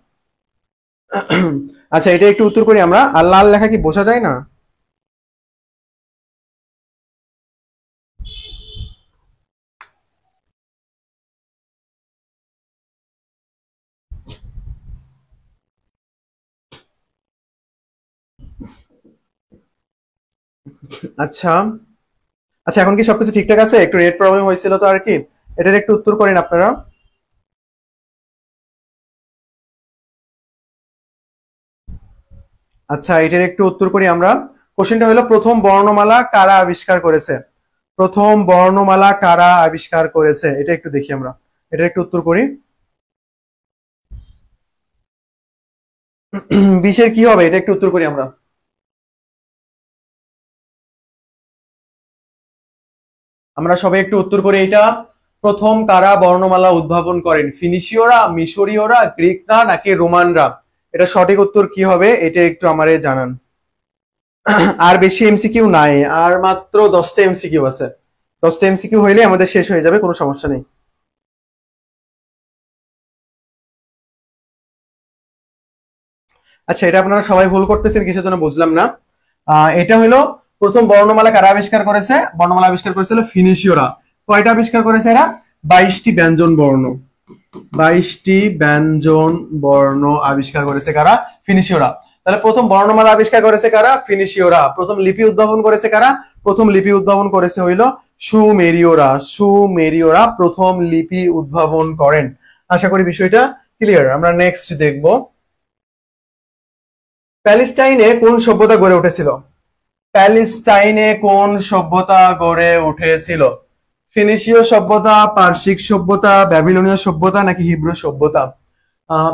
আচ্ছা, এটা একটু উত্তর করি আমরা। আর লাল লেখা কি বোঝা যায় না? আচ্ছা, আচ্ছা, এখন কি সবকিছু ঠিকঠাক আছে? একটু রেট প্রবলেম হয়েছিল তো আর কি। এটার একটু উত্তর করেন আপনারা। আচ্ছা, এটার একটু উত্তর করি আমরা। কোশ্চেনটা হলো প্রথম বর্ণমালা কারা আবিষ্কার করেছে? প্রথম বর্ণমালা কারা আবিষ্কার করেছে? এটা একটু দেখি আমরা, এটার একটু উত্তর করি। 20-এর কি হবে? এটা একটু উত্তর করি আমরা। আমরা সবাই একটু উত্তর করি এটা। প্রথম কারা বর্ণমালা উদ্ভাবন করেন? ফিনিশীয়রা, মিশরীয়রা, গ্রিকরা নাকি রোমানরা? এটা সঠিক উত্তর কি হবে? এটা একটু আমারে জানান। আর বেশি এমসিকিউ নাই, আর মাত্র 10টা এমসিকিউ আছে। 10টা এমসিকিউ হইলে আমাদের শেষ হয়ে যাবে, কোনো সমস্যা নেই। আচ্ছা, এটা আপনারা সবাই ভুল করতেছেন কিসের জন্য বুঝলাম না। এটা হলো প্রথম বর্ণমালা কারা আবিষ্কার করেছে? বর্ণমালা আবিষ্কার করেছিল ফিনিশীয়রা। কয়টা আবিষ্কার করেছে এরা? 22টি ব্যঞ্জন বর্ণ, 22টি ব্যঞ্জন বর্ণ আবিষ্কার করেছে কারা? ফিনিশীয়রা। তাহলে প্রথম বর্ণমালা আবিষ্কার করেছে কারা? ফিনিশীয়রা। প্রথম লিপি উদ্ভাবন করেছে কারা? প্রথম লিপি উদ্ভাবন করেছে হইল সুমেরীয়রা। সুমেরীয়রা প্রথম লিপি উদ্ভাবন করেন। আশা করি বিষয়টা ক্লিয়ার। আমরা নেক্সট দেখব, প্যালেস্টাইনে কোন সভ্যতা গড়ে উঠেছিল? প্যালেস্টাইনে কোন সভ্যতা গড়ে উঠেছিল? ফিনিশীয় সভ্যতা, পার্সিক সভ্যতা, ব্যাবিলনীয় সভ্যতা নাকি হিব্রু সভ্যতা?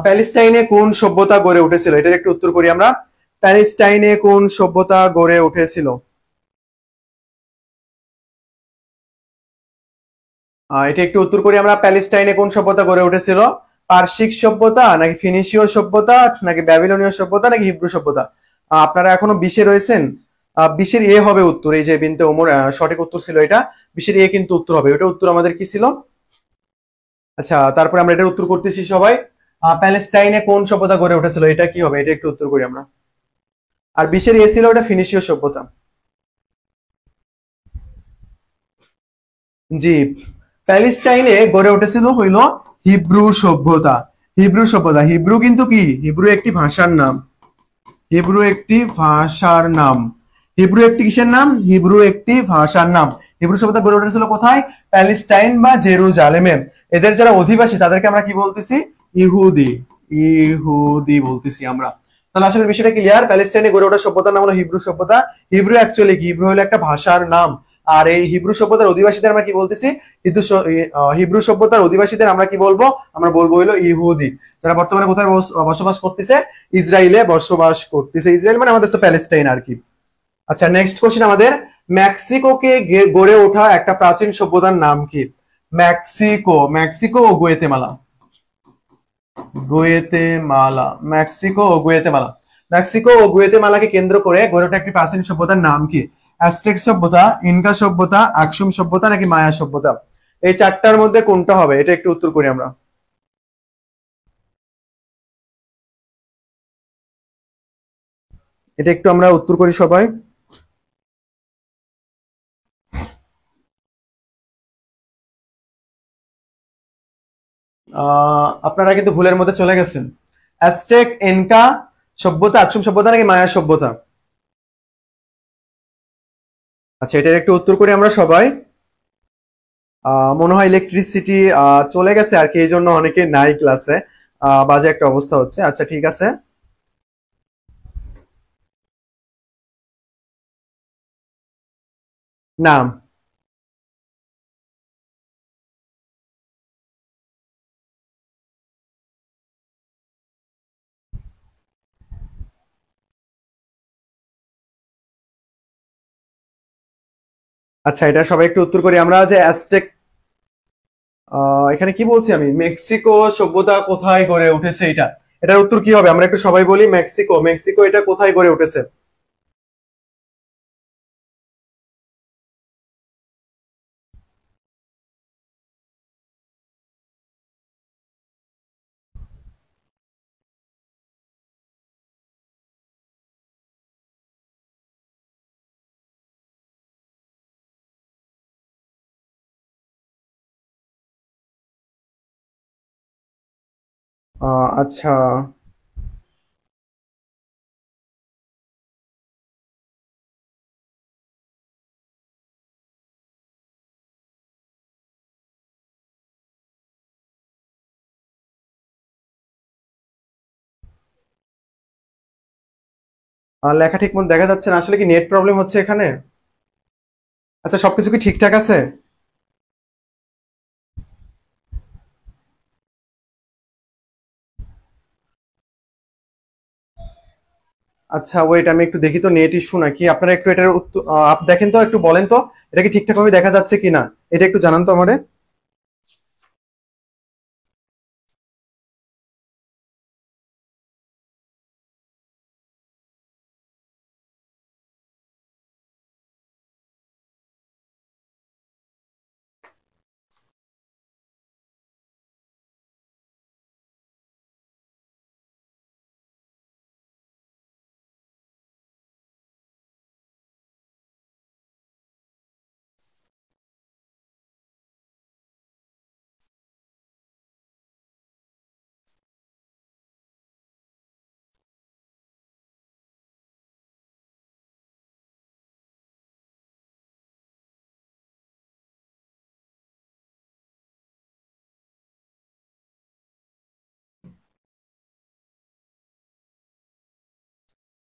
প্যালেস্টাইনে কোন সভ্যতা গড়ে উঠেছিল? এটার একটু উত্তর করি আমরা। প্যালেস্টাইনে কোন সভ্যতা গড়ে উঠেছিল? এটা একটু উত্তর করি আমরা। প্যালেস্টাইনে কোন সভ্যতা গড়ে উঠেছিল? পার্সিক সভ্যতা নাকি ফিনিশীয় সভ্যতা নাকি ব্যাবিলনীয় সভ্যতা নাকি হিব্রু সভ্যতা? আপনারা এখনো 20-এ রয়েছেন। 20-এর এ হবে উত্তর। এই যে বিনতে ওমর সঠিক উত্তর ছিল এটা। 20-এর এ কিন্তু উত্তর হবে। ওটা উত্তর আমাদের কি ছিল? আচ্ছা, তারপরে আমরা এটার উত্তর করতেছি সবাই। প্যালেস্টাইনে কোন সভ্যতা গড়ে উঠেছিল? এটা কি হবে? এটা একটু উত্তর করি আমরা। আর 20-এর এ ছিল ওটা ফিনিশীয় সভ্যতা। জি, প্যালেস্টাইনে গড়ে উঠেছিল হইল হিব্রু সভ্যতা। হিব্রু সভ্যতা। হিব্রু কিন্তু কি? হিব্রু একটি ভাষার নাম। হিব্রু একটি ভাষার নাম। হিব্রু একটি কিসের নাম? হিব্রু একটি ভাষার নাম। হিব্রু সভ্যতা গড়ে উঠেছিল কোথায়? প্যালেস্টাইন বা জেরুজালেমে। এদের যারা অধিবাসী তাদেরকে আমরা কি বলতেছি? ইহুদি। ইহুদি বলতেছি আমরা। তাহলে আসলে বিষয়টা ক্লিয়ার। প্যালেস্টাইনে গড়ে ওঠা সভ্যতার নাম হলো হিব্রু সভ্যতা। হিব্রু অ্যাকচুয়ালি কি? হিব্রু হলো একটা ভাষার নাম। আর এই হিব্রু সভ্যতার অধিবাসীদের আমরা কি বলতেছি? হিব্রু সভ্যতার অধিবাসীদের আমরা কি বলবো? আমরা বলবো হইলো ইহুদি। যারা বর্তমানে কোথায় বসবাস করতেছে? ইসরায়েলে বসবাস করতেছে। ইসরায়েল মানে আমাদের তো প্যালেস্টাইন আর কি। আচ্ছা, নেক্সট কোশ্চেন আমাদের, মেক্সিকোকে গড়ে ওঠা একটা প্রাচীন সভ্যতার নাম কি? মেক্সিকো। মেক্সিকো ও গুয়েতেমালা। গুয়েতেমালা। মেক্সিকো ও গুয়েতেমালা। মেক্সিকো ও গুয়েতেমালাকে কেন্দ্র করে গড়ে ওঠা একটি প্রাচীন সভ্যতার নাম কি? অ্যাজটেক সভ্যতা, ইনকা সভ্যতা, আকসুম সভ্যতা নাকি মায়া সভ্যতা? এই চারটার মধ্যে কোনটা হবে? এটা একটু উত্তর করি আমরা। এটা একটু আমরা উত্তর করি সবাই। আপনারা কিন্তু ভুলের মধ্যে চলে গেছেন। অ্যাজটেক, ইনকা সভ্যতা, আকসুম সভ্যতা নাকি মায়া সভ্যতা? আচ্ছা, এটার একটু উত্তর করি আমরা সবাই। মনে হয় ইলেকট্রিসিটি চলে গেছে আর কি, এই জন্য অনেকে নাই ক্লাসে। বাজে একটা অবস্থা হচ্ছে। আচ্ছা, ঠিক আছে। না। আচ্ছা, এটা সবাই একটু উত্তর করি আমরা যে অ্যাজটেক। এখানে কি বলছি আমি? মেক্সিকো সভ্যতা কোথায় গড়ে উঠেছে এটা? এটার উত্তর কি হবে? আমরা একটু সবাই বলি মেক্সিকো। মেক্সিকো এটা কোথায় গড়ে উঠেছে? আচ্ছা, লেখা ঠিক মতো দেখা যাচ্ছে না। আসলে কি নেট প্রবলেম হচ্ছে এখানে? আচ্ছা, সবকিছু কি ঠিকঠাক আছে? আচ্ছা, ওয়েট, আমি একটু দেখি তো নেট ইস্যু নাকি। আপনারা একটু এটার উত্তর দেখেন তো, একটু বলেন তো এটা কি ঠিকঠাক ভাবে দেখা যাচ্ছে কিনা। এটা একটু জানান তো আমারে।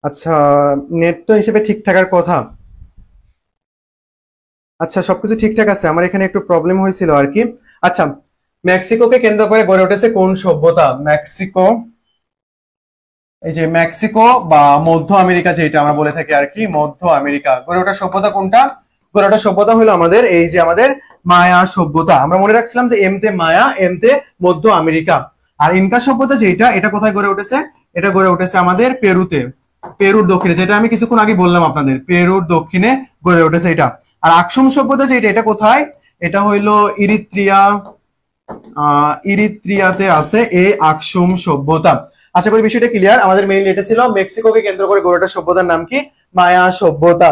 আচ্ছা, নেট তো হিসেবে ঠিক থাকার কথা। আচ্ছা, সবকিছু ঠিকঠাক আছে, আমার এখানে একটু প্রবলেম হয়েছিল আর কি। আচ্ছা, মেক্সিকোকে কেন্দ্র করে গড়ে উঠেছে কোন সভ্যতা? মেক্সিকো, এই যে মেক্সিকো বা মধ্য আমেরিকা যেটা আমরা বলে থাকি আর কি, মধ্য আমেরিকা গড়ে ওঠা সভ্যতা কোনটা? গড়ে ওঠা সভ্যতা হলো আমাদের এই যে আমাদের মায়া সভ্যতা। আমরা মনে রাখছিলাম যে এম তে মায়া, এম তে মধ্য আমেরিকা। আর ইনকা সভ্যতা যেটা, এটা কোথায় গড়ে উঠেছে? এটা গড়ে উঠেছে আমাদের পেরুতে, পেরুর দক্ষিণে, যেটা আমি কিছুক্ষণ আগে বললাম আপনাদের, পেরুর দক্ষিণে গড়ে উঠেছে এটা। আর আকসুম সভ্যতা যেটা, এটা কোথায়? এটা হইলো ইরিত্রিয়া, ইরিত্রিয়াতে আছে এই আকসুম সভ্যতা। আশা করি বিষয়টা ক্লিয়ার। আমাদের মেইন এটা ছিল মেক্সিকোকে কেন্দ্র করে গড়ে ওঠা সভ্যতার নাম কি? মায়া সভ্যতা।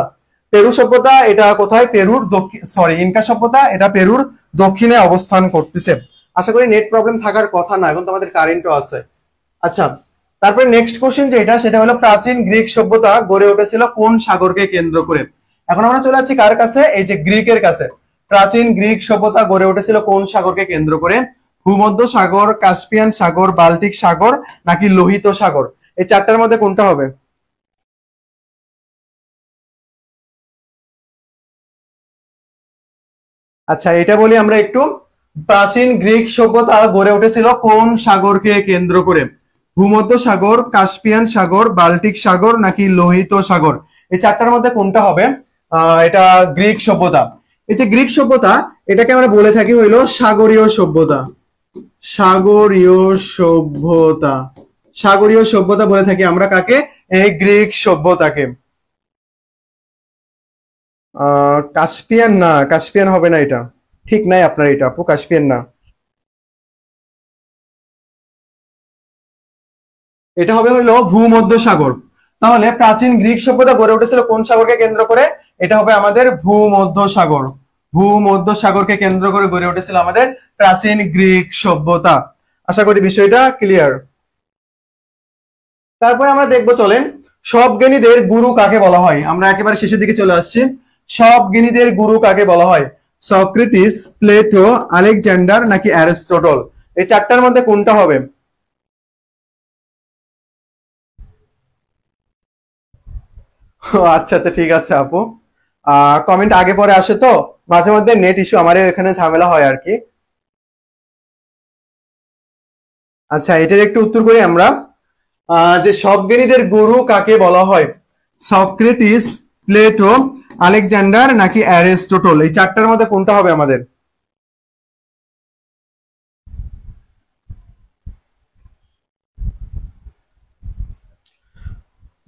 পেরু সভ্যতা এটা কোথায়? পেরুর দক্ষিণ, সরি, ইনকা সভ্যতা এটা পেরুর দক্ষিণে অবস্থান করতেছে। আশা করি নেট প্রবলেম থাকার কথা না, এখন তো আমাদের কারেন্টও আছে। আচ্ছা, তারপরে নেক্সট কোশ্চেন যেটা, সেটা হলো প্রাচীন গ্রিক সভ্যতা গড়ে উঠেছিল কোন সাগরকে কেন্দ্র করে? এখন আমরা চলে যাচ্ছি কার কাছে? এই যে গ্রিকের কাছে। প্রাচীন গ্রিক সভ্যতা গড়ে উঠেছিল কোন সাগরকে কেন্দ্র করে? ভূমধ্য সাগর, কাস্পিয়ান সাগর, বাল্টিক সাগর নাকি লোহিত সাগর? এই চারটার মধ্যে কোনটা হবে? আচ্ছা, এটা বলি আমরা একটু। প্রাচীন গ্রিক সভ্যতা গড়ে উঠেছিল কোন সাগরকে কেন্দ্র করে? ভূমধ্য সাগর, কাস্পিয়ান সাগর, বাল্টিক সাগর নাকি লোহিত সাগর? এই চারটার মধ্যে কোনটা হবে? এটা গ্রিক সভ্যতা। এই যে গ্রিক সভ্যতা, এটাকে আমরা বলে থাকি হইলো সাগরীয় সভ্যতা। সাগরীয় সভ্যতা, সাগরীয় সভ্যতা বলে থাকি আমরা কাকে? এই গ্রিক সভ্যতাকে। কাস্পিয়ান না, কাস্পিয়ান হবে না, এটা ঠিক নাই আপনার, এটা আপু কাস্পিয়ান না। এটা হবে হইলো ভূমধ্য সাগর। তাহলে প্রাচীন গ্রিক সভ্যতা গড়ে উঠেছিল কোন সাগরকে কেন্দ্র করে? এটা হবে আমাদের ভূমধ্য সাগর। ভূমধ্য সাগরকে কেন্দ্র করে গড়ে উঠেছিল আমাদের প্রাচীন গ্রিক সভ্যতা। আশা করি বিষয়টা ক্লিয়ার। তারপরে আমরা দেখবো, চলেন, সব জ্ঞানীদের গুরু কাকে বলা হয়? আমরা একেবারে শেষের দিকে চলে আসছি। সব জ্ঞানীদের গুরু কাকে বলা হয়? সক্রেটিস, প্লেটো, আলেকজান্ডার নাকি অ্যারিস্টটল? এই চারটার মধ্যে কোনটা হবে? ও আচ্ছা আচ্ছা, ঠিক আছে আপু। কমেন্ট আগে পরে আসে তো, মাঝে মধ্যে নেট ইস্যু, আমারও এখানে ঝামেলা হয় আর কি। আচ্ছা, এটার একটু উত্তর করি আমরা। যে সব জ্ঞানীদের গুরু কাকে বলা হয়? সক্রেটিস, প্লেটো, আলেকজান্ডার নাকি অ্যারিস্টটল? এই চারটার মধ্যে কোনটা হবে আমাদের?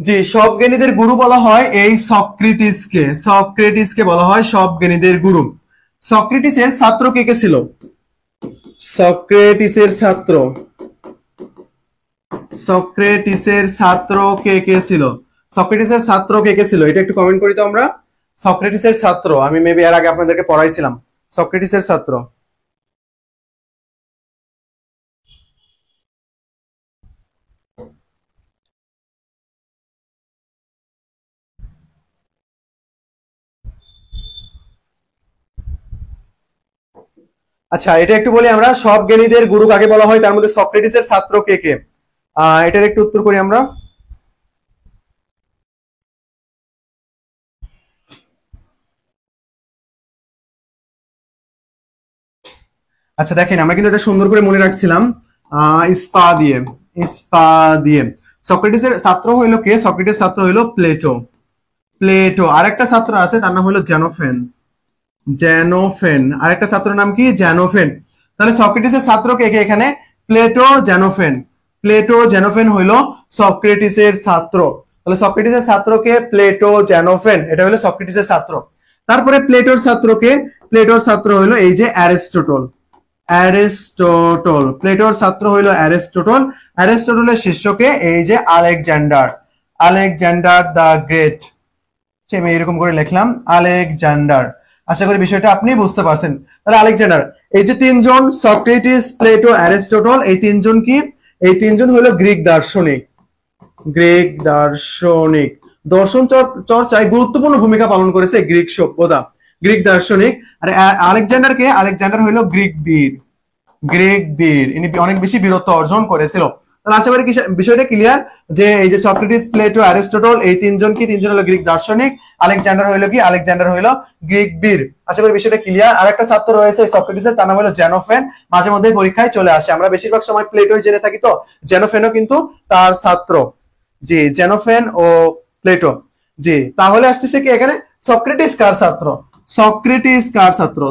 জি, সব জ্ঞানীদের গুরু বলা হয় এই সক্রেটিসকে। সক্রেটিসকে বলা হয় সব জ্ঞানীদের গুরু। সক্রেটিসের ছাত্র কে কে ছিল? সক্রেটিসের ছাত্র, সক্রেটিসের ছাত্র কে কে ছিল? সক্রেটিসের ছাত্র কে কে ছিল, এটা একটু কমেন্ট করি তো আমরা। সক্রেটিসের ছাত্র, আমি মেবি এর আগে আপনাদেরকে পড়াইছিলাম। সক্রেটিসের ছাত্র। আচ্ছা, এটা একটু বলি আমরা, সব জ্ঞানীদের গুরু কাকে বলা হয়, তার মধ্যে সক্রেটিসের ছাত্র কে কে? এটার একটু উত্তর করি আমরা। আচ্ছা দেখেন, আমরা কিন্তু এটা সুন্দর করে মনে রাখছিলাম, স্পা দিয়ে, স্পা দিয়ে। সক্রেটিসের ছাত্র হইলো কে? সক্রেটিসের ছাত্র হইলো প্লেটো। প্লেটো। আরেকটা ছাত্র আছে, তার নাম হলো জেনোফেন। জেনোফেন, আরেকটা ছাত্রের নাম কি? জেনোফেন। তাহলে সক্রেটিসের ছাত্র কে কে এখানে? প্লেটো, জেনোফেন। প্লেটো, জেনোফেন হইলো সক্রেটিসের ছাত্র। তাহলে সক্রেটিসের ছাত্রকে প্লেটো, জেনোফেন, এটা হলো সক্রেটিসের ছাত্র। তারপরে প্লেটোর ছাত্রকে, প্লেটোর ছাত্র হইলো এই যে অ্যারিস্টটল। অ্যারিস্টটল, প্লেটোর ছাত্র হইলো অ্যারিস্টটল। অ্যারিস্টটলের শিষ্যকে এই যে আলেকজান্ডার। আলেকজান্ডার দা গ্রেট। আমি এরকম করে লিখলাম আলেকজান্ডার। আশা করি বিষয়টা আপনি বুঝতে পারছেন। তাহলে আলেকজান্ডার, এই যে তিনজন, সক্রেটিস, প্লেটো, অ্যারিস্টটল, এই তিনজন কি? এই তিনজন হলো গ্রিক দার্শনিক। গ্রিক দার্শনিক। দর্শন চর্চায় গুরুত্বপূর্ণ ভূমিকা পালন করেছে গ্রিক সভ্যতা, গ্রিক দার্শনিক। আর আলেকজান্ডার কে? আলেকজান্ডার হইলো গ্রিক বীর। গ্রিক বীর, ইনি অনেক বেশি বীরত্ব অর্জন করেছিল। তাহলে আশা করি বিষয়টা ক্লিয়ার যে এই যে সক্রেটিস, প্লেটো, অ্যারিস্টটল এই তিনজন হলো গ্রিক দার্শনিক, আলেকজান্ডার হইলো গ্রিক বীর। আশা করি বিষয়টা ক্লিয়ার। আর একটা ছাত্র রয়েছে সক্রেটিসের, তার নাম হলো জেনোফেন, মাঝে মধ্যে পরীক্ষায় চলে আসে। আমরা বেশিরভাগ সময় প্লেটোই জেনে থাকি, তো জেনোফেনও কিন্তু তার ছাত্র। জি, জেনোফেন ও প্লেটো। জি, তাহলে আসতেছে কি এখানে সক্রেটিস কার ছাত্র?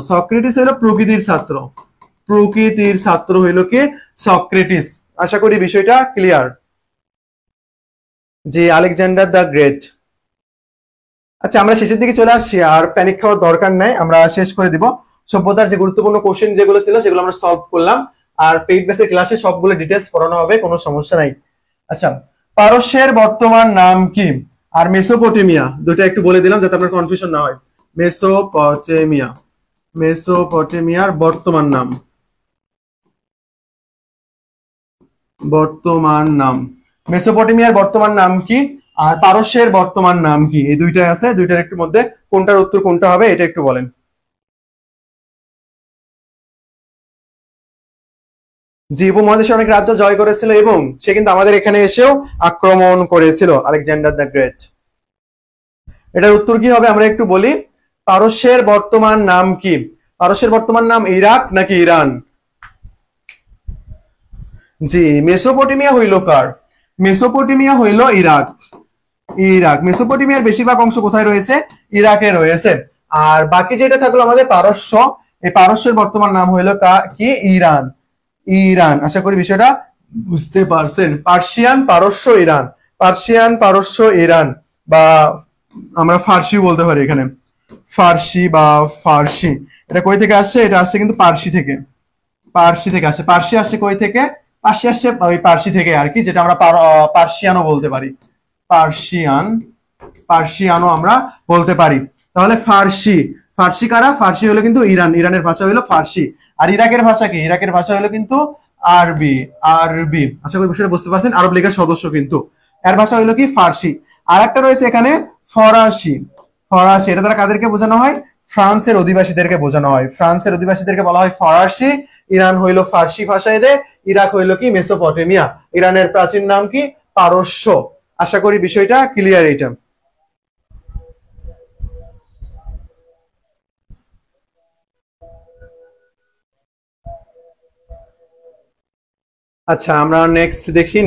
সক্রেটিস হলো প্রকৃতির ছাত্র হইলো কি সক্রেটিস। আশা করি বিষয়টা clear. G, Alexander the great. আচ্ছা, আমরা শেষের দিকে চলে আসছি, আর প্যানিক খাওয়ার দরকার নাই, আমরা শেষ করে দিব। সভ্যতার যে গুরুত্বপূর্ণ কোশ্চেন যেগুলো ছিল সেগুলো আমরা সলভ করলাম, আর পেইড বেসের ক্লাসে সবগুলো ডিটেলস পড়ানো হবে, কোনো সমস্যা নাই। আচ্ছা, পারস্যের বর্তমান নাম কি? আর মেসোপটেমিয়া, দুটো একটু বলে দিলাম যাতে আপনার কনফিউশন না হয়। মেসোপটেমিয়ার বর্তমান নাম মেসোপটেমিয়ার বর্তমান নাম কি আর পারস্যের বর্তমান নাম কি? এই দুইটাই আছে, দুইটার একটু মধ্যে কোনটার উত্তর কোনটা হবে এটা একটু বলেন। যে উপমহাদেশে অনেক রাজ্য জয় করেছিল এবং সে কিন্তু আমাদের এখানে এসেও আক্রমণ করেছিল, আলেকজান্ডার দ্য গ্রেট। এটার উত্তর কি হবে আমরা একটু বলি। পারস্যের বর্তমান নাম কি? পারস্যের বর্তমান নাম ইরাক নাকি ইরান? জি, মেসোপটেমিয়া হইল কার? মেসোপটেমিয়া হইল ইরাক। মেসোপটেমিয়ার বেশিরভাগ অংশ কোথায় রয়েছে? ইরাকে রয়েছে। আর বাকি যেটা থাকলো আমাদের পারস্য, এই পারস্যের বর্তমান নাম হইল কি? ইরান। আশা করি বিষয়টা বুঝতে পারছেন। পার্সিয়ান পারস্য ইরান, বা আমরা ফার্সি বলতে পারি এখানে, ফার্সি। এটা কই থেকে আসছে? এটা আসছে কিন্তু পার্সি থেকে আসছে। পার্সি আসছে কই থেকে? পার্সি আসছে ওই পার্সি থেকে আর কি, যেটা আমরা পার্সিয়ানও বলতে পারি। পার্সিয়ানও আমরা বলতে পারি। তাহলে ফার্সি কারা? ফার্সি হলো কিন্তু ইরানের ভাষা হলো ফার্সি। আর ইরাকের ভাষা কি? ইরাকের ভাষা হলো কিন্তু আরবি। আশা করি বিষয়টা বুঝতে পারছেন, আরব লীগের সদস্য কিন্তু। এর ভাষা হলো কি? ফার্সি। আর একটা রয়েছে এখানে ফরাসি। এটা দ্বারা কাদেরকে বোঝানো হয়? ফ্রান্সের অধিবাসীদেরকে বোঝানো হয়। ফ্রান্সের অধিবাসীদেরকে বলা হয় ফরাসি। ইরান হইল ফার্সি ভাষায় রে, ইরাক হইল কি? মেসোপটেমিয়া। ইরানের প্রাচীন নাম কি? পারস্য। আশা করি বিষয়টা ক্লিয়ার। এটা আচ্ছা, আমরা নেক্সট দেখি।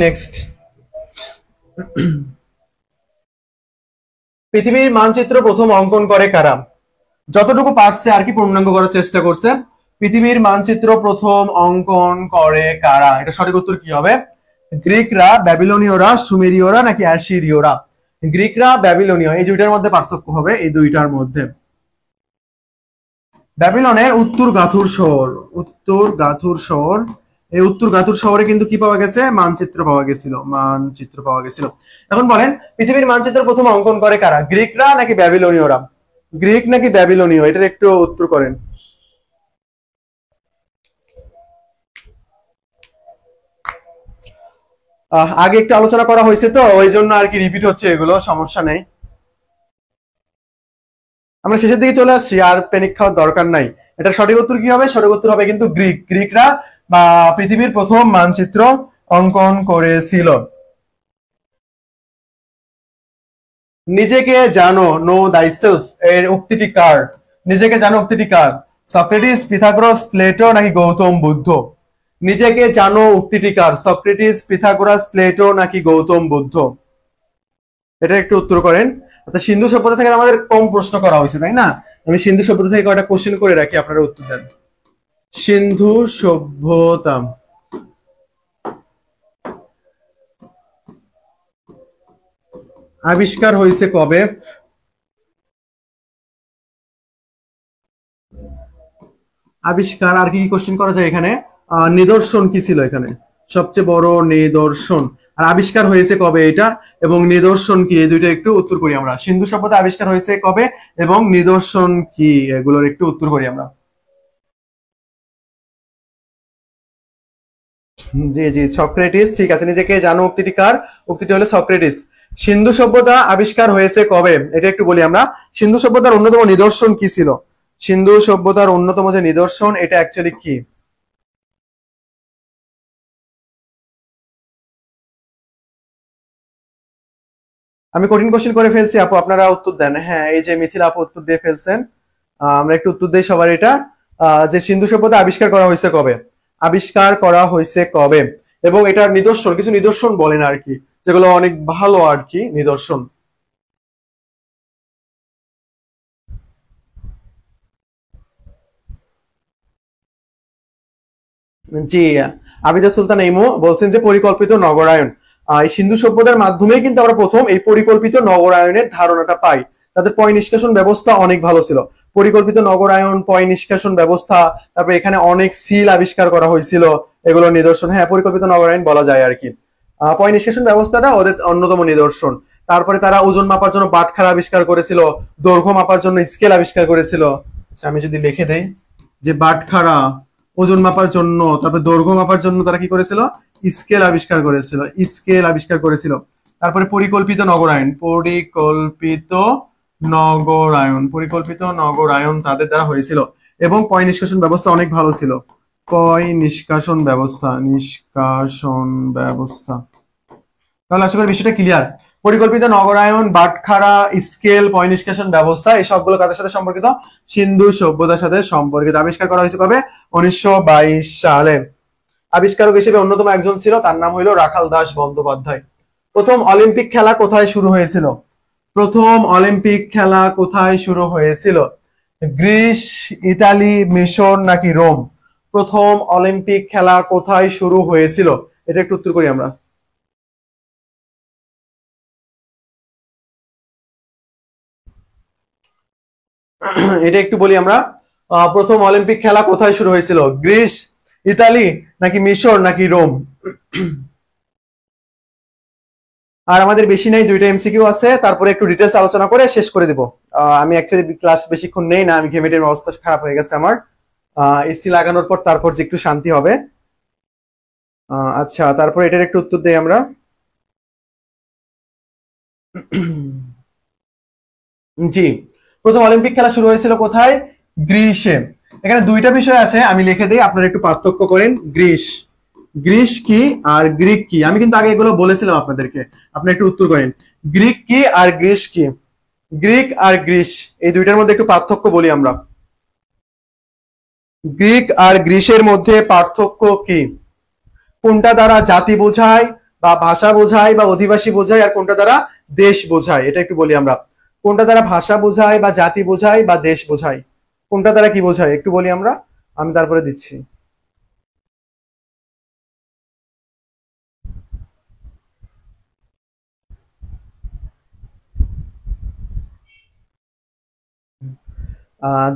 পৃথিবীর মানচিত্র প্রথম অঙ্কন করে কারা? যতটুকু পারছে আর কি পূর্ণাঙ্গ করার চেষ্টা করছে। পৃথিবীর মানচিত্র প্রথম অঙ্কন করে কারা? এটা সঠিক উত্তর কি হবে? গ্রিকরা, ব্যাবিলনীয়রা, সুমেরীয়রা নাকি অ্যাসিরীয়রা? গ্রিকরা, ব্যাবিলনীয়, এই দুইটার মধ্যে পার্থক্য হবে, এই দুইটার মধ্যে। ব্যাবিলনের উত্তর গাথুর শহর, এই উত্তর গাথুর শহরে কিন্তু কি পাওয়া গেছে? মানচিত্র পাওয়া গেছিল। এখন বলেন, পৃথিবীর মানচিত্র প্রথম অঙ্কন করে কারা? গ্রিকরা নাকি ব্যাবিলনীয়রা? গ্রিক নাকি ব্যাবিলনীয়, এটার একটু উত্তর করেন। আগে একটু আলোচনা করা হয়েছে তো ওই জন্য আর কি রিপিট হচ্ছে, এগুলো সমস্যা নেই। আমরা শেষের দিকে চলে আসছি, আর প্যানিক খাওয়ার দরকার নাই। এটা সঠিক উত্তর কি হবে? সঠিক উত্তর হবে কিন্তু গ্রিকরা বা পৃথিবীর প্রথম মানচিত্র অঙ্কন করেছিল। নিজেকে জানো, নো দাইসেলফ, এর উক্তিটি কার? নিজেকে জানো উক্তিটি কার? সক্রেটিস, পিথাগোরাস, প্লেটো নাকি গৌতম বুদ্ধ? নিজেকে জানো উক্তিটি কার? সক্রেটিস, পিথাগোরাস, প্লেটো নাকি গৌতম বুদ্ধ? এটা একটু উত্তর করেন। অর্থাৎ সিন্ধু সভ্যতা থেকে আমাদের কম প্রশ্ন করা হয়েছে, তাই না? আমি সিন্ধু সভ্যতা থেকে কয়টা কোশ্চেন করে রাখি, আপনারা উত্তর দেন। সিন্ধু সভ্যতা আবিষ্কার হয়েছে কবে? আবিষ্কার আর কি কি কোশ্চেন করা যায় এখানে? নিদর্শন কি ছিল এখানে? সবচেয়ে বড় নিদর্শন। আর আবিষ্কার হয়েছে কবে এটা, এবং নিদর্শন কি? এই দুইটা একটু উত্তর করি আমরা। সিন্ধু সভ্যতা আবিষ্কার হয়েছে কবে এবং নিদর্শন কি, এগুলোর একটু উত্তর করি আমরা। জি, সক্রেটিস, ঠিক আছে। নিজেকে জানো উক্তিটি কার? উক্তিটি হলো সক্রেটিস। সিন্ধু সভ্যতা আবিষ্কার হয়েছে কবে, এটা একটু বলি আমরা। সিন্ধু সভ্যতার অন্যতম নিদর্শন কি ছিল? সিন্ধু সভ্যতার অন্যতম যে নিদর্শন, এটা অ্যাকচুয়ালি কি? আমি কঠিন কোশ্চেন করে ফেলছি আপু, আপনারা উত্তর দেন। হ্যাঁ, এই যে মিথিলা আপু উত্তর দিয়ে ফেলছেন। আমরা একটু উত্তর দেই সবার। এটা যে সিন্ধু সভ্যতা আবিষ্কার করা হয়েছে কবে? আবিষ্কার করা হয়েছে কবে? এবং এটার নিদর্শন, কিছু নিদর্শন বলেন আর কি, যেগুলো অনেক ভালো আর কি নিদর্শন। জি, আবিদা সুলতান ইমু বলছেন যে পরিকল্পিত নগরায়ন। এই সিন্ধু সভ্যতার মাধ্যমেই কিন্তু আমরা প্রথম এই পরিকল্পিত নগরায়নের ধারণাটা পাই। তাদের পয় নিষ্কাশন ব্যবস্থা অনেক ভালো ছিল। পরিকল্পিত নগরায়ন, পয় নিষ্কাশন ব্যবস্থা, তারপর এখানে অনেক সিল আবিষ্কার করা হয়েছিল, এগুলো নিদর্শন। হ্যাঁ, পরিকল্পিত নগরায়ন বলা যায় আর কি। পয় নিষ্কাশন ব্যবস্থাটা ওদের অন্যতম নিদর্শন। তারপরে তারা ওজন মাপার জন্য বাটখারা আবিষ্কার করেছিল, দৈর্ঘ্য মাপার জন্য স্কেল আবিষ্কার করেছিল। আচ্ছা, আমি যদি লিখে দেই যে বাটখারা ওজন মাপার জন্য, তারপরে দৈর্ঘ্য মাপার জন্য তারা কি করেছিল? স্কেল আবিষ্কার করেছিল, স্কেল আবিষ্কার করেছিল। তারপরে পরিকল্পিত নগরায়ন, পরিকল্পিত নগরায়ন তাদের দ্বারা হয়েছিল। এবং পয় নিষ্কাশন ব্যবস্থা অনেক ভালো ছিল। পয় নিষ্কাশন ব্যবস্থা। তাহলে আশা করি বিষয়টা ক্লিয়ার। পরিকল্পিত নগরায়ন, বাটখারা, স্কেল, পয় নিষ্কাশন ব্যবস্থা, এই সবগুলো কাদের সাথে সম্পর্কিত? সিন্ধু সভ্যতার সাথে সম্পর্কিত। আবিষ্কার করা হয়েছে কবে? 1922 সালে। আবিষ্কারক হিসেবে অন্যতম একজন ছিল, তার নাম হইল রাখাল দাস বন্দ্যোপাধ্যায়। প্রথম অলিম্পিক খেলা কোথায় শুরু হয়েছিল? প্রথম অলিম্পিক খেলা কোথায় শুরু হয়েছিল? গ্রিস, ইতালি, মিশর নাকি রোম? প্রথম অলিম্পিক খেলা কোথায় শুরু হয়েছিল? এটা একটু উত্তর করি আমরা। এটা একটু বলি আমরা। প্রথম অলিম্পিক খেলা কোথায় শুরু হয়েছিল? গ্রিস, ইতালি নাকি মিশর নাকি রোম? আর আমাদের বেশি নেই, দুইটা এমসিকিউ আছে, তারপরে একটু ডিটেলস আলোচনা করে শেষ করে দিব। আমি অ্যাকচুয়ালি ক্লাস বেশিক্ষণ নেই না, আমি ঘেমেটের অবস্থা খারাপ হয়ে গেছে আমার। এসি লাগানোর পর তারপর যে একটু শান্তি হবে। আচ্ছা, তারপর এটার একটু উত্তর দেই আমরা। জি, প্রথম অলিম্পিক খেলা শুরু হয়েছিল কোথায়? গ্রিসে। এখানে দুইটা বিষয় আছে, আমি লিখে দিই, আপনারা একটু পার্থক্য করেন। গ্রিস কি আর গ্রিক কি? আমি কিন্তু আগে এগুলো বলেছিলাম আপনাদেরকে, আপনি একটু উত্তর করেন। গ্রিক কি আর গ্রিস কি? গ্রিক আর গ্রিস, এই দুইটার মধ্যে একটু পার্থক্য বলি আমরা। গ্রিক আর গ্রিসের মধ্যে পার্থক্য কি? কোনটা দ্বারা জাতি বোঝায় বা ভাষা বোঝায় বা অধিবাসী বোঝায়, আর কোনটা দ্বারা দেশ বোঝায়, এটা একটু বলি আমরা। কোনটা দ্বারা ভাষা বোঝায় বা জাতি বোঝায় বা দেশ বোঝায়? কোনটা দ্বারা কি বোঝায় একটু বলি আমরা, আমি তারপরে দিচ্ছি।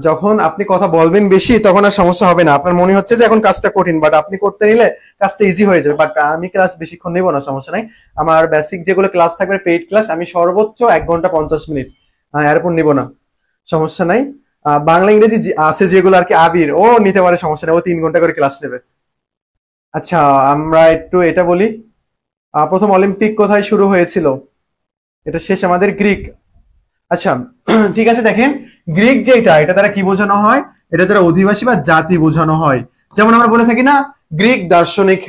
যখন আপনি কথা বলবেন বেশি তখন আর সমস্যা হবে না। আপনার মনে হচ্ছে যে এখন কাজটা কঠিন, বাট আপনি করতে নিলে কাজটা ইজি হয়ে যাবে। বাট আমি ক্লাস বেশিক্ষণ নেবো না, সমস্যা নাই। আমার বেসিক যেগুলো ক্লাস থাকবে পেইড ক্লাস, আমি সর্বোচ্চ 1 ঘন্টা 50 মিনিট, এরপর নিব না, সমস্যা নাই। বাংলা ইংরেজি আছে যেগুলো আর কি, আবির ও নিতে পারে, সমস্যা নেই, ও 3 ঘন্টা করে ক্লাস নেবে। আচ্ছা, আমরা একটু এটা বলি। প্রথম অলিম্পিক কোথায় শুরু হয়েছিল? এটা শেষ আমাদের গ্রিক। আচ্ছা, ঠিক আছে, দেখেন, গ্রিক যেটা, এটা দ্বারা কি বোঝানো হয়? এটা যারা অধিবাসী বা জাতি বোঝানো হয়। যেমন আমরা বলে থাকি না, গ্রিক দার্শনিক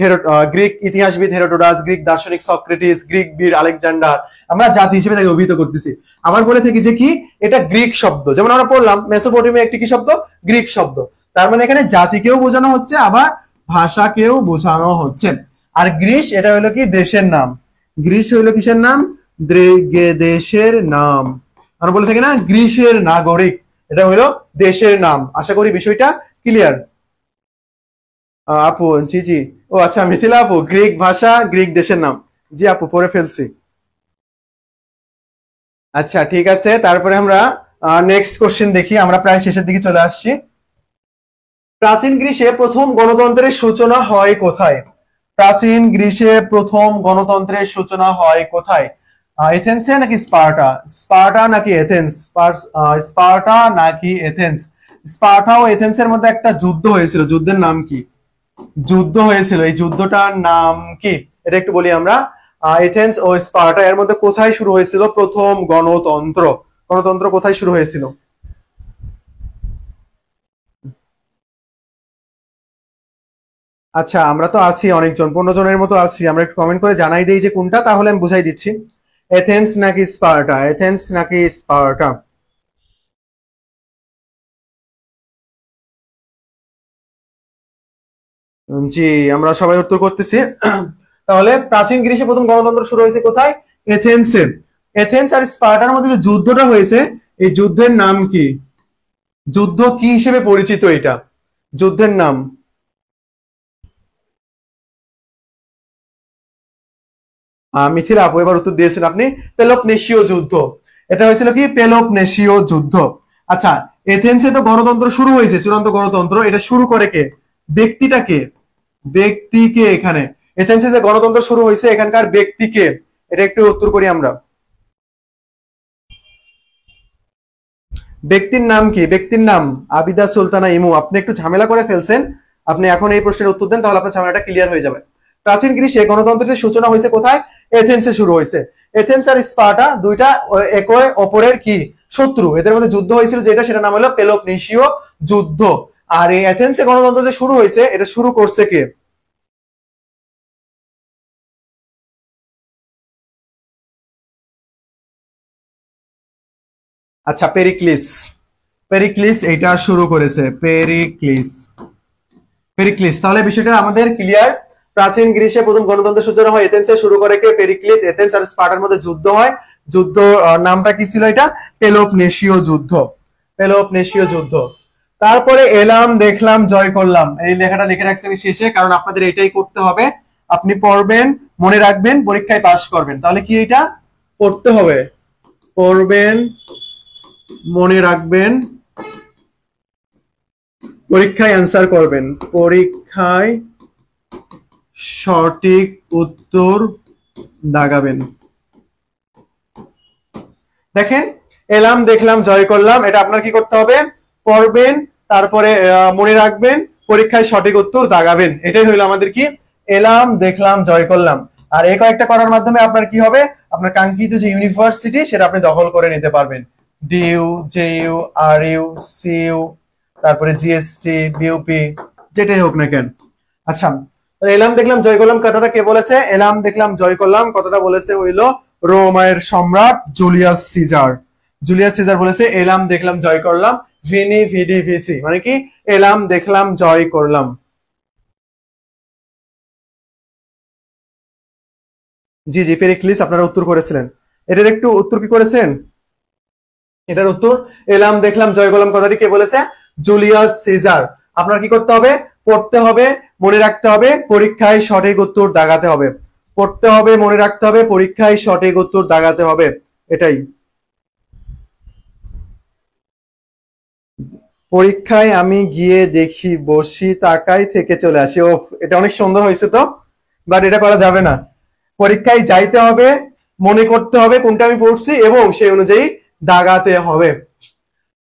গ্রিক ইতিহাসবিদ হেরোডোটাস, গ্রিক দার্শনিক সক্রেটিস, গ্রিক বীর আলেকজান্ডার, আমরা জাতি হিসেবে তাকে অভিহিত করতেছি। আবার বলে থাকি যে কি, এটা গ্রিক শব্দ। যেমন আমরা পড়লাম মেসোপটেমিয়া একটি কি শব্দ? গ্রিক শব্দ। তার মানে এখানে জাতিকেও বোঝানো হচ্ছে, আবার ভাষাকেও বোঝানো হচ্ছে। আর গ্রিস, এটা হলো কি দেশের নাম। গ্রিস হইলো কিসের নাম? দেশের নাম। আমরা বলে থাকি না গ্রিসের নাগরিক, এটা হলো দেশের নাম। আশা করি বিষয়টা ক্লিয়ার। আপু, জি জি। ও আচ্ছা, মিথিলা আপু, গ্রিক ভাষা, গ্রিক দেশের নাম। জি আপু, পড়ে ফেলছি। আচ্ছা, ঠিক আছে, তারপরে আমরা নেক্সট কোশ্চেন দেখি, আমরা প্রায় শেষের দিকে চলে আসছি। প্রাচীন গ্রিসে প্রথম গণতন্ত্রের সূচনা হয় কোথায়? প্রাচীন গ্রিসে প্রথম গণতন্ত্রের সূচনা হয় কোথায়? এথেন্সে নাকি স্পার্টা? স্পার্টা নাকি এথেন্স? স্পার্টা নাকি এথেন্স? স্পার্টা ও এথেন্সের মধ্যে একটা যুদ্ধ হয়েছিল, যুদ্ধের নাম কি? যুদ্ধ হয়েছিল, এই যুদ্ধটার নাম কি? এটা একটু বলি আমরা। এথেন্স ও স্পার্টা এর মধ্যে কোথায় শুরু হয়েছিল প্রথম গণতন্ত্র? গণতন্ত্র কোথায় শুরু হয়েছিল? আচ্ছা, আমরা তো আছি অনেকজন, 15 জনের মতো আছি, আমরা একটু কমেন্ট করে জানাই দেই যে কোনটা, তাহলে আমি বুঝাই দিচ্ছি। এথেন্স নাকি স্পার্টা, এথেন্স নাকি স্পার্টা? জি, আমরা সবাই উত্তর করতেছি। তাহলে প্রাচীন গ্রিসে প্রথম গণতন্ত্র শুরু হয়েছে কোথায়? এথেন্সে। এথেন্স আর স্পার্টার মধ্যে যে যুদ্ধটা হয়েছে, এই যুদ্ধের নাম কি? যুদ্ধ কি হিসেবে পরিচিত এটা? যুদ্ধের নাম? মিথিলা আপু এবার উত্তর দিয়েছেন আপনি, পেলোপনেশীয় যুদ্ধ। এটা হয়েছিল কি? পেলোপনেশীয় যুদ্ধ। আচ্ছা, এথেন্সে তো গণতন্ত্র শুরু হয়েছে, চূড়ান্ত গণতন্ত্র, এটা শুরু করে কে? ব্যক্তিটা কে? ব্যক্তিকে এখানে এথেন্সে যে গণতন্ত্র শুরু হয়েছে এখানকার ব্যক্তিকে, এটা একটু উত্তর করি আমরা। ব্যক্তির নাম কি? ব্যক্তির নাম আবিদা সুলতানা ইমু। আপনি একটু ঝামেলা করে ফেলছেন, আপনি এখন এই প্রশ্নের উত্তর দেন তাহলে আপনার ঝামেলাটা ক্লিয়ার হয়ে যাবে। প্রাচীন গ্রিসে গণতন্ত্রের সূচনা হয়েছে কোথায়? এথেন্সে শুরু হয়েছে। এথেন্স আর স্পার্টা দুইটা একে অপরের কি? শত্রু। এদের মধ্যে যুদ্ধ হয়েছিল যেটা, সেটা নাম হলো পেলোপনেশীয় যুদ্ধ। আর এই এথেন্সে গণতন্ত্র যে শুরু হয়েছে, এটা শুরু করছে কে? আচ্ছা, পেরিক্লিস। পেরিক্লিস এটা শুরু করেছে, পেরিক্লিস। পেরিক্লিস, তাহলে বিষয়টা আমাদের ক্লিয়ার। প্রাচীন গ্রিসে প্রথম গণতন্ত্রের সূচনা হয় এথেন্সে, শুরু করে কে? পেরিক্লিস। এথেন্স আর স্পার্টার মধ্যে যুদ্ধ হয়। যুদ্ধ নামটা কি ছিল এটা? পেলোপনেশীয় যুদ্ধ। পেলোপনেশীয় যুদ্ধ। তারপরে এলাম দেখলাম জয় করলাম, এই লেখাটা লিখে রাখছি আমি শেষে, কারণ আপনাদের এটাই করতে হবে। আপনি পড়বেন, মনে রাখবেন, পরীক্ষায় পাস করবেন। তাহলে কি এটা পড়তে হবে? পড়বেন, মনে রাখবেন, পরীক্ষায় অ্যান্সার করবেন, পরীক্ষায় সঠিক উত্তর দাগাবেন। দেখেন, এলাম দেখলাম জয় করলাম, এটা আপনার কি করতে হবে? পড়বেন, তারপরে মনে রাখবেন, পরীক্ষায় সঠিক উত্তর দাগাবেন। এটাই হইলো আমাদের কি? এলাম দেখলাম জয় করলাম। আর এই কয়েকটা করার মাধ্যমে আপনার কি হবে? আপনার কাঙ্ক্ষিত যে ইউনিভার্সিটি সেটা আপনি দখল করে নিতে পারবেন। ডিইউ, জেইউ, আরইউ, সিইউ, তারপরে জিএসটি, বিউপি, যেটাই হোক না কেন। আচ্ছা, এলাম দেখলাম জয় করলাম কথাটা কে বলেছে? এলাম দেখলাম জয় করলাম কথাটা বলেছে হইলো রোমের সম্রাট জুলিয়াস সিজার। জুলিয়াস সিজার বলেছে এলাম দেখলাম জয় করলাম, ভিনি ভিডি ভিসি, মানে কি? এলাম দেখলাম জয় করলাম। জি জি, পেরিক্লিস আপনারা উত্তর করেছিলেন। এটার একটু উত্তর কি করেছেন? এটার উত্তর এলাম দেখলাম জয় করলাম কথাটি কে বলেছে? Julius Caesar. আপনার কি করতে হবে? পড়তে হবে, মনে রাখতে হবে, পরীক্ষায় সঠিক উত্তর দাগাতে হবে। পড়তে হবে, মনে রাখতে হবে, পরীক্ষায় সঠিক উত্তর দাগাতে হবে, এটাই। পরীক্ষায় আমি গিয়ে দেখি বসি তাকাই থেকে চলে আসি। ও, এটা অনেক সুন্দর হয়েছে তো, বাট এটা করা যাবে না। পরীক্ষায় যাইতে হবে, মনে করতে হবে কোনটা আমি পড়ছি এবং সেই অনুযায়ী দাগাতে হবে।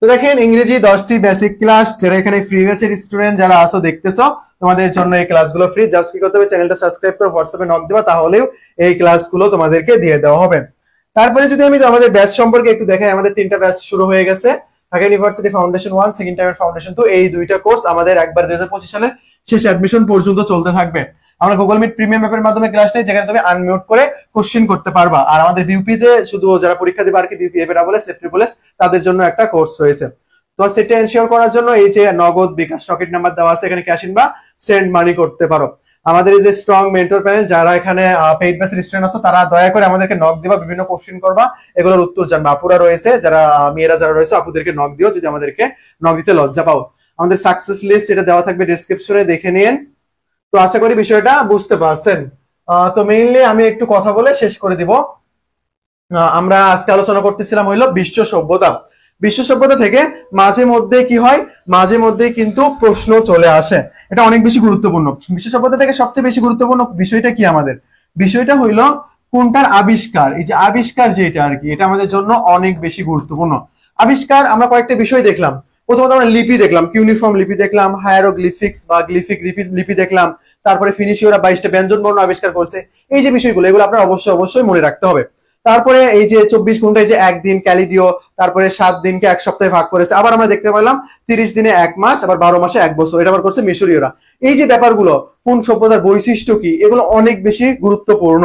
তো দেখেন, ইংরেজি 10টি বেসিক ক্লাস, যারা এখানে ফ্রি ব্যাচের স্টুডেন্ট যারা আসো দেখতেছো, তোমাদের জন্য এই ক্লাসগুলো ফ্রি। জাস্ট কি করতে হবে? চ্যানেলটা সাবস্ক্রাইব করে হোয়াটসঅ্যাপে নক দিবা, তাহলেও এই ক্লাসগুলো তোমাদেরকে দিয়ে দেওয়া হবে। তারপরে যদি আমি আমাদের ব্যাচ সম্পর্কে একটু দেখাই, আমাদের 3টা ব্যাচ শুরু হয়ে গেছে। ঢাকা ইউনিভার্সিটি ফাউন্ডেশন 1, সেকেন্ড টাইমের ফাউন্ডেশন 2, এই 2টা কোর্স আমাদের একবার 2025 সালের শেষ অ্যাডমিশন পর্যন্ত চলতে থাকবে। আমরা গুগল মিট প্রিমিয়াম অ্যাপের মাধ্যমে ক্লাস নেই, যেখানে তুমি আনমিউট করে কোশ্চেন করতে পারবা। আর আমাদের বিউপি তে শুধু যারা পরীক্ষা দিবে আর কি, BUP FA double S, safety বলেস, তাদের জন্য একটা কোর্স রয়েছে। তো সেটা এনশিওর করার জন্য এই যে নগদ বিকাশ রকেট নাম্বার দেওয়া আছে, এখানে ক্যাশ ইন বা সেন্ড মানি করতে পারো। আমাদের এই যে স্ট্রং মেন্টর প্যানেল, যারা এখানে পেইড ব্যাচের স্টুডেন্ট আছে, তারা দয়া করে আমাদেরকে নক দিবা, বিভিন্ন কোশ্চেন করবা, এগুলোর উত্তর জানবা। আপুরা রয়েছে যারা, মেয়েরা যারা রয়েছে, আপুদেরকে নক দিও যদি আমাদেরকে নক দিতে লজ্জা পাও। আমাদের সাকসেস লিস্ট এটা দেওয়া থাকবে ডেসক্রিপশনে, দেখে নিন। তো আশা করি বিষয়টা বুঝতে পারছেন। তো মেইনলি আমি একটু কথা বলে শেষ করে দিব। আমরা আজকে আলোচনা করতেছিলাম হইলো বিশ্ব সভ্যতা। বিশ্ব সভ্যতা থেকে মাঝে মধ্যে কি হয়? মাঝে মধ্যে কিন্তু প্রশ্ন চলে আসে, এটা অনেক বেশি গুরুত্বপূর্ণ। বিশ্ব সভ্যতা থেকে সবচেয়ে বেশি গুরুত্বপূর্ণ বিষয়টা কি আমাদের? বিষয়টা হইলো কোনটার আবিষ্কার। এই যে আবিষ্কার যেটা আর কি, এটা আমাদের জন্য অনেক বেশি গুরুত্বপূর্ণ। আবিষ্কার আমরা কয়েকটা বিষয় দেখলাম। প্রথমত আমরা লিপি দেখলাম, কিউনিফর্ম লিপি দেখলাম, হায়ারোগ্লিফিক্স বা গ্লিফিক লিপি দেখলাম। তারপরে ফিনিশিয়রা 22টা ব্যঞ্জন বর্ণ আবিষ্কার করছে। এই যে বিষয়গুলো, এগুলো আপনার অবশ্যই অবশ্যই মনে রাখতে হবে। তারপরে এই যে 24 ঘন্টা, এই যে একদিন ক্যালিডিও, তারপরে 7 দিনকে এক সপ্তাহে ভাগ করেছে। আবার আমরা দেখতে পেলাম 30 দিনে 1 মাস, আবার 12 মাসে 1 বছর, এটা আবার করছে মিশরীয়রা। এই যে ব্যাপারগুলো, কোন সভ্যতার বৈশিষ্ট্য কি, এগুলো অনেক বেশি গুরুত্বপূর্ণ।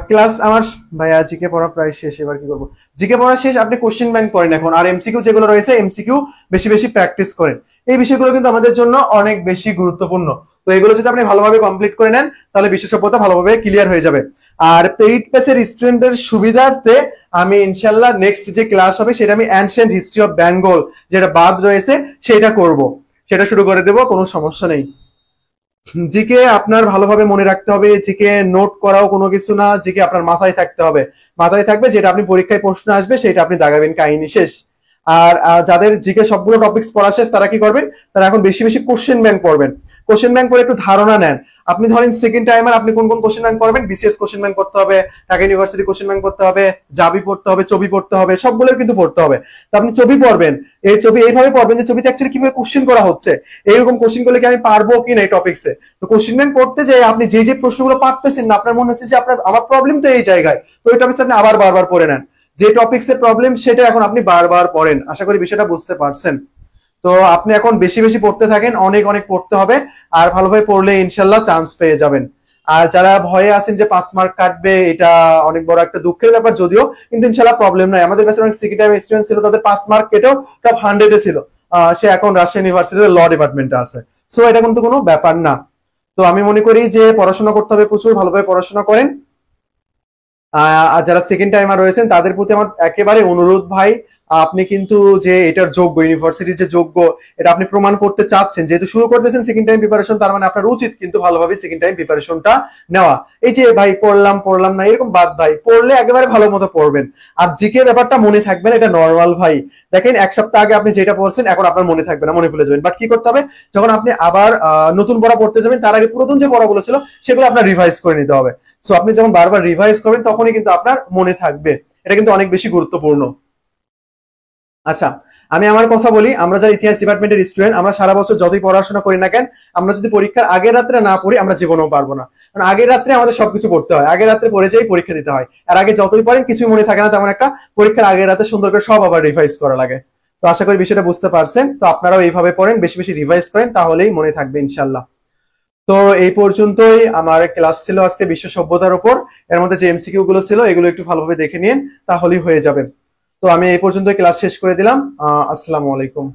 ক্লাস আমার ভাইয়া জিকে পড়া প্রায় শেষ, এবার কি করবো? জিকে পড়া শেষ, আপনি কোশ্চেন ব্যাংক করেন এখন, আর এমসিকিউ যেগুলো রয়েছে এমসিকিউ বেশি বেশি প্র্যাকটিস করেন। এই বিষয়গুলো কিন্তু আমাদের জন্য অনেক বেশি গুরুত্বপূর্ণ। তো এগুলো যদি আপনি ভালোভাবে কমপ্লিট করে নেন তাহলে বিশেষজ্ঞতা ভালোভাবে ক্লিয়ার হয়ে যাবে। আর পেইড ব্যাচের স্টুডেন্টদের সুবিধার্থে আমি ইনশাল্লাহ নেক্সট যে ক্লাস হবে সেটা আমি অ্যানশিয়েন্ট হিস্ট্রি অফ বেঙ্গল যেটা বাদ রয়েছে সেটা করব, সেটা শুরু করে দেবো, কোনো সমস্যা নেই। জিকে আপনার ভালোভাবে মনে রাখতে হবে, জিকে নোট করাও কোনো কিছু না, জিকে আপনার মাথায় থাকতে হবে, মাথায় থাকবে যেটা আপনি পরীক্ষায় প্রশ্ন আসবে সেটা আপনি দাগাবেন, কাহিনী শেষ। আর যাদের জিকে সবগুলো টপিকস পড়া শেষ তারা কি করবেন, তারা এখন বেশি বেশি কোশ্চেন ব্যাংক পড়বেন। কোশ্চেন ব্যাংক পড়ে একটু ধারণা নেন। আপনি ধরেন সেকেন্ড টাইমার, আপনি কোন কোন কোশ্চেন ব্যাংক পড়বেন? বিসিএস কোশ্চেন ব্যাংক করতে হবে, ঢাকা ইউনিভার্সিটি কোশ্চেন ব্যাংক করতে হবে, জাবি পড়তে হবে, ছবি পড়তে হবে, সবগুলো কিন্তু পড়তে হবে। তো আপনি ছবি পড়বেন, এই ছবি এইভাবে পড়বেন যে ছবিতে অ্যাকচুয়ালি কিভাবে কোশ্চেন করা হচ্ছে, এইরকম কোশ্চেন করলে কি আমি পারবো কিনা এই টপিক্সে। তো কোশ্চেন ব্যাংক পড়তে যে আপনি যে যে প্রশ্নগুলো পারতেছেন না, আপনার মনে হচ্ছে যে আপনার আমার প্রবলেম তো এই জায়গায়, তো ওই টপিক্স আপনি আবার বারবার পড়ে নেন, যে টপিক্সের প্রবলেম সেটা এখন আপনি বারবার পড়েন। আশা করি বিষয়টা বুঝতে পারছেন। তো আপনি এখন বেশি বেশি পড়তে থাকেন, অনেক অনেক পড়তে হবে, আর ভালোভাবে পড়লে ইনশাল্লাহ চান্স পেয়ে যাবেন। আর যারা ভয়ে আছেন যে 5 মার্ক কাটবে, এটা অনেক বড় একটা দুঃখের ব্যাপার যদিও, কিন্তু ইনশাল্লাহ প্রবলেম নাই। আমাদের কাছে অনেক সিকিউরিটি টাইম স্টুডেন্ট ছিল, তাদের 5 মার্ক কেটেও টপ 100-এ ছিল। সে এখন রাজশাহী ইউনিভার্সিটির ল ডিপার্টমেন্টে আছে। সো এটা কিন্তু কোনো ব্যাপার না। তো আমি মনে করি যে পড়াশোনা করতে হবে, প্রচুর ভালোভাবে পড়াশোনা করেন। আর যারা সেকেন্ড টাইমার রয়েছেন তাদের প্রতি আমার একেবারে অনুরোধ ভাই, আপনি কিন্তু যে এটার যোগ্য, ইউনিভার্সিটির যে যোগ্য, এটা আপনি প্রমাণ করতে চাচ্ছেন, যেহেতু শুরু করতেছেন সেকেন্ড টাইম প্রিপারেশন, তার মানে আপনার উচিত কিন্তু ভালোভাবে সেকেন্ড টাইম প্রিপারেশনটা নেওয়া। এই যে ভাই পড়লাম পড়লাম না এরকম বাদ, ভাই পড়লে একেবারে ভালো মতো পড়বেন। আর জিকে ব্যাপারটা মনে থাকবে না, এটা নর্মাল ভাই। দেখেন 1 সপ্তাহ আগে আপনি যেটা পড়ছেন এখন আপনার মনে থাকবে না, মনে ভুলে যাবেন। বাট কি করতে হবে, যখন আপনি আবার নতুন পড়া পড়তে যাবেন তার আগে পুরাতন যে পড়াগুলো ছিল সেগুলো আপনার রিভাইজ করে নিতে হবে। সো আপনি যখন বারবার রিভাইজ করবেন তখনই কিন্তু আপনার মনে থাকবে, এটা কিন্তু অনেক বেশি গুরুত্বপূর্ণ। আচ্ছা, আমি আমার কথা বলি, আমরা যারা ইতিহাস ডিপার্টমেন্টের স্টুডেন্ট, আমরা সারা বছর যতই পড়াশোনা করি না কেন, আমরা যদি পরীক্ষার আগের রাত্রে না পড়ি আমরা জীবনেও পারবো না। কারণ আগের রাত্রে আমাদের সবকিছু পড়তে হয়, আগের রাত্রে পড়ে যেই পরীক্ষা দিতে হয়। আর আগে যতই পড়েন কিছুই মনে থাকে না তেমন একটা, পরীক্ষার আগের রাতে সুন্দর করে সব আবার রিভাইজ করা লাগে। তো আশা করি বিষয়টা বুঝতে পারছেন। তো আপনারাও এইভাবে পড়েন, বেশি বেশি রিভাইজ করেন, তাহলেই মনে থাকবে ইনশাল্লাহ। তো এই পর্যন্তই আমার ক্লাস ছিল আজকে বিশ্ব সভ্যতার উপর। এর মধ্যে যে এমসিকিউ গুলো ছিল এগুলো একটু ভালোভাবে দেখে নিন, তাহলেই হয়ে যাবে। তো আমি এই পর্যন্তই ক্লাস শেষ করে দিলাম। আসসালামু আলাইকুম।